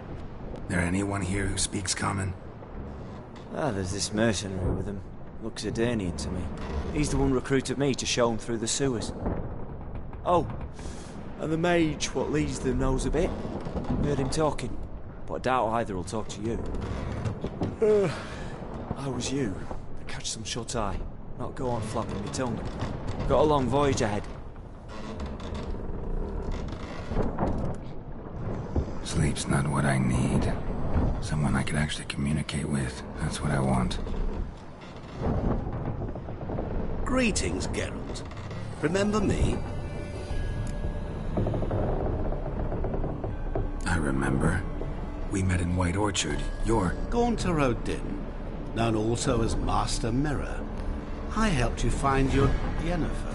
There anyone here who speaks common? There's this mercenary with him. Looks Adernian to me. He's the one recruited me to show him through the sewers. Oh, and the mage what leads them knows a bit. Heard him talking, but I doubt either will talk to you. I was you. Catch some shut-eye. Not go on flapping my tongue. Got a long voyage ahead. Sleep's not what I need. Someone I could actually communicate with. That's what I want. Greetings, Geralt. Remember me? I remember. We met in White Orchard. You're... Gaunter O'Din, known also as Master Mirror. I helped you find your Yennefer.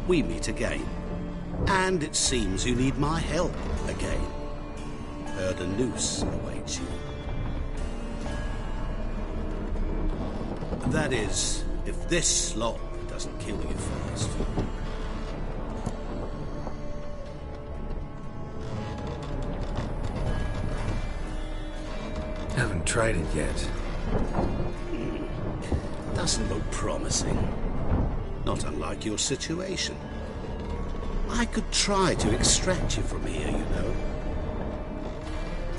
We meet again. And it seems you need my help again. Heard a noose awaits you. That is, if this slop doesn't kill you first. Haven't tried it yet. Doesn't look promising. Not unlike your situation. I could try to extract you from here, you know.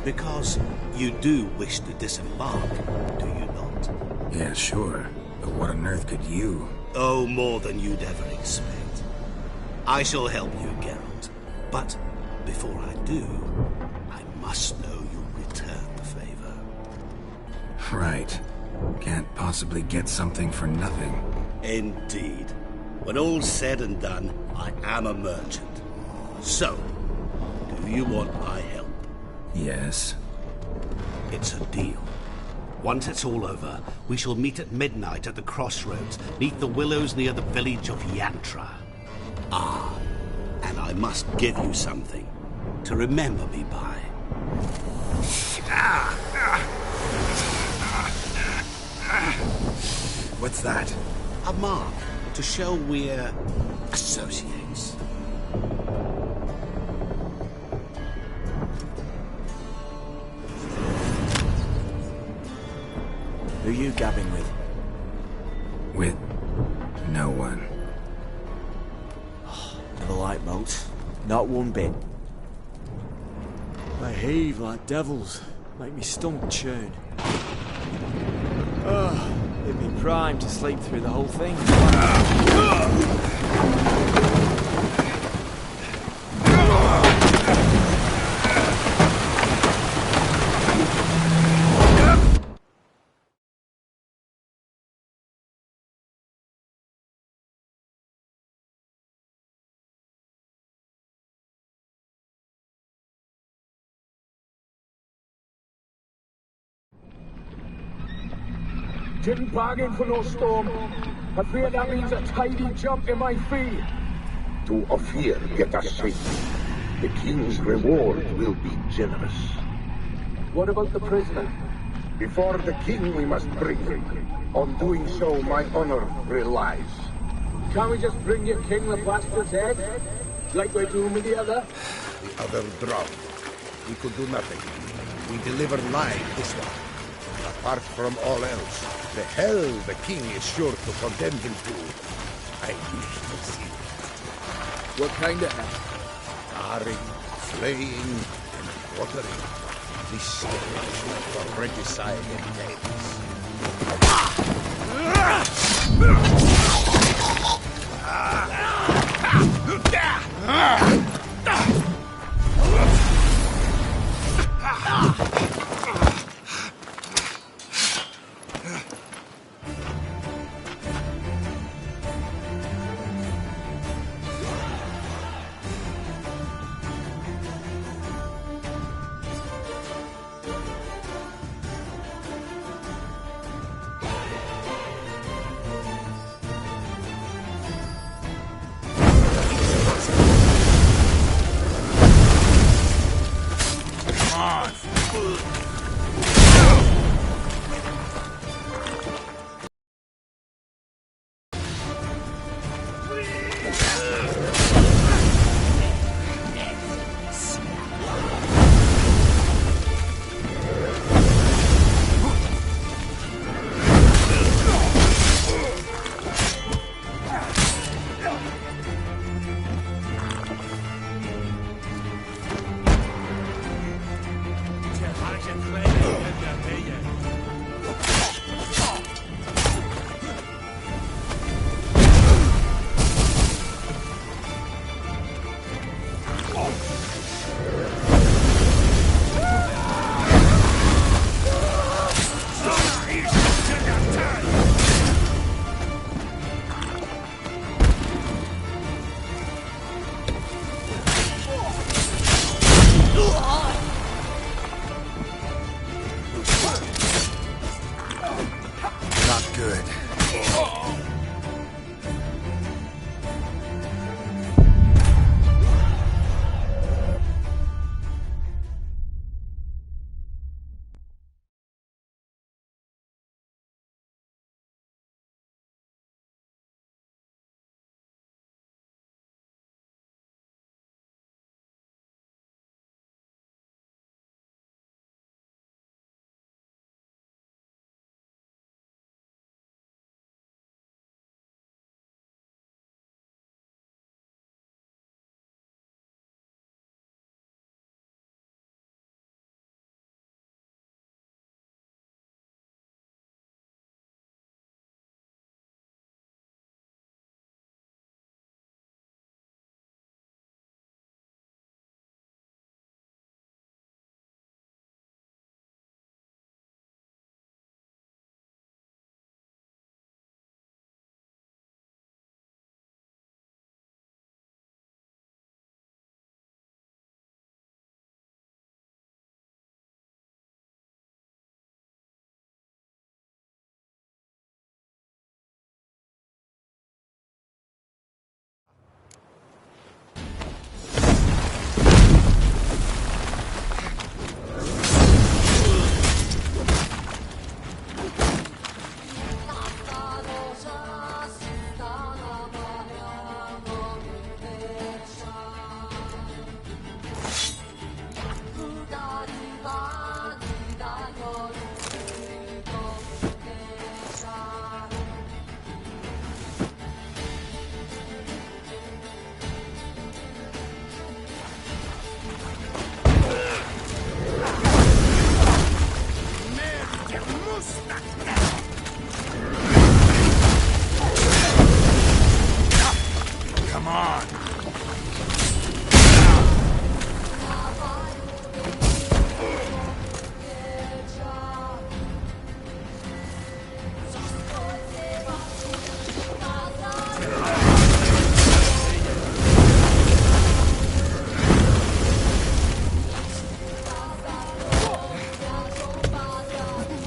Because you do wish to disembark, do you not? Yeah, sure. But what on earth could you? Oh, more than you'd ever expect. I shall help you, Geralt. But before I do, I must know you'll return the favor. Right. Can't possibly get something for nothing. Indeed. When all's said and done, I am a merchant. So, do you want my help? Yes. It's a deal. Once it's all over, we shall meet at midnight at the crossroads, neath the willows near the village of Yantra. Ah, and I must give you something to remember me by. What's that? A mark to show we're associates. Who you gabbing with? With no one. Never liked boats. Not one bit. They heave like devils. Make me stomach churn. They'd be primed to sleep through the whole thing. Didn't bargain for no storm. I fear that means a tidy jump in my fee. Du of fear get us safe. The king's reward will be generous. What about the prisoner? Before the king we must bring him. On doing so, my honor relies. Can't we just bring your king the bastard's head? Like we're doing with the other? The other drowned. We could do nothing. We deliver live this one. Apart from all else, the hell the king is sure to condemn him to. I wish to see. What kind of hell? Tarring, flaying, and quartering. This stage for regicide and names.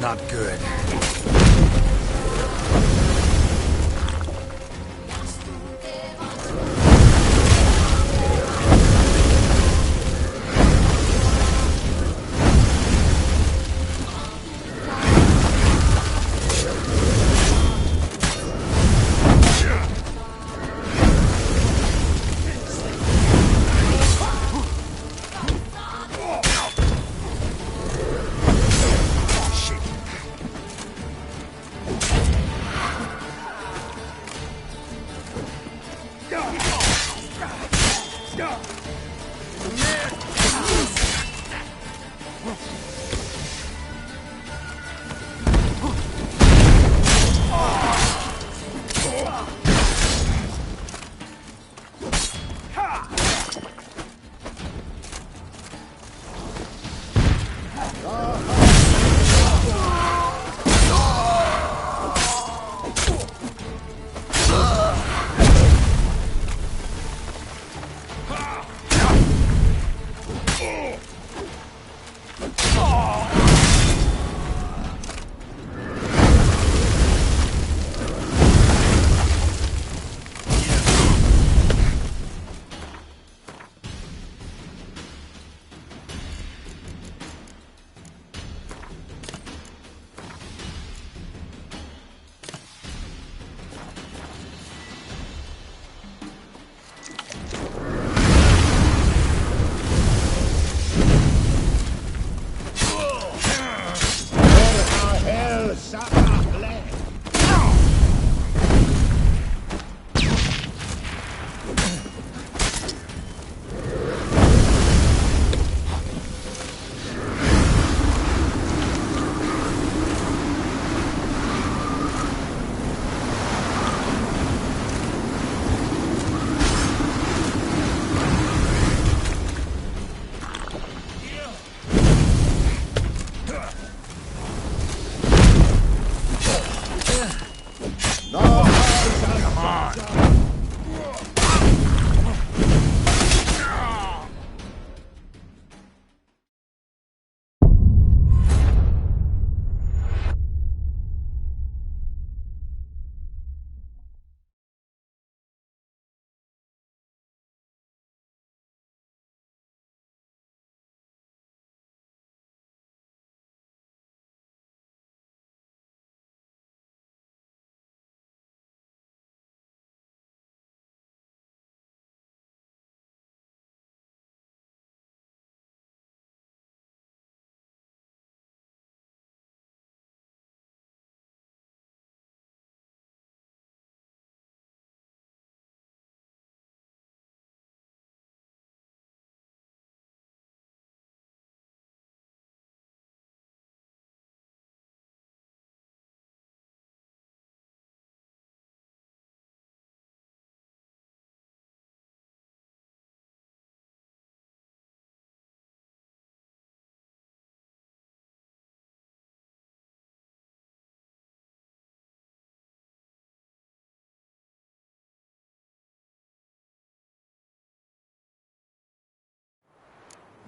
Not good.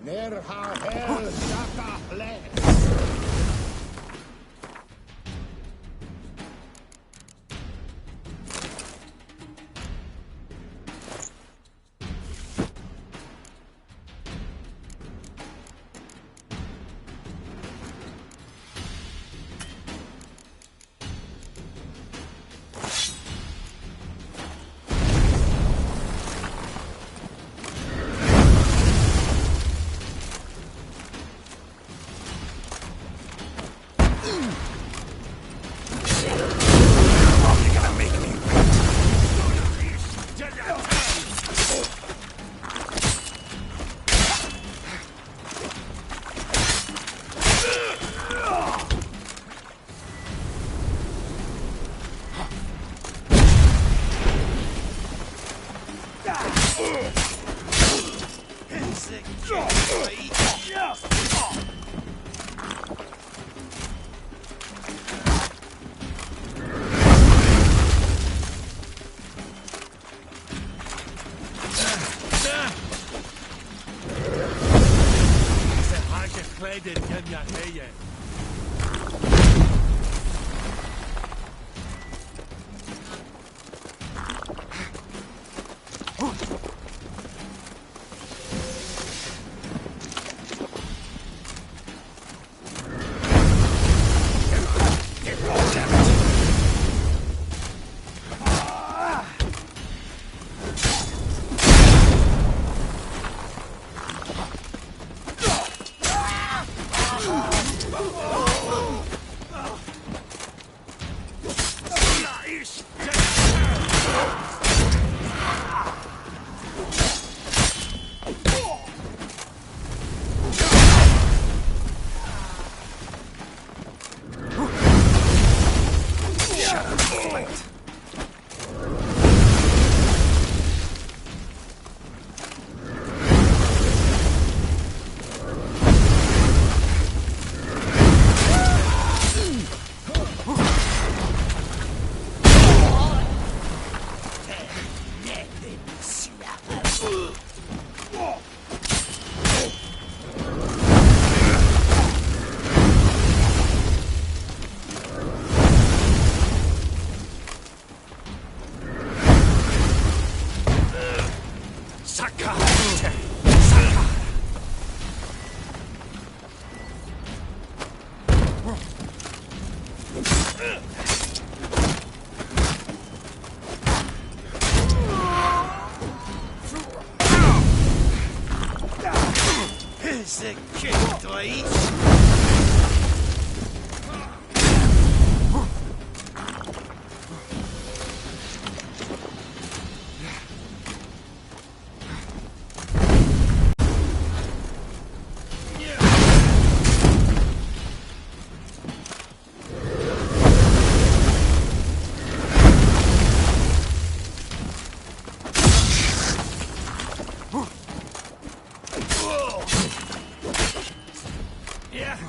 Ner ha hel shaka hle. Here's a kick, Dwight. Yeah.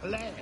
Play.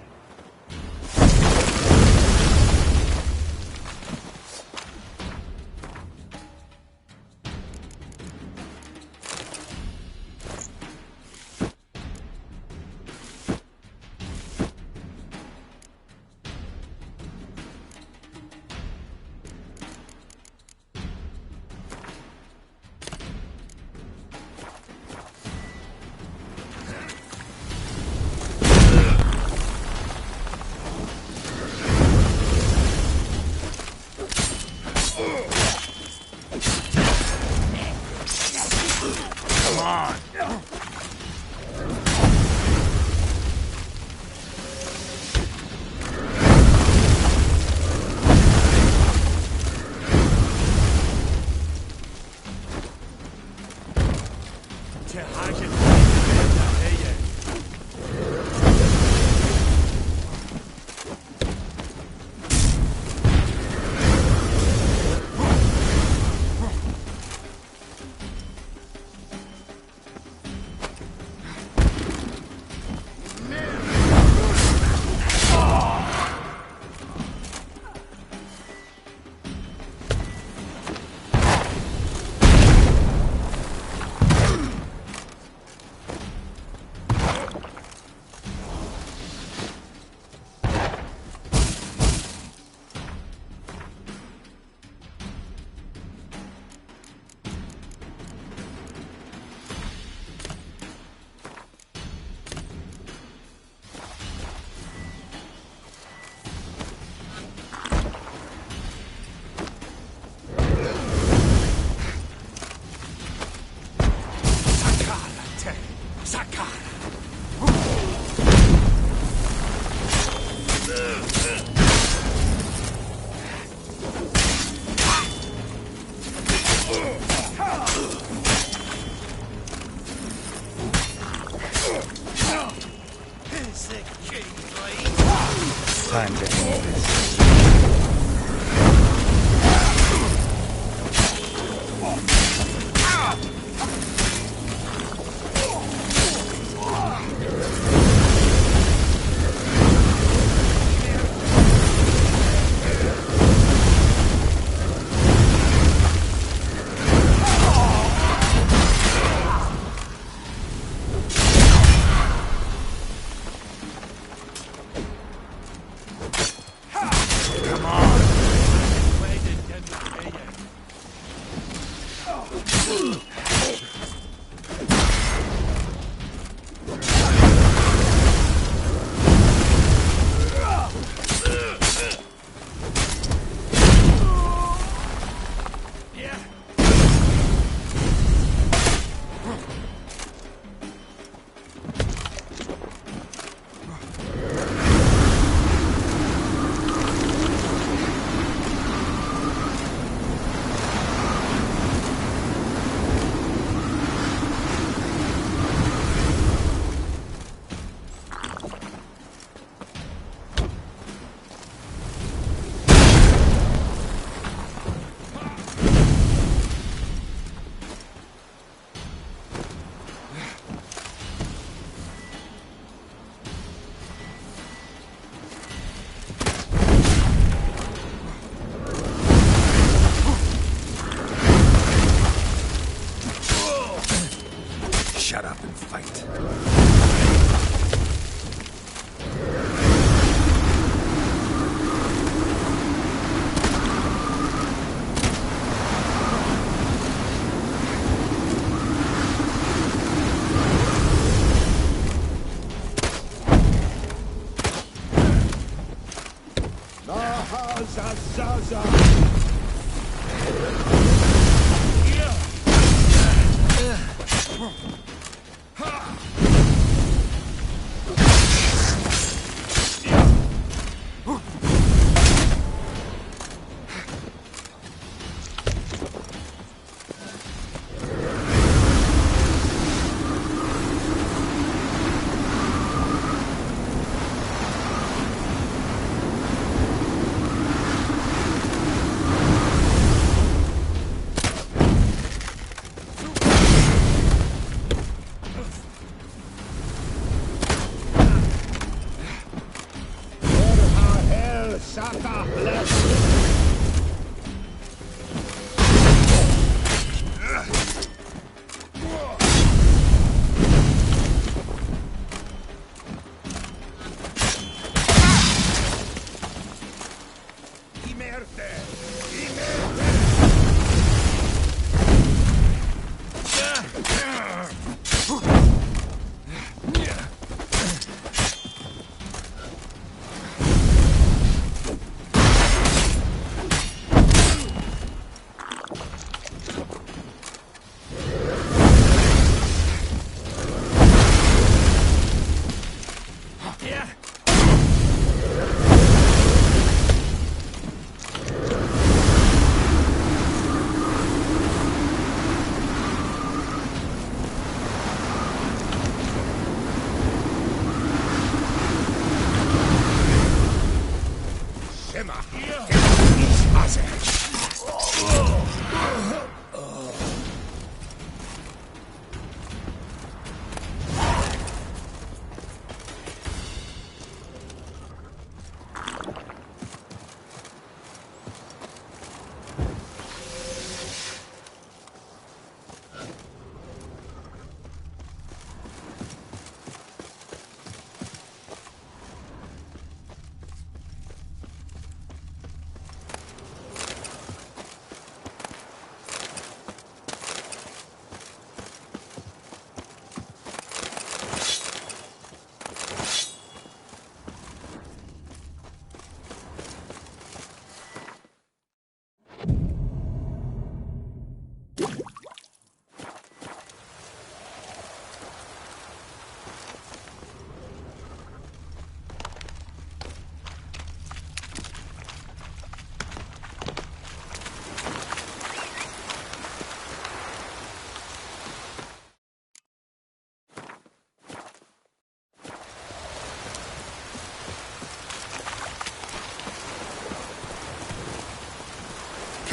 Time to end this. Shut up and fight.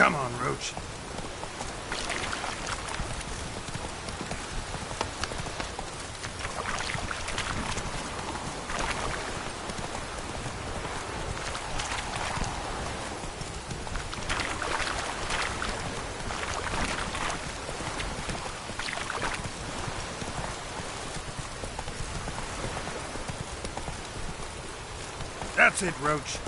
Come on, Roach. That's it, Roach.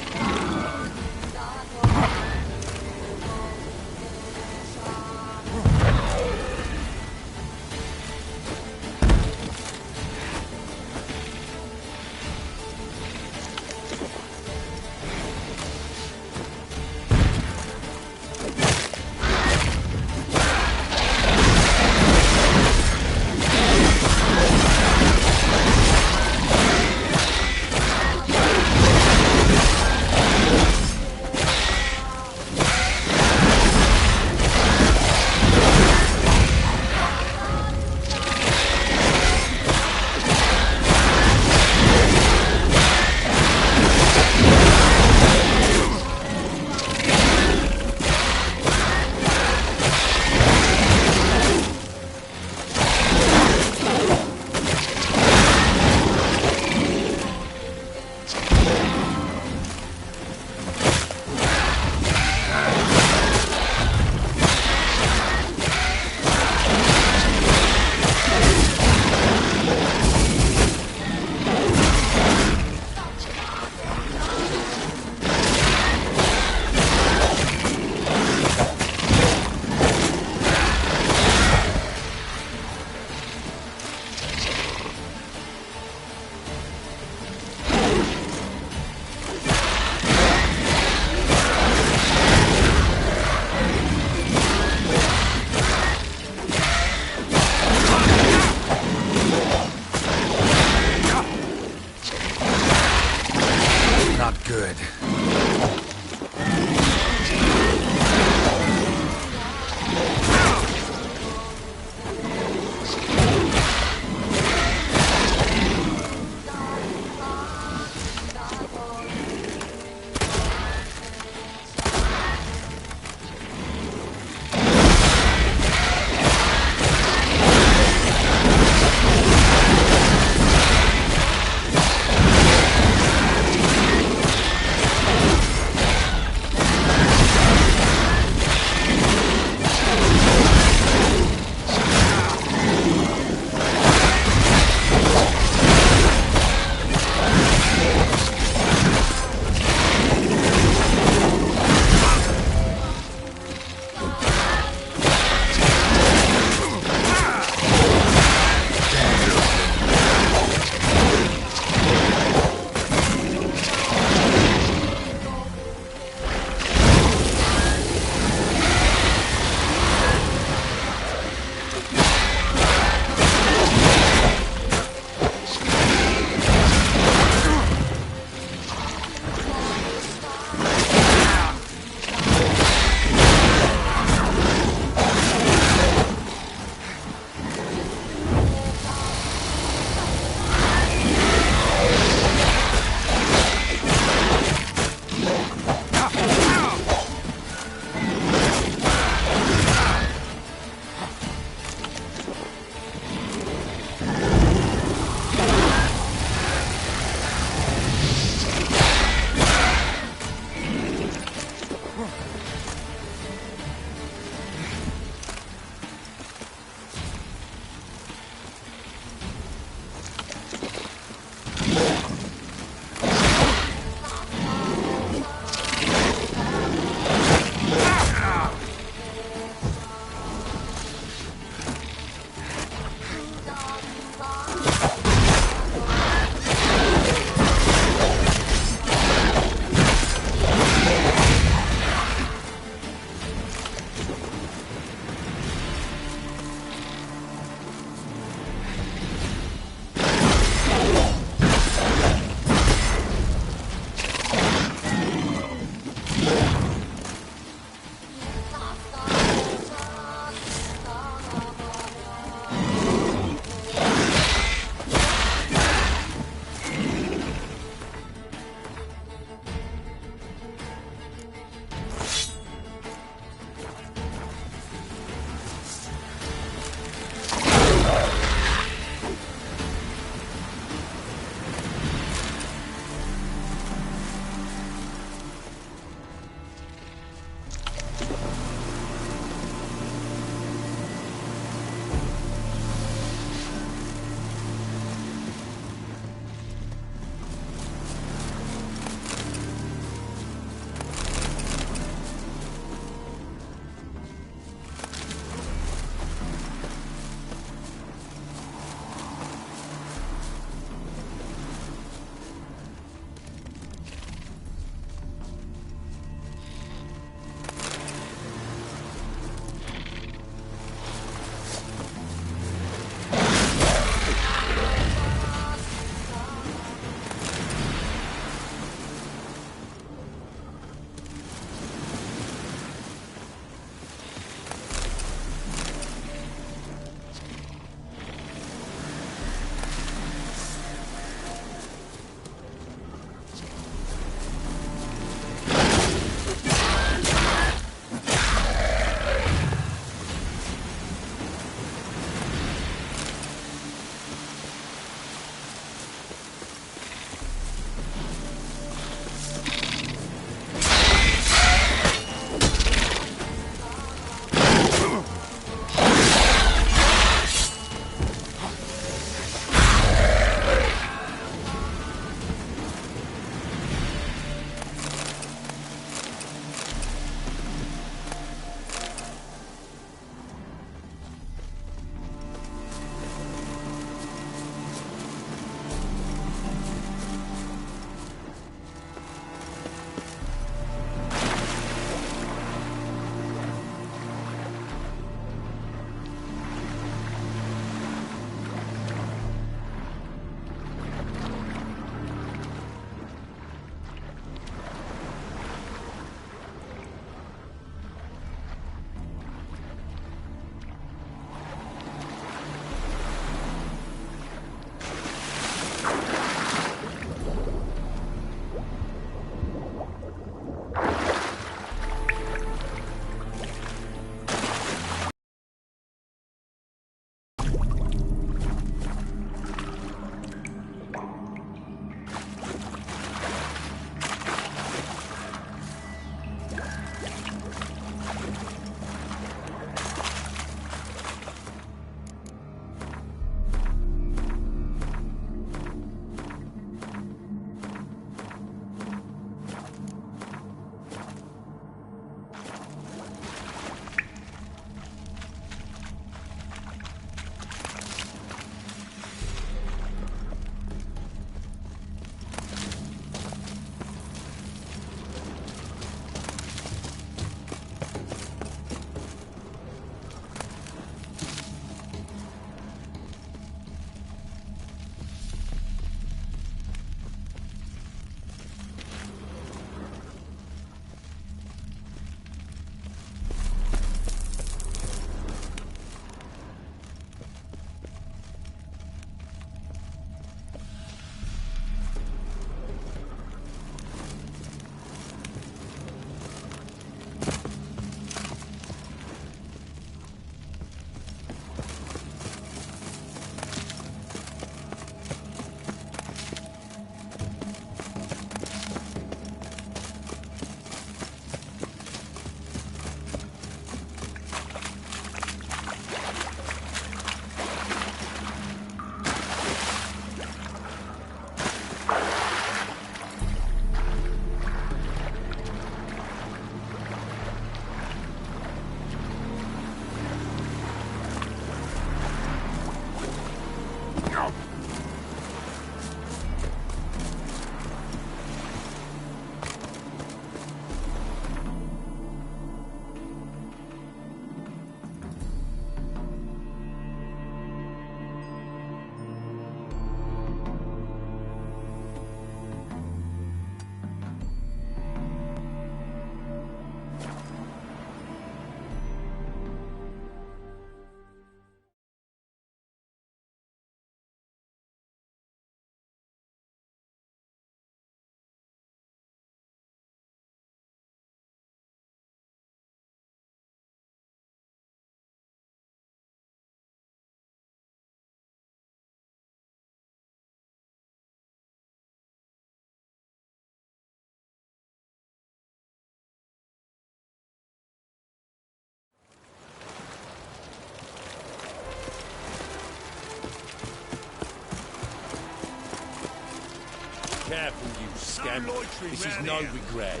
Careful, you scamp. This is no regret.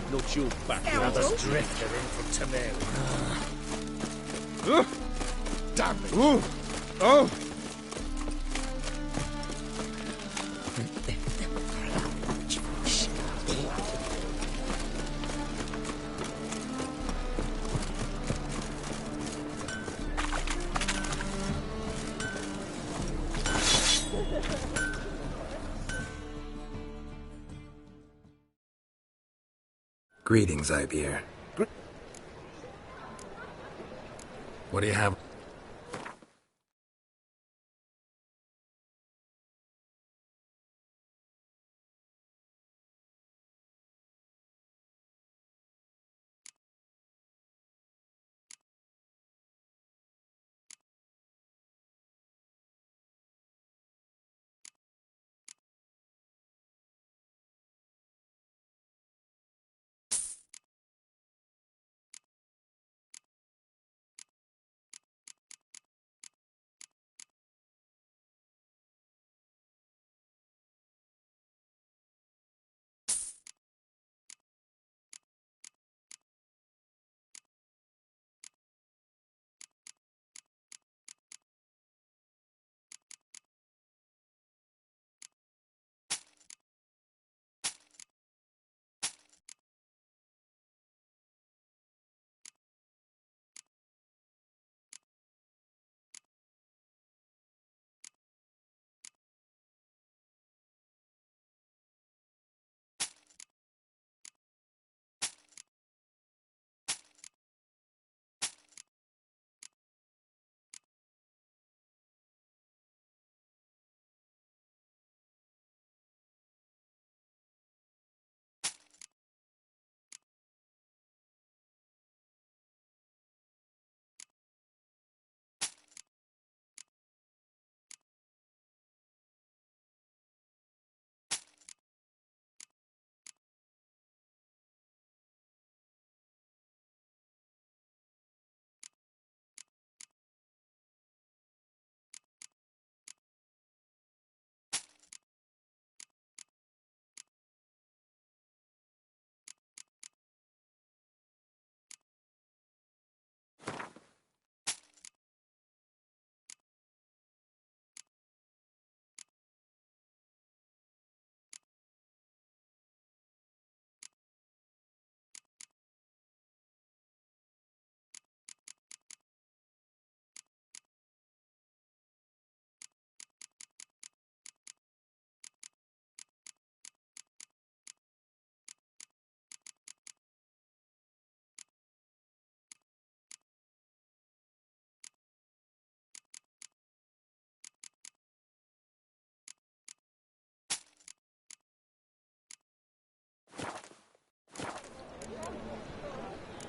Not your back. Another drifter in from Tamil. Damn it. Oh! Greetings, Ibier. What do you have?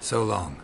So long.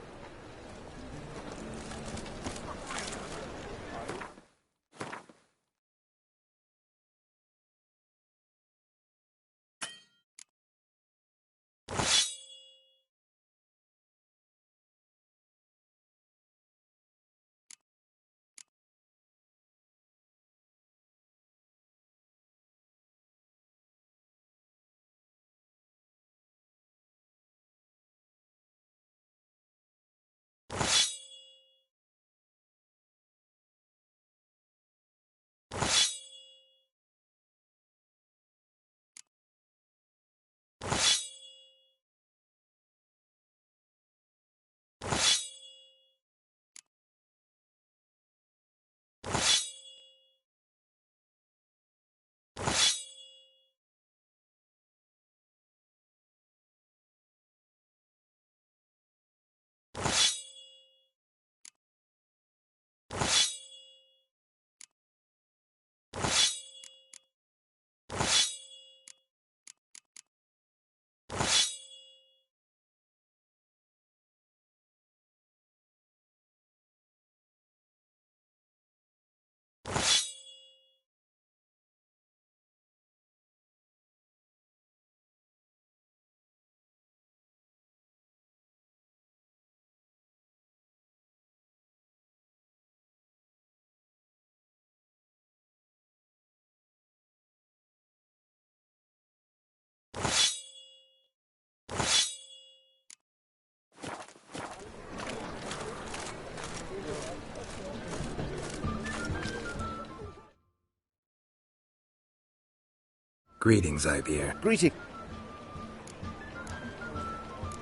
Greetings, Ivier. Greeting.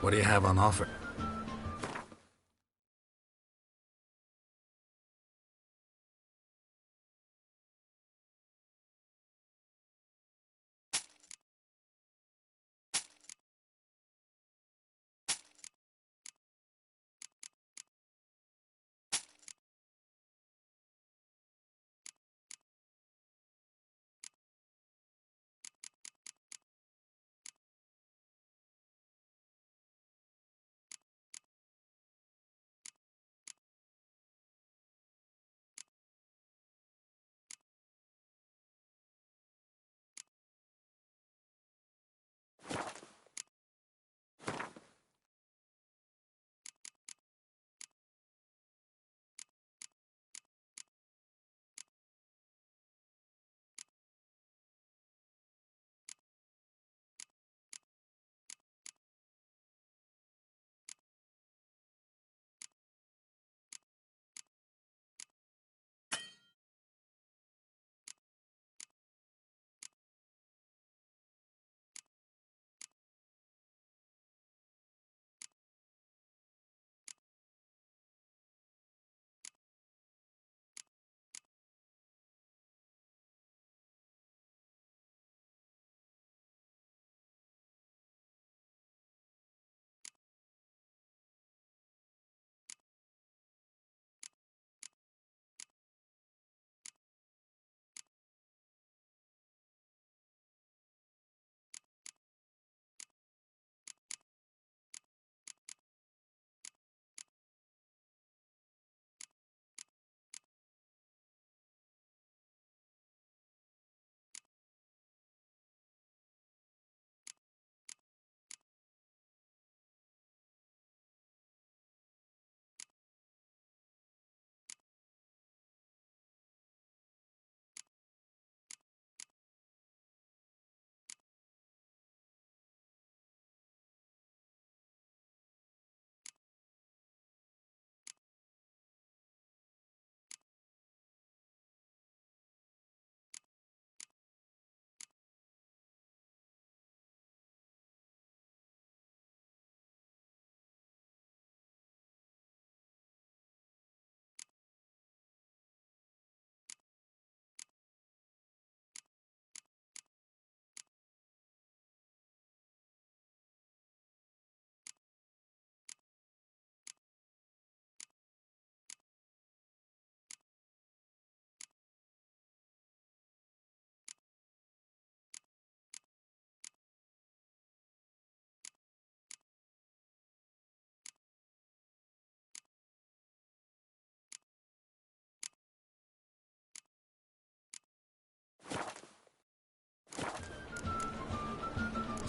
What do you have on offer?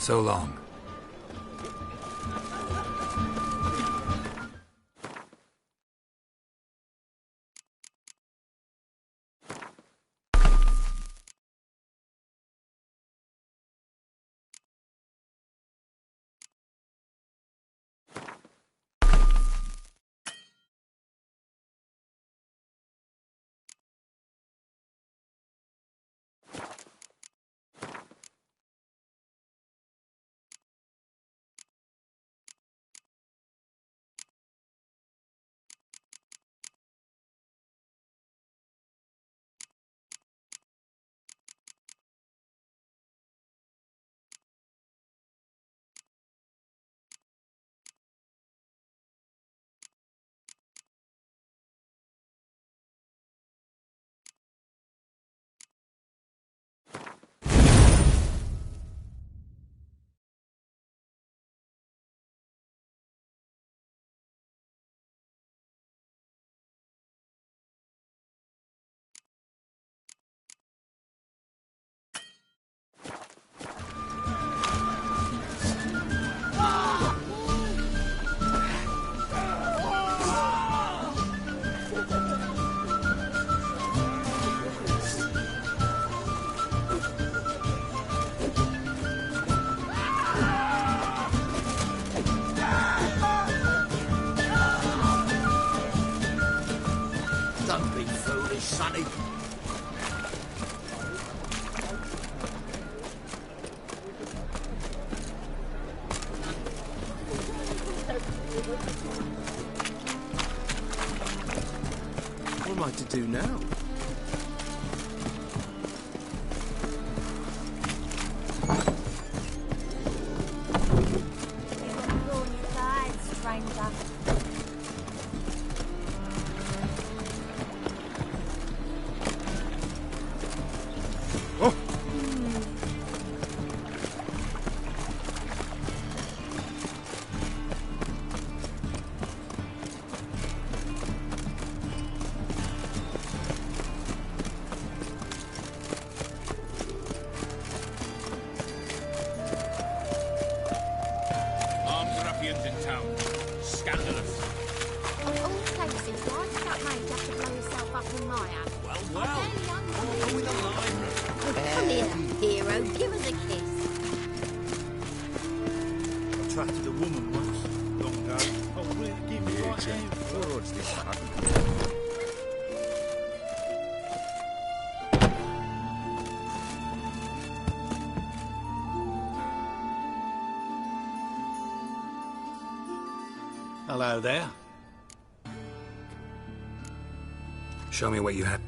So long. like to do now? Hello there. Show me what you have.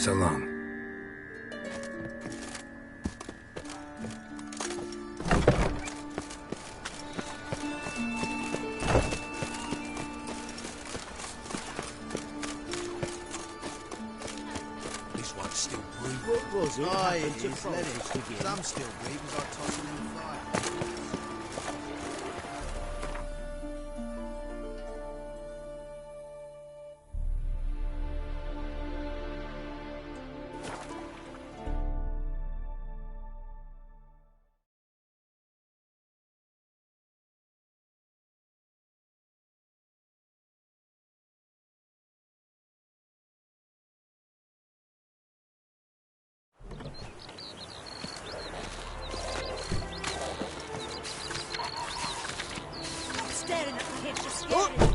So long. This one's still breathing. What was it? Aye, Happened it to is. Frog? Let it begin. Some still breathe as I toss them in the fire. Staring at the head, just staring.